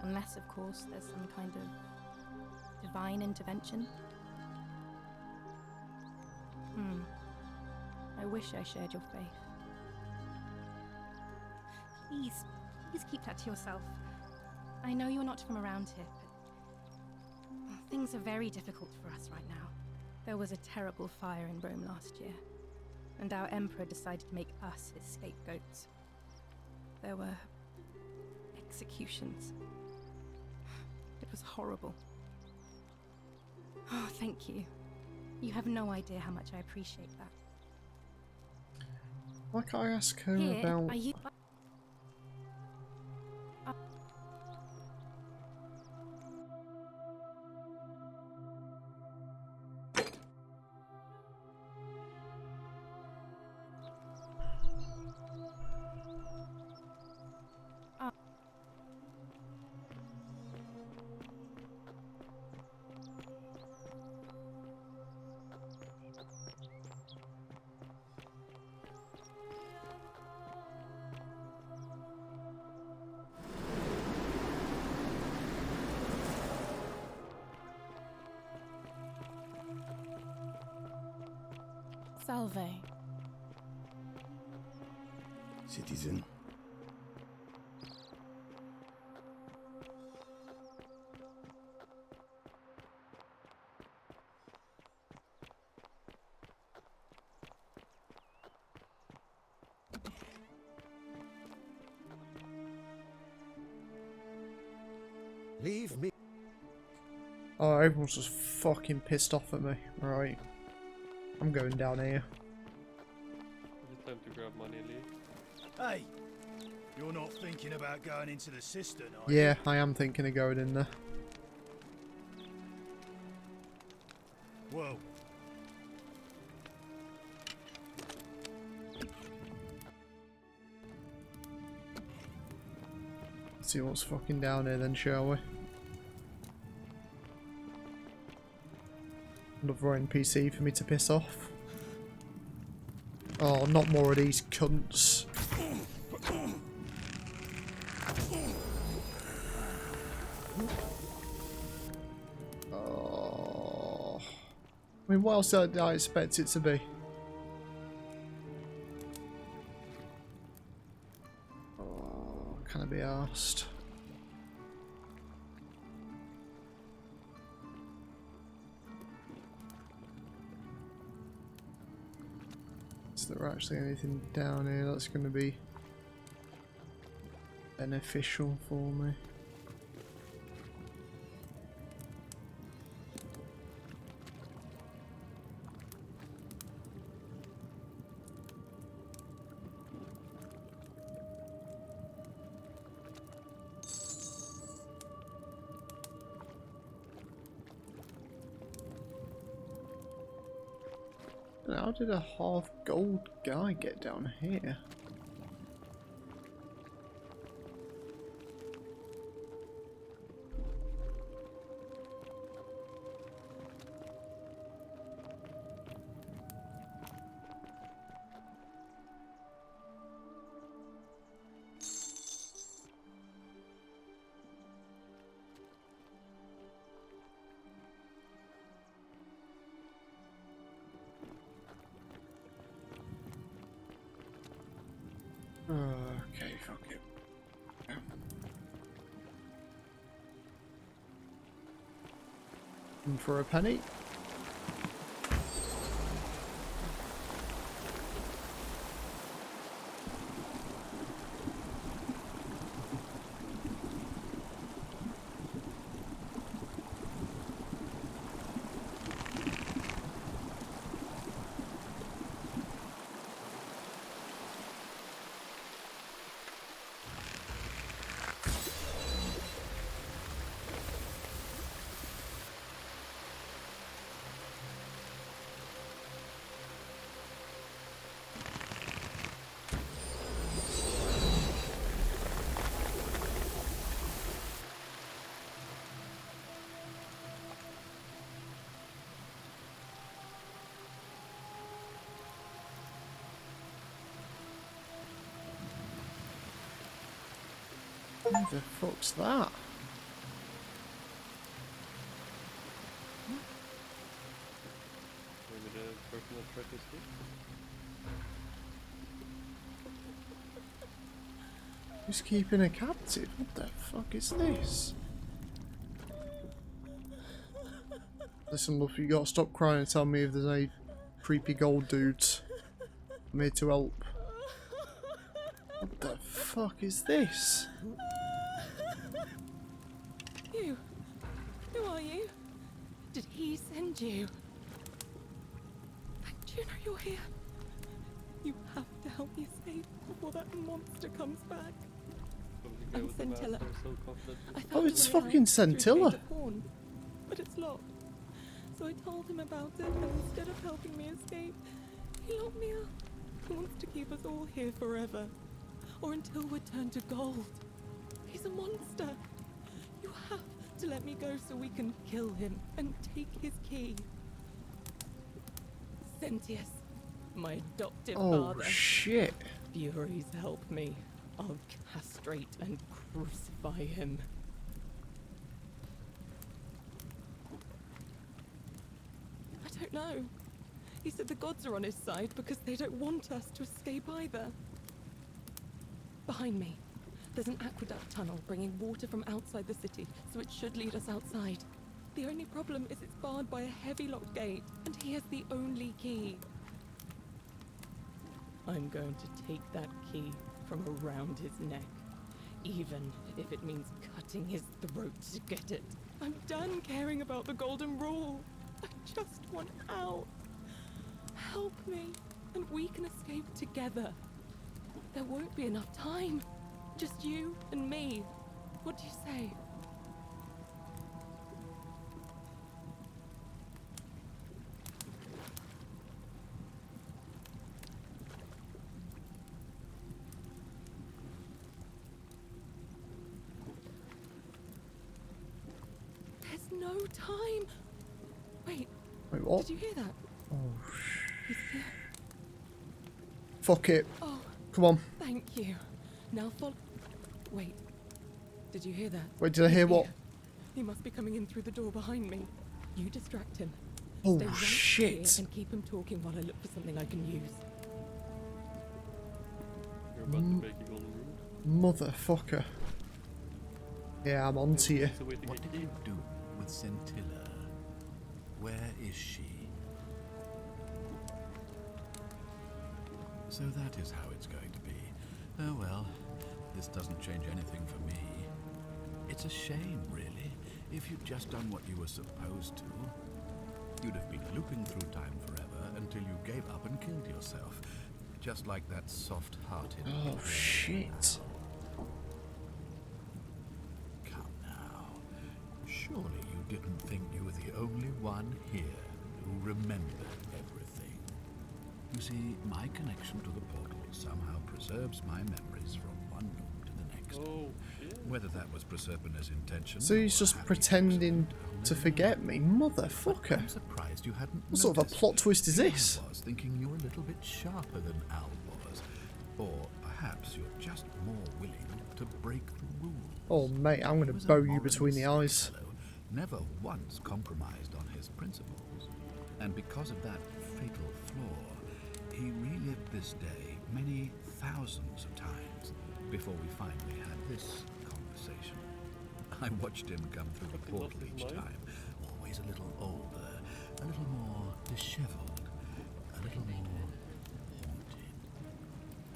Unless, of course, there's some kind of divine intervention. I wish I shared your faith. Please keep that to yourself. I know you're not from around here, but things are very difficult for us right now. There was a terrible fire in Rome last year, and our emperor decided to make us his scapegoats. There were executions. It was horrible. Oh, thank you. You have no idea how much I appreciate that. Why can't I ask her Here, about... are you... Salve. Citizen. Leave me. Oh, everyone's just fucking pissed off at me. Right. I'm going down here. Is it time to grab money and leave? Hey! You're not thinking about going into the cistern, are you? Yeah, I am thinking of going in there. Whoa. See what's fucking down here then, shall we? Another NPC for me to piss off. Oh, not more of these cunts. Oh. I mean, what else did I expect it to be? Oh, can I be arsed? Is there actually anything down here that's going to be beneficial for me? How did a half gold guy get down here? Okay, fuck it. And for a penny. Who the fuck's that? Maybe the person that tried to escape? Who's keeping a captive? What the fuck is this? Listen, love, you gotta stop crying and tell me if there's any creepy gold dudes. I'm here to help. What the fuck is this? You? Who are you? Did he send you? Do you know you're here? You have to help me escape before that monster comes back. I'm Scintilla. Oh, it's fucking Scintilla. But it's locked. So I told him about it, and instead of helping me escape, he locked me up. He wants to keep us all here forever. Or until we're turned to gold. He's a monster. You have to let me go so we can kill him and take his key. Sentius, my adoptive father. Oh shit. Furies, help me. I'll castrate and crucify him. I don't know. He said the gods are on his side because they don't want us to escape either. Behind me, there's an aqueduct tunnel bringing water from outside the city, so it should lead us outside. The only problem is it's barred by a heavy locked gate, and he has the only key. I'm going to take that key from around his neck, even if it means cutting his throat to get it. I'm done caring about the golden rule. I just want out. Help me, and we can escape together. There won't be enough time. Just you and me. What do you say? There's no time. Wait, what? Did you hear that? Oh, He's here. Fuck it. Oh, come on. Thank you. Now follow. Wait. Did you hear that? Wait, did I hear what? He must be coming in through the door behind me. You distract him. Oh, Stay right shit. here and keep him talking while I look for something I can use. You're about to make a golden rule? Motherfucker. Yeah, I'm on to you. What did you do with Scintilla? Where is she? So that is how it's going to be. Oh well, this doesn't change anything for me. It's a shame, really. If you'd just done what you were supposed to, you'd have been looping through time forever until you gave up and killed yourself. Just like that soft-hearted... Oh, shit. Come now. Surely you didn't think you were the only one here who remembered everything. You see, my connection to the portal somehow preserves my memories from one nook to the next. Oh, shit. Whether that was Proserpina's intention... So he's just pretending to forget me? Motherfucker. I'm surprised you hadn't What sort of a plot twist is this? I was thinking you were a little bit sharper than Al was. Or perhaps you're just more willing to break the rules. Oh, mate, I'm going to bow you between the eyes. Never once compromised on his principles. And because of that fatal flaw, He relived this day many thousands of times before we finally had this conversation. I watched him come through the portal each time, always a little older, a little more disheveled, a little more haunted.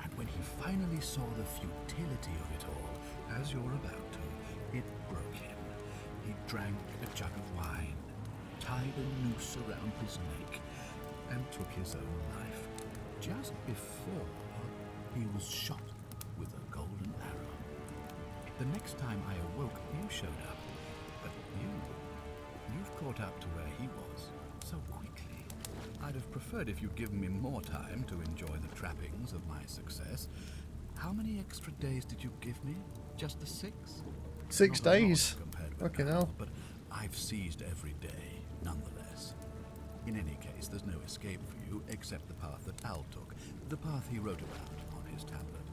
And when he finally saw the futility of it all, as you're about to, it broke him. He drank a jug of wine, tied a noose around his neck, and took his own life. Just before he was shot with a golden arrow. The next time I awoke, you showed up, but you've caught up to where he was so quickly. I'd have preferred if you'd given me more time to enjoy the trappings of my success. How many extra days did you give me? Just the 6? 6 days. Fucking hell. But I've seized every day, nonetheless. In any case, there's no escape for you except the path that Al took, the path he wrote about on his tablet.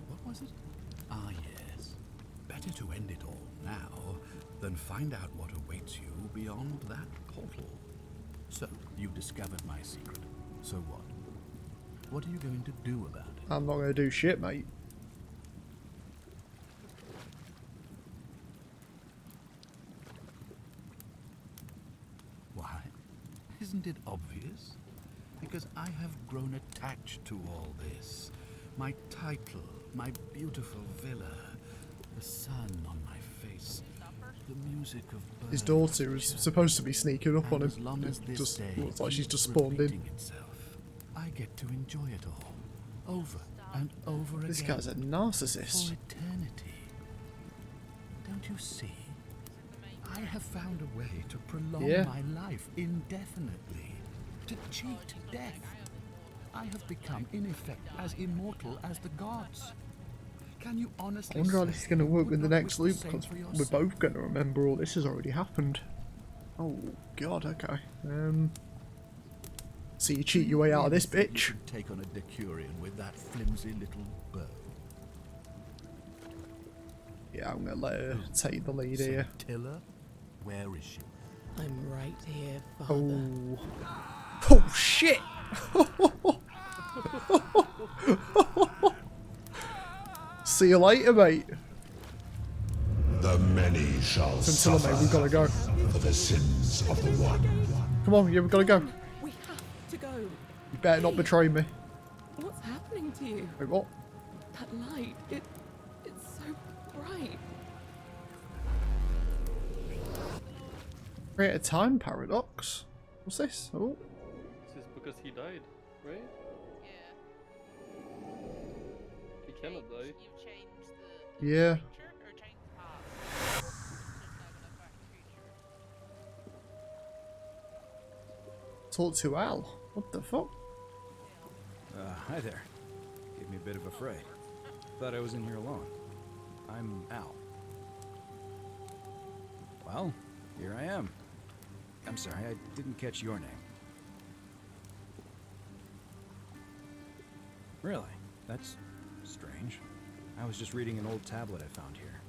What was it? Ah, yes. Better to end it all now than find out what awaits you beyond that portal. So, you discovered my secret. So what? What are you going to do about it? I'm not going to do shit, mate. Why? Isn't it obvious? Because I have grown attached to all this. My title, my beautiful villa, the sun on my face, the music of birds. His daughter is supposed to be sneaking up on him. As long as this Just day looks like she's keeps just spawned in. repeating itself, I get to enjoy it all, over and over again. This guy's a narcissist. For eternity. Don't you see? I have found a way to prolong my life indefinitely, to cheat death. I have become, in effect, as immortal as the gods. Can you honestly I wonder how say this is going to work you with the would not next wish loop, the same because for we're yourself? both going to remember all this has already happened. Oh, God, okay. So you cheat your way out of this You bitch. could take on a Decurion with that flimsy little bow. Yeah, I'm going to let her take the lead here. Tilla, where is she? I'm right here, Father. Oh. Oh, shit! See you later, mate. The many shall Scintilla, suffer mate, we've got to go. for the sins of the one. Come on, yeah, we've got to go. We have to go. You better not betray me. What's happening to you? Wait, what? That light, it's so bright. Create a time paradox? What's this? Oh. This is because he died, right? Yeah. He cannot die. Yeah. Talk to Al. What the fuck? Hi there. Gave me a bit of a fright. Thought I was in here alone. I'm Al. Well, here I am. I'm sorry, I didn't catch your name. Really? That's strange. I was just reading an old tablet I found here.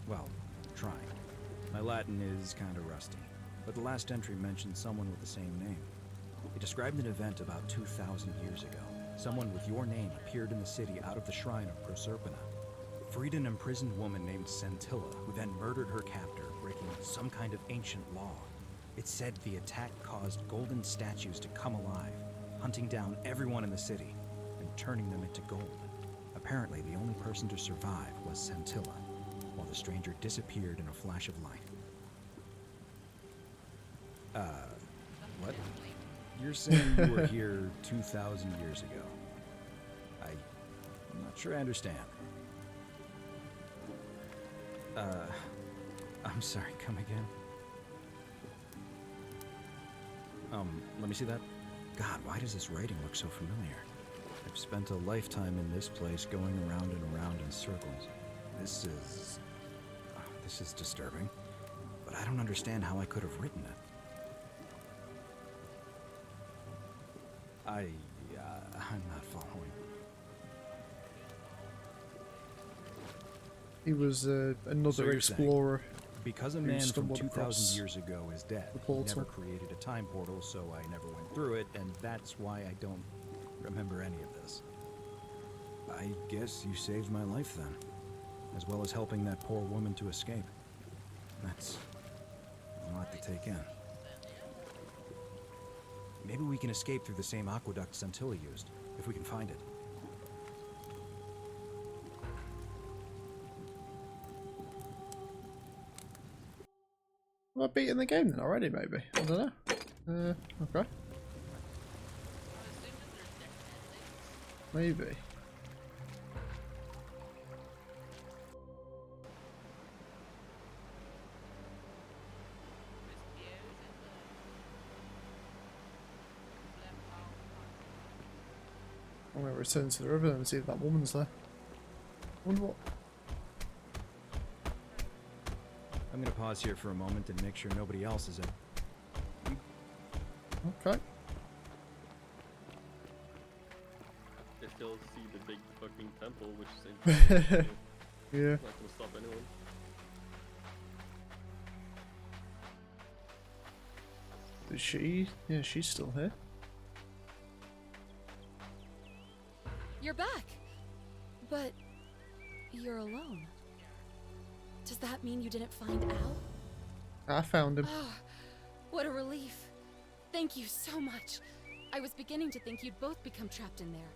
Well, trying. My Latin is kind of rusty, but the last entry mentioned someone with the same name. It described an event about 2,000 years ago. Someone with your name appeared in the city out of the shrine of Proserpina. Freed an imprisoned woman named Scintilla, who then murdered her captor, breaking some kind of ancient law. It said the attack caused golden statues to come alive, hunting down everyone in the city and turning them into gold. Apparently, the only person to survive was Scintilla, while the stranger disappeared in a flash of light. What? You're saying you were here 2,000 years ago? I'm not sure I understand. I'm sorry, come again? Let me see that. God, why does this writing look so familiar? I've spent a lifetime in this place going around and around in circles. This is disturbing. But I don't understand how I could have written it. I'm not following. He was another So you're explorer. saying, because a who man from stumbled 2,000 across years ago is dead, the he portal. never created a time portal, so I never went through it, and that's why I don't remember any of this. I guess you saved my life then, as well as helping that poor woman to escape. That's a lot to take in. Maybe we can escape through the same aqueduct Scintilla used, if we can find it. Am I beating the game then already, maybe? I don't know. Okay. Maybe. I'm going to return to the river and see if that woman's there. I wonder what... I'm gonna pause here for a moment and make sure nobody else is at... Okay. They still see the big fucking temple, which is interesting. Yeah. Not gonna stop anyone. Is she? Yeah, she's still here. You're back! But you're alone. Does that mean you didn't find Al? I found him. Oh, what a relief. Thank you so much. I was beginning to think you'd both become trapped in there.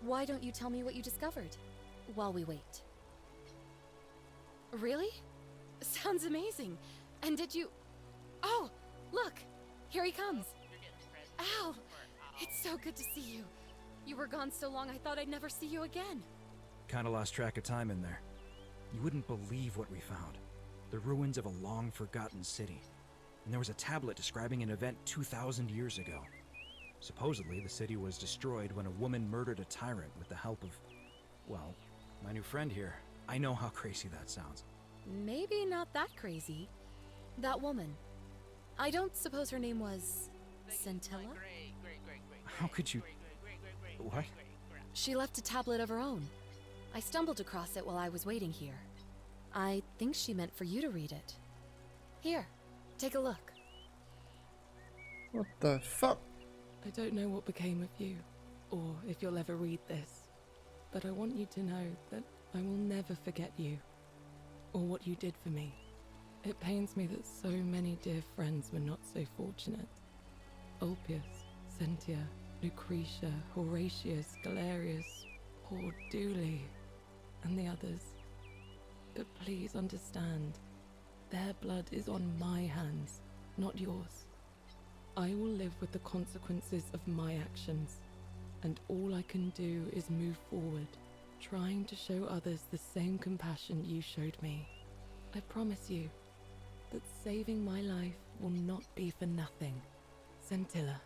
Why don't you tell me what you discovered while we wait? Really? Sounds amazing. And did you... Oh, look! Here he comes. Al! It's so good to see you. You were gone so long I thought I'd never see you again. Kinda lost track of time in there. You wouldn't believe what we found. The ruins of a long-forgotten city. And there was a tablet describing an event 2,000 years ago. Supposedly, the city was destroyed when a woman murdered a tyrant with the help of... well, my new friend here. I know how crazy that sounds. Maybe not that crazy. That woman. I don't suppose her name was... Scintilla? How could you... What? She left a tablet of her own. I stumbled across it while I was waiting here. I think she meant for you to read it. Here, take a look. What the fuck? I don't know what became of you, or if you'll ever read this, but I want you to know that I will never forget you, or what you did for me. It pains me that so many dear friends were not so fortunate. Ulpius, Sentia, Lucretia, Horatius, Galerius, poor Dooley, and the others. But please understand, their blood is on my hands, not yours. I will live with the consequences of my actions, and all I can do is move forward, trying to show others the same compassion you showed me. I promise you that saving my life will not be for nothing. Scintilla.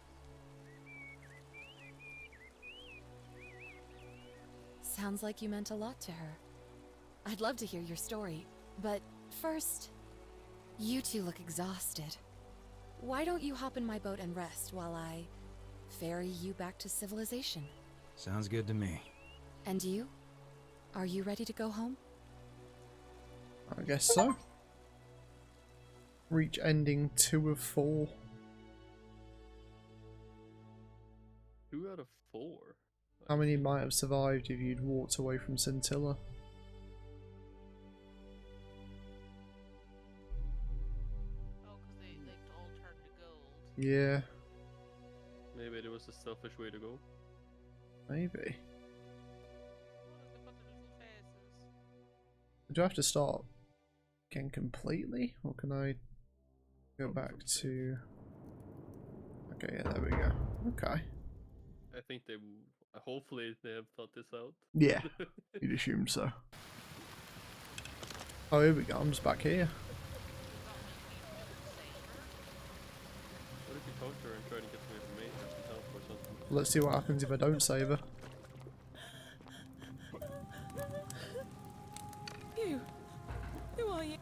Sounds like you meant a lot to her. I'd love to hear your story, but first, you two look exhausted. Why don't you hop in my boat and rest while I ferry you back to civilization? Sounds good to me. And you? Are you ready to go home? I guess so. Reach ending 2 of 4. 2 out of 4. How many might have survived if you'd walked away from Scintilla? Oh, because they all turned to gold. Yeah. Maybe it was a selfish way to go. Maybe. Do I have to start again completely? Or can I go back to... Okay, yeah, there we go. Okay. I think they... Hopefully they have thought this out. Yeah, you'd assume so. Oh, here we go, I'm just back here. What if you talk to her and try to get some information or some help or something? Let's see what happens if I don't save her. You! Who are you?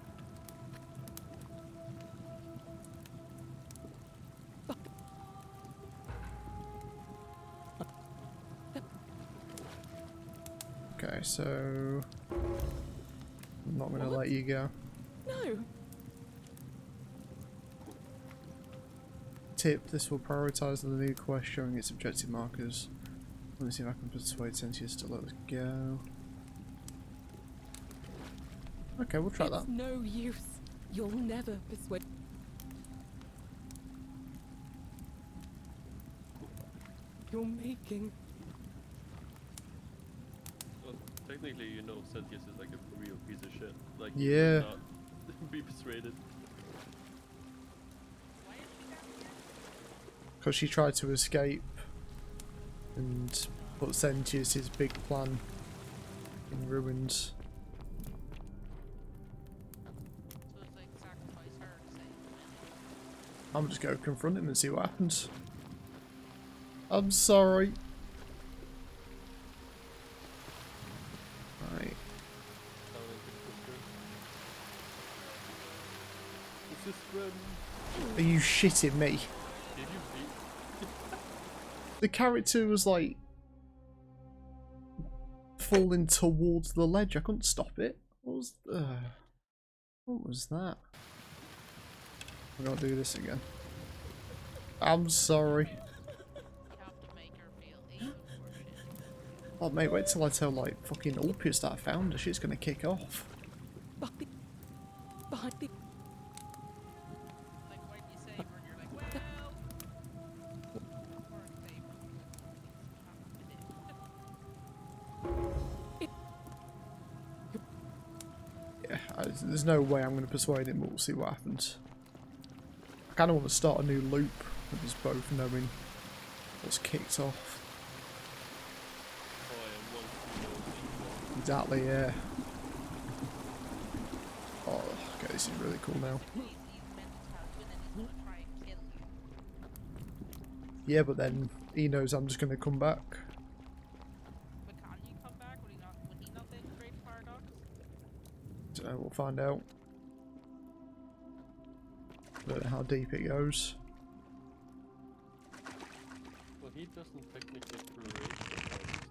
Okay, so... I'm not going to let you go. No! Tip, this will prioritise the new quest showing its objective markers. Let me see if I can persuade Sentius to let us go. Okay, we'll try that. It's no use. You'll never persuade. You're making. Well, technically, you know, Sentius is like a real piece of shit. Like, yeah. He would not be persuaded. Because she tried to escape and put Sentius' big plan in ruins. So it's like sacrifice her to save him. I'm just going to confront him and see what happens. I'm sorry. Right. Are you shitting me? Did you beat? The character was like falling towards the ledge. I couldn't stop it. What was that? I'm gonna do this again. I'm sorry. Oh mate, wait till I tell like fucking Ulpius that I found her. She's gonna kick off. Behind the. Like when you save her and you're like, well. Yeah, there's no way I'm gonna persuade him, but we'll see what happens. I kinda want to start a new loop with us both knowing what's kicked off. Exactly, yeah. Oh, okay, this is really cool now. Yeah, but then he knows I'm just going to come back. But can you come back? Would he not say the Great Paradox? So we'll find out. Don't know how deep it goes. Well, he doesn't technically create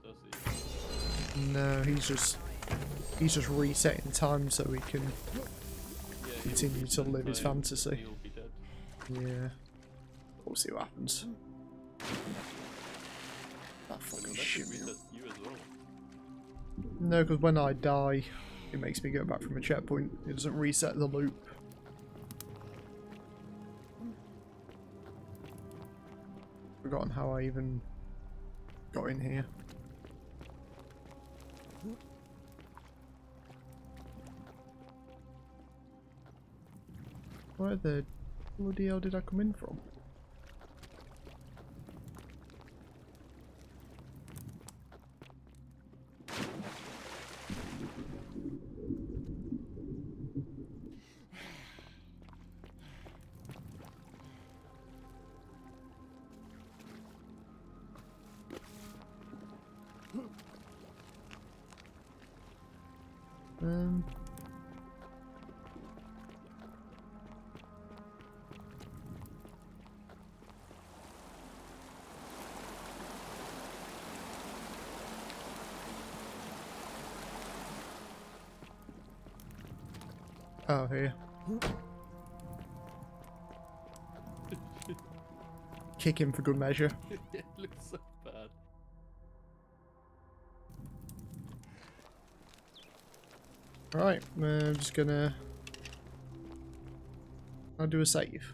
the does he? No, he's just resetting time so he can continue to live his fantasy. Yeah. We'll see what happens. That fucking shit. You as well. No, because when I die, it makes me go back from a checkpoint. It doesn't reset the loop. Forgotten how I even got in here. Where the bloody hell did I come in from? Oh, here. Kick him for good measure. It looks so bad. Right, I'm just gonna... I'll do a save.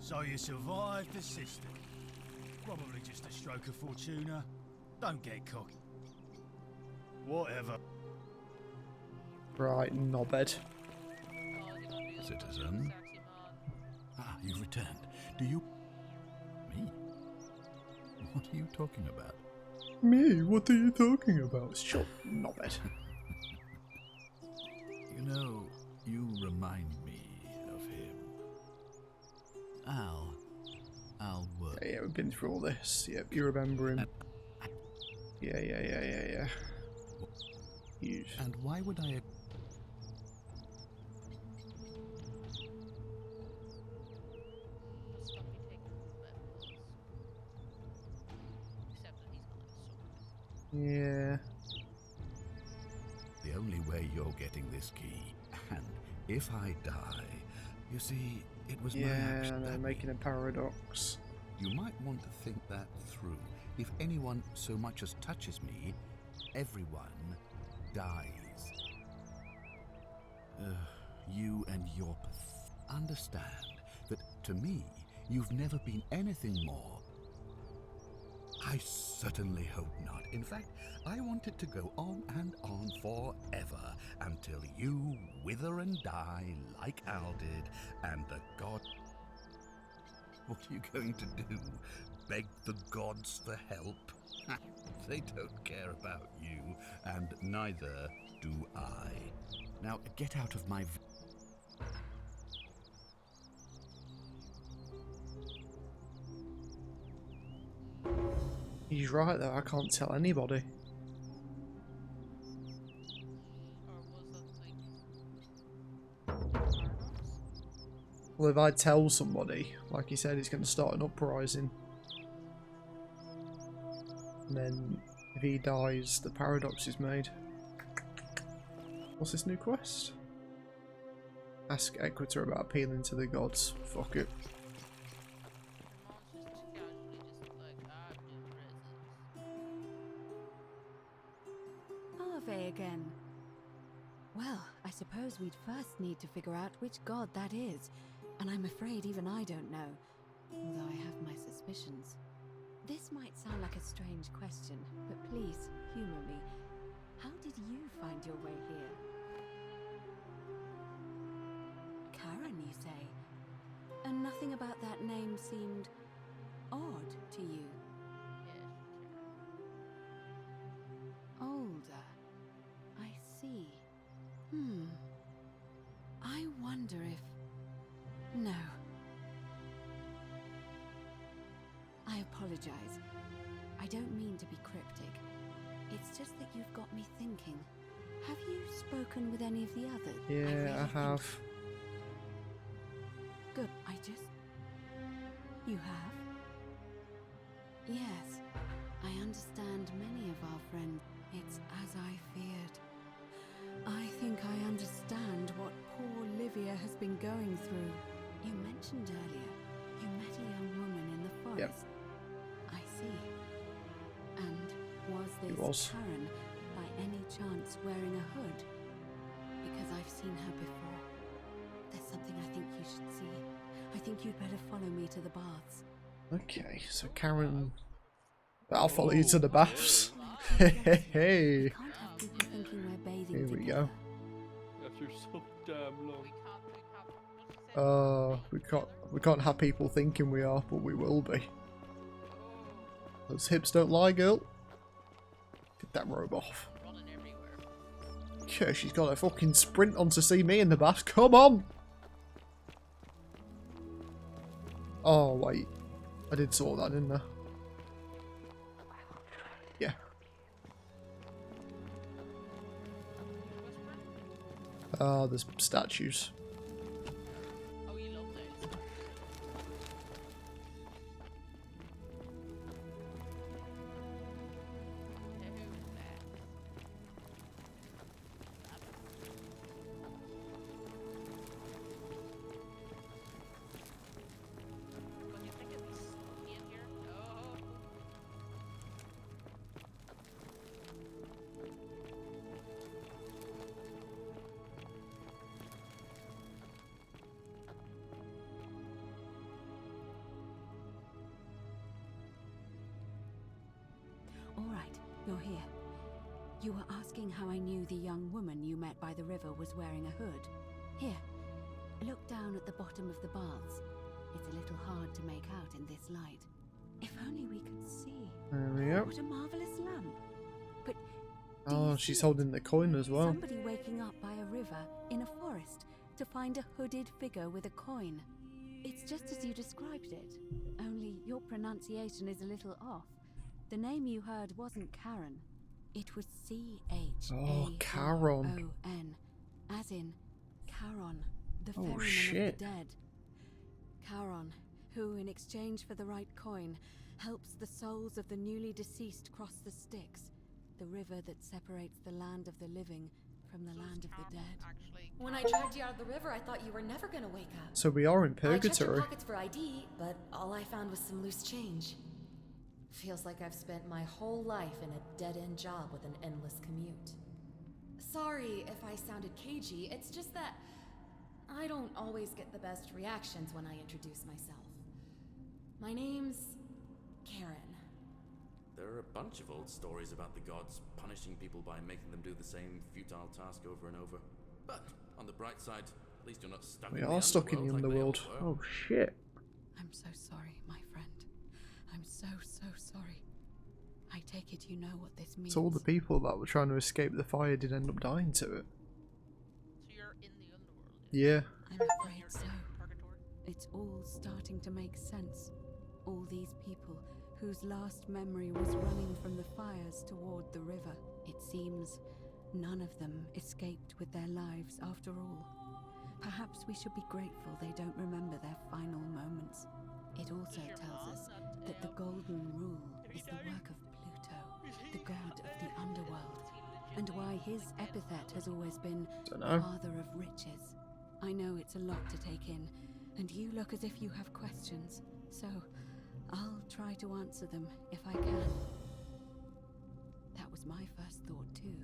So you survived the system. Probably just a stroke of fortuna. Don't get cocky. Whatever. Right, knobhead. Citizen? Ah, you've returned. Do you... Me? What are you talking about? Me? What are you talking about? Shut, knobhead. You know, you remind me of him. Al Wood. Yeah, we've been through all this. Yep, you remember him. Yeah. Huge. And why would I... Yeah. The only way you're getting this key, and if I die, you see, it was my Yeah, action they're that... making a paradox. You might want to think that through. If anyone so much as touches me, everyone dies. You and your understand that to me, you've never been anything more. I certainly hope not. In fact, I want it to go on and on forever until you wither and die like Al did, and the god... What are you going to do? Beg the gods for help? They don't care about you, and neither do I. Now, get out of my... He's right though, I can't tell anybody. Well, if I tell somebody, like he said, it's going to start an uprising. And then, if he dies, the paradox is made. What's this new quest? Ask Equator about appealing to the gods. Fuck it. Ave again. Well, I suppose we'd first need to figure out which god that is. And I'm afraid even I don't know, although I have my suspicions. This might sound like a strange question, but please, humor me. How did you find your way here? Karen, you say? And nothing about that name seemed odd to you? Older. I see. I wonder if... No. I apologize. I don't mean to be cryptic. It's just that you've got me thinking. Have you spoken with any of the others? Yeah, I have. Good. You have? Yes. I understand many of our friends. It's as I feared. I think I understand what poor Livia has been going through. You mentioned earlier you met a young woman in the forest. Yep. I see. And was Karen by any chance wearing a hood? Because I've seen her before. There's something I think you should see. I think you'd better follow me to the baths. Okay, so Karen... I'll follow you to the baths. Hey. Here we go. After so damn long. We can't have people thinking we are, but we will be. Those hips don't lie, girl. Get that robe off. Yeah, she's got a fucking sprint on to see me in the bath. Come on! Oh, wait. I did saw that, didn't I? Yeah. Oh, there's statues. You're here. You were asking how I knew the young woman you met by the river was wearing a hood. Here, look down at the bottom of the baths. It's a little hard to make out in this light. If only we could see. There we go. What a marvelous lamp. But oh, she's holding the coin as well. Somebody waking up by a river in a forest to find a hooded figure with a coin. It's just as you described it, only your pronunciation is a little off. The name you heard wasn't Karen. It was C-H-A-R-O-N. Oh, Charon. As in Charon, the Oh, ferryman shit. of the dead. Charon, who in exchange for the right coin, helps the souls of the newly deceased cross the Styx, the river that separates the land of the living from the land of the dead. Actually, When I dragged you out of the river, I thought you were never gonna wake up. So we are in I checked your purgatory. pockets for ID, but all I found was some loose change. Feels like I've spent my whole life in a dead-end job with an endless commute. Sorry if I sounded cagey, it's just that I don't always get the best reactions when I introduce myself. My name's Karen. There are a bunch of old stories about the gods punishing people by making them do the same futile task over and over. But on the bright side, at least you're not stuck We in are stuck in the like they all underworld. were. Oh shit. I'm so sorry, my friend. I'm so sorry. I take it you know what this means. So all the people that were trying to escape the fire did end up dying to it. so you're in the underworld. Yeah. I'm afraid so. It's all starting to make sense. All these people whose last memory was running from the fires toward the river. It seems none of them escaped with their lives after all. Perhaps we should be grateful they don't remember their final moments. It also tells us that the Golden Rule is the work of Pluto, the god of the underworld, and why his epithet has always been Father of Riches. I know it's a lot to take in, and you look as if you have questions, so I'll try to answer them if I can. That was my first thought too.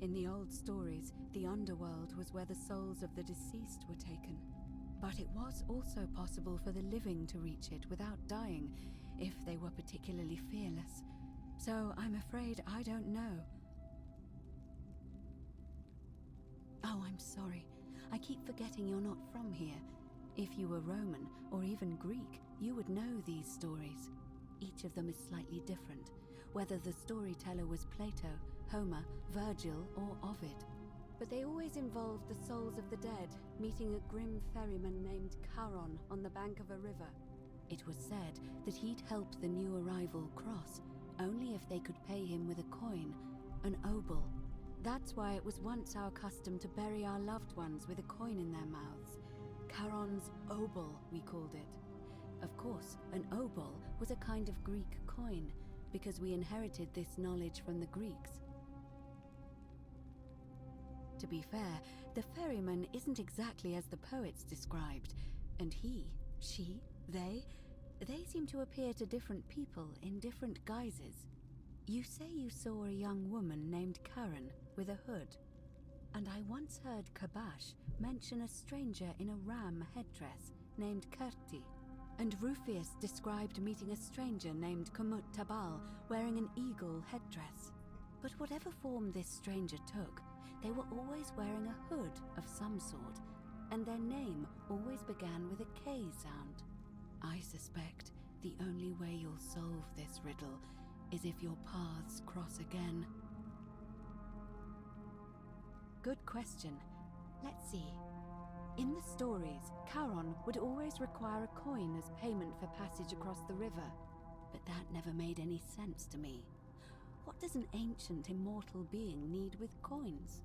In the old stories, the underworld was where the souls of the deceased were taken. But it was also possible for the living to reach it without dying, if they were particularly fearless. So I'm afraid I don't know. Oh, I'm sorry. I keep forgetting you're not from here. If you were Roman, or even Greek, you would know these stories. Each of them is slightly different, whether the storyteller was Plato, Homer, Virgil, or Ovid. But they always involved the souls of the dead meeting a grim ferryman named Charon on the bank of a river. It was said that he'd help the new arrival cross, only if they could pay him with a coin, an obol. That's why it was once our custom to bury our loved ones with a coin in their mouths. Charon's obol, we called it. Of course, an obol was a kind of Greek coin, because we inherited this knowledge from the Greeks. To be fair, the ferryman isn't exactly as the poets described, and he, she, they seem to appear to different people in different guises. You say you saw a young woman named Karen with a hood, and I once heard Kabash mention a stranger in a ram headdress named Kerti, and Rufius described meeting a stranger named Kumut Tabal wearing an eagle headdress. But whatever form this stranger took, they were always wearing a hood of some sort, and their name always began with a K sound. I suspect the only way you'll solve this riddle is if your paths cross again. Good question. Let's see. In the stories, Charon would always require a coin as payment for passage across the river, but that never made any sense to me. What does an ancient immortal being need with coins?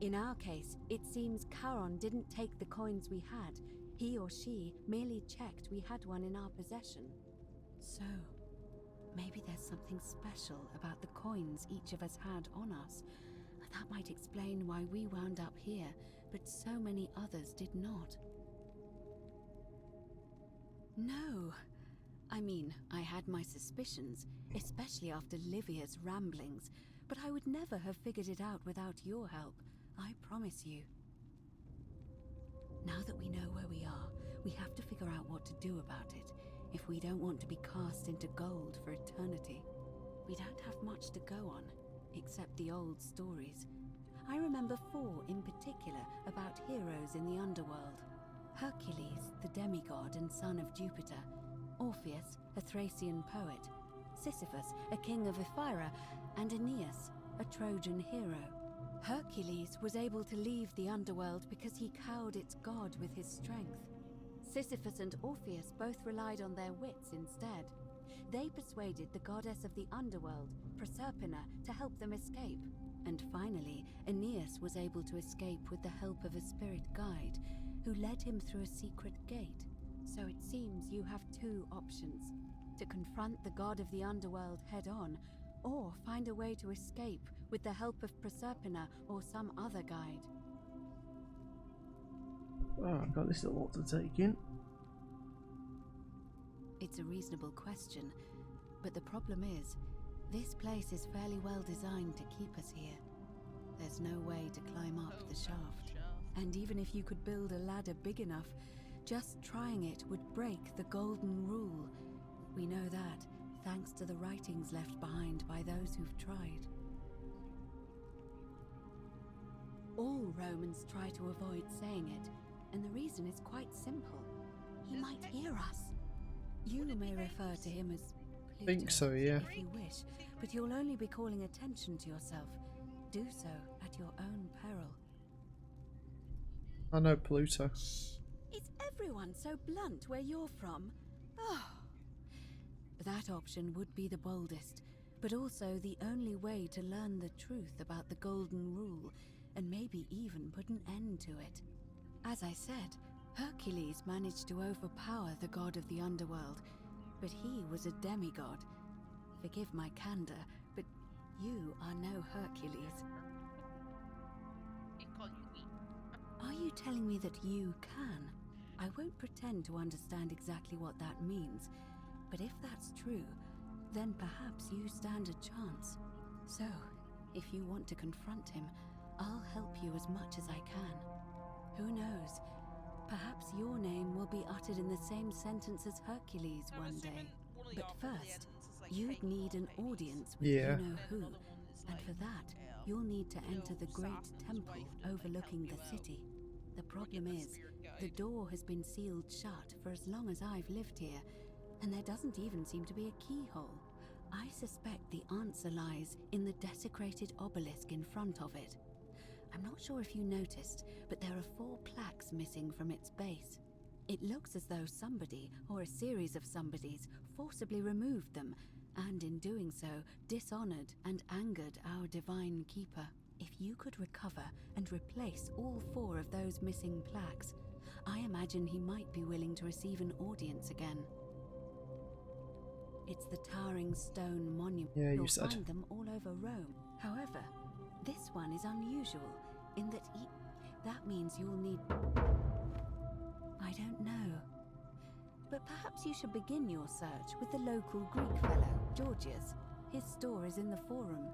In our case, it seems Charon didn't take the coins we had. He or she merely checked we had one in our possession. So, maybe there's something special about the coins each of us had on us. That might explain why we wound up here, but so many others did not. No. I mean, I had my suspicions, especially after Livia's ramblings, but I would never have figured it out without your help, I promise you. Now that we know where we are, we have to figure out what to do about it, if we don't want to be cast into gold for eternity. We don't have much to go on, except the old stories. I remember 4 in particular about heroes in the underworld. Hercules, the demigod and son of Jupiter. Orpheus, a Thracian poet. Sisyphus, a king of Ephyra. And Aeneas, a Trojan hero. Hercules was able to leave the underworld because he cowed its god with his strength. Sisyphus and Orpheus both relied on their wits instead. They persuaded the goddess of the underworld, Proserpina, to help them escape. And finally, Aeneas was able to escape with the help of a spirit guide, who led him through a secret gate. So it seems you have 2 options: to confront the god of the underworld head-on, or find a way to escape with the help of Proserpina or some other guide. Oh, I've got this a lot to take in. It's a reasonable question, but the problem is, this place is fairly well designed to keep us here. There's no way to climb up the shaft. And even if you could build a ladder big enough, just trying it would break the golden rule. We know that, thanks to the writings left behind by those who've tried. All Romans try to avoid saying it, and the reason is quite simple. He might hear us. You may refer to him as Pluto, Think so, yeah. if you wish, but you'll only be calling attention to yourself. Do so at your own peril. I know Pluto. Is everyone so blunt where you're from? Oh. That option would be the boldest, but also the only way to learn the truth about the Golden Rule, and maybe even put an end to it. As I said, Hercules managed to overpower the god of the underworld, but he was a demigod. Forgive my candor, but you are no Hercules. Are you telling me that you can? I won't pretend to understand exactly what that means, but if that's true, then perhaps you stand a chance. So, if you want to confront him, I'll help you as much as I can. Who knows? Perhaps your name will be uttered in the same sentence as Hercules one day. But first, you'd need an audience with Yeah. you know who, and for that, you'll need to enter the great temple overlooking the city. The problem is, the door has been sealed shut for as long as I've lived here, and there doesn't even seem to be a keyhole. I suspect the answer lies in the desecrated obelisk in front of it. I'm not sure if you noticed, but there are 4 plaques missing from its base. It looks as though somebody, or a series of somebodies, forcibly removed them, and in doing so, dishonored and angered our divine keeper. If you could recover and replace all 4 of those missing plaques, I imagine he might be willing to receive an audience again. It's the towering stone monument. Yeah, you You'll said. find them all over Rome. However, this one is unusual in that that means you'll need... I don't know. But perhaps you should begin your search with the local Greek fellow, Georgius. His store is in the forum.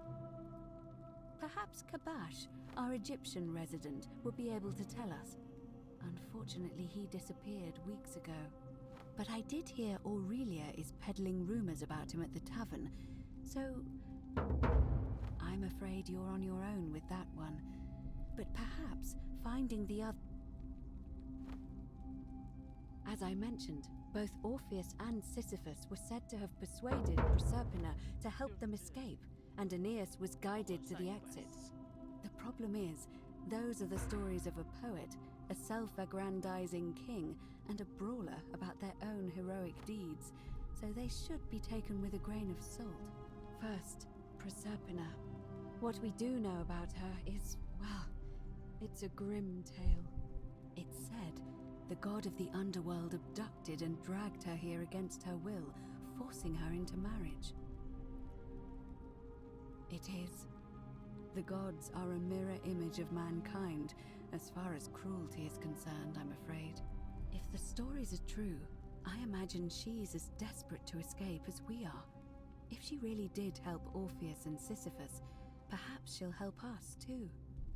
Perhaps Kabash, our Egyptian resident, will be able to tell us. Unfortunately, he disappeared weeks ago. But I did hear Aurelia is peddling rumors about him at the tavern, so... I'm afraid you're on your own with that one. But perhaps finding the other... As I mentioned, both Orpheus and Sisyphus were said to have persuaded Proserpina to help them escape, and Aeneas was guided to the exit. The problem is, those are the stories of a poet, a self-aggrandizing king, and a brawler about their own heroic deeds, so they should be taken with a grain of salt. First, Proserpina. What we do know about her is, well, it's a grim tale. It's said the god of the underworld abducted and dragged her here against her will, forcing her into marriage. It is. The gods are a mirror image of mankind, as far as cruelty is concerned, I'm afraid. If the stories are true, I imagine she's as desperate to escape as we are. If she really did help Orpheus and Sisyphus, perhaps she'll help us too.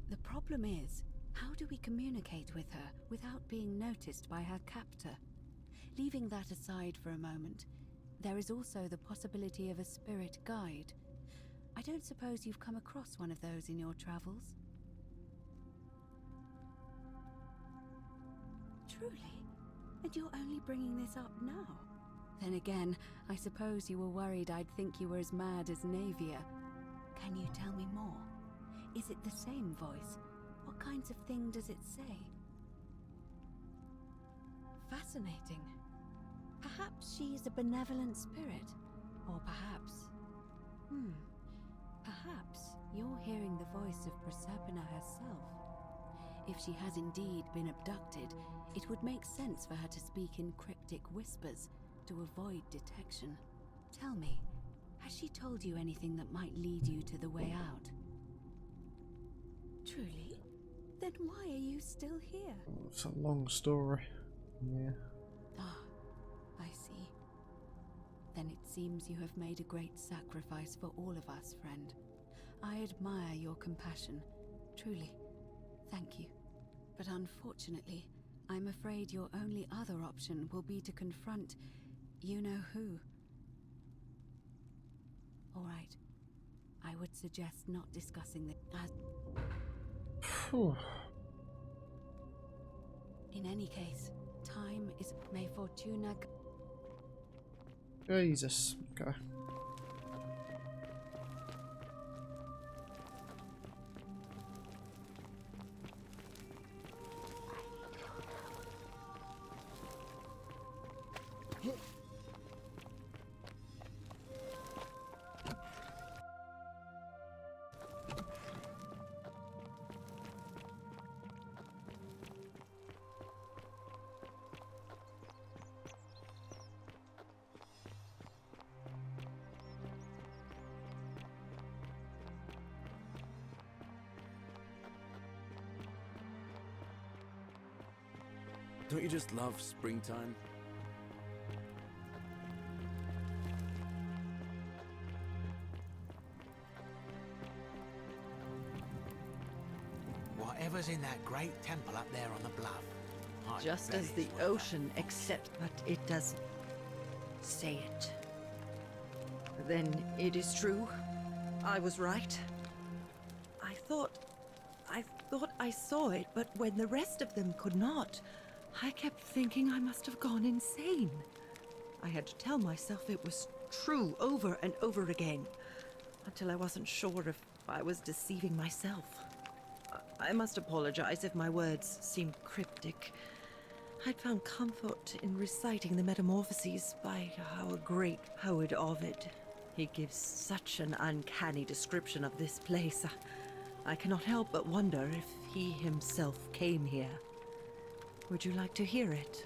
The problem is, how do we communicate with her without being noticed by her captor? Leaving that aside for a moment, there is also the possibility of a spirit guide. I don't suppose you've come across one of those in your travels? Truly? And you're only bringing this up now? Then again, I suppose you were worried I'd think you were as mad as Navia. Can you tell me more? Is it the same voice? What kinds of thing does it say? Fascinating. Perhaps she's a benevolent spirit. Or perhaps... Perhaps you're hearing the voice of Proserpina herself. If she has indeed been abducted, it would make sense for her to speak in cryptic whispers to avoid detection. Tell me, Has she told you anything that might lead you to the way out? Truly? Then why are you still here? It's a long story. Yeah. Ah, I see. Then it seems you have made a great sacrifice for all of us, friend. I admire your compassion. Truly. Thank you. But unfortunately, I'm afraid your only other option will be to confront you-know-who. All right. I would suggest not discussing this as... In any case, time is... May Fortuna... Jesus. Okay. Don't you just love springtime? Whatever's in that great temple up there on the bluff. I Just bet as it's the worth ocean accepts, but it doesn't say it. Then it is true. I was right. I thought I saw it, but when the rest of them could not, I kept thinking I must have gone insane. I had to tell myself it was true over and over again, until I wasn't sure if I was deceiving myself. I must apologize if my words seemed cryptic. I'd found comfort in reciting the Metamorphoses by our great poet Ovid. He gives such an uncanny description of this place. I cannot help but wonder if he himself came here. Would you like to hear it?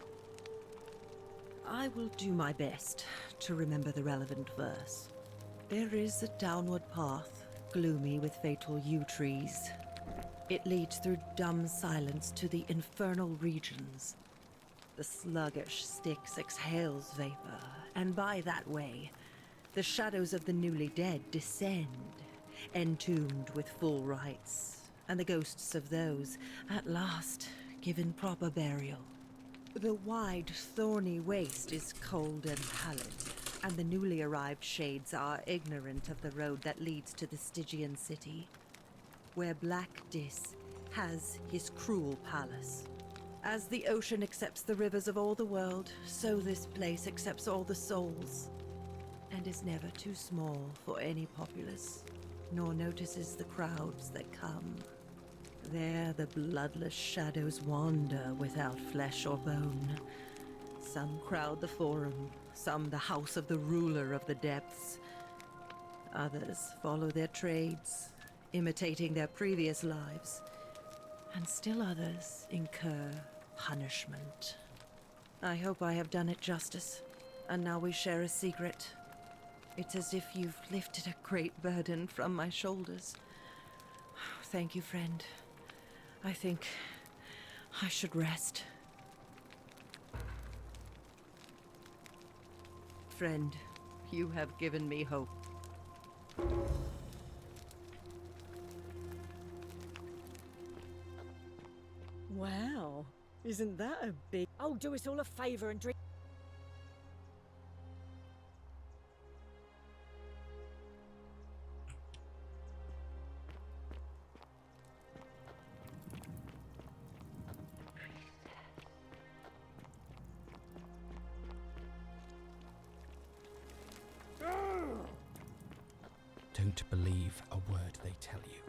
I will do my best to remember the relevant verse. There is a downward path, gloomy with fatal yew trees. It leads through dumb silence to the infernal regions. The sluggish Styx exhales vapor, and by that way, the shadows of the newly dead descend, entombed with full rites, and the ghosts of those, at last, given proper burial. The wide, thorny waste is cold and pallid, and the newly arrived shades are ignorant of the road that leads to the Stygian city, where Black Dis has his cruel palace. As the ocean accepts the rivers of all the world, so this place accepts all the souls, and is never too small for any populace, nor notices the crowds that come. There the bloodless shadows wander without flesh or bone. Some crowd the forum, some the house of the ruler of the depths. Others follow their trades, imitating their previous lives, and still others incur punishment. I hope I have done it justice, and now we share a secret. It's as if you've lifted a great burden from my shoulders. Thank you, friend. I think I should rest. Friend, you have given me hope. Wow, isn't that a big... Oh, do us all a favour and drink... Don't believe a word they tell you.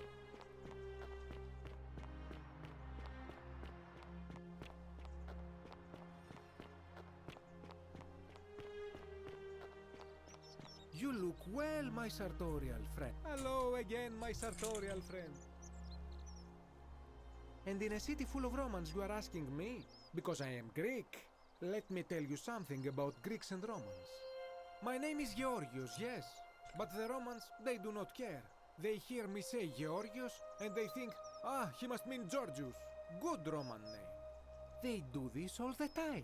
You look well, my sartorial friend. Hello again, my sartorial friend. And in a city full of Romans, you are asking me? Because I am Greek. Let me tell you something about Greeks and Romans. My name is Georgios, yes. But the Romans, they do not care. They hear me say Georgios, and they think, ah, he must mean Georgius. Good Roman name. They do this all the time.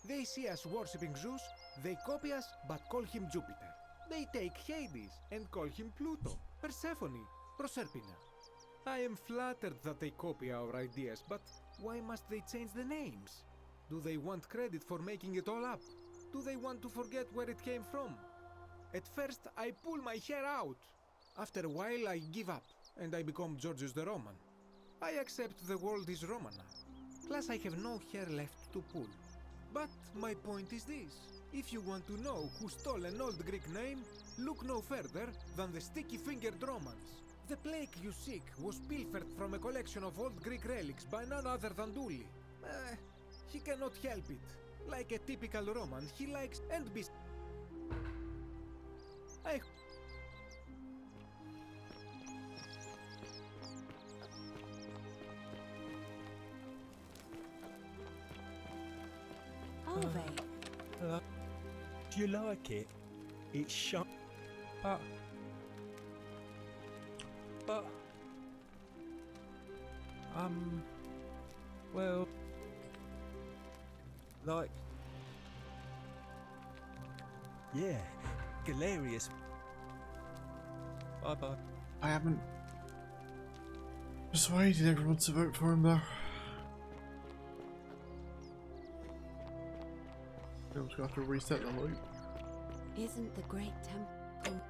They see us worshipping Zeus, they copy us, but call him Jupiter. They take Hades and call him Pluto, Persephone, Proserpina. I am flattered that they copy our ideas, but why must they change the names? Do they want credit for making it all up? Do they want to forget where it came from? At first, I pull my hair out. After a while, I give up, and I become Georgius the Roman. I accept the world is Roman now. Plus, I have no hair left to pull. But my point is this. If you want to know who stole an old Greek name, look no further than the sticky-fingered Romans. The plague you seek was pilfered from a collection of old Greek relics by none other than Dully. He cannot help it. Like a typical Roman, he likes and be... Ave. Do you like it? It's sharp. But well, like, yeah, Galerius. Bye bye. I haven't persuaded everyone to vote for him though. I'm just gonna have to reset the loop. Isn't the great temple...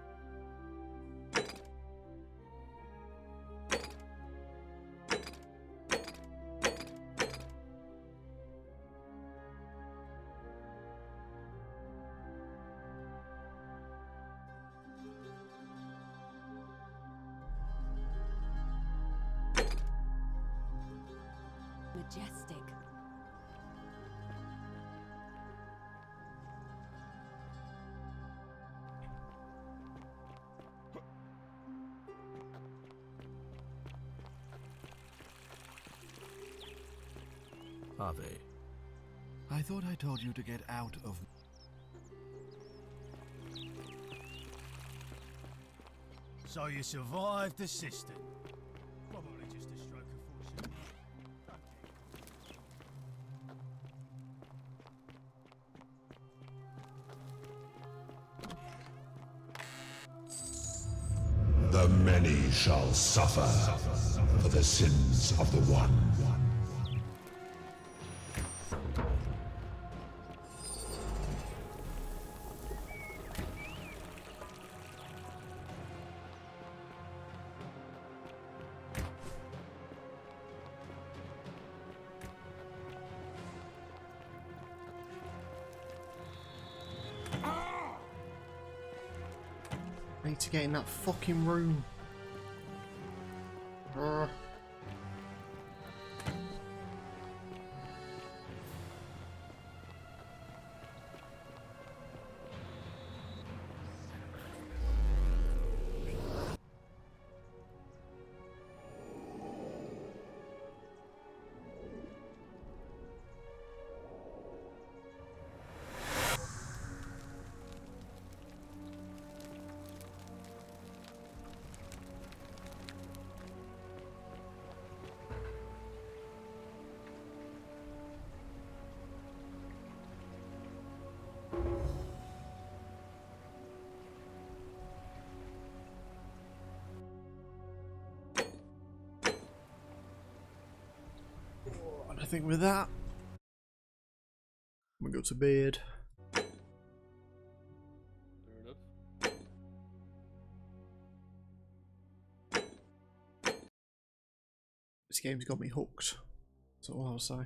majestic? Ave, I thought I told you to get out of... So you survived the system. Probably just a stroke of fortune. The many shall suffer for the sins of the one. I need to get in that fucking room. And I think with that, I'm gonna go to bed. Fair enough. This game's got me hooked. That's all I'll say.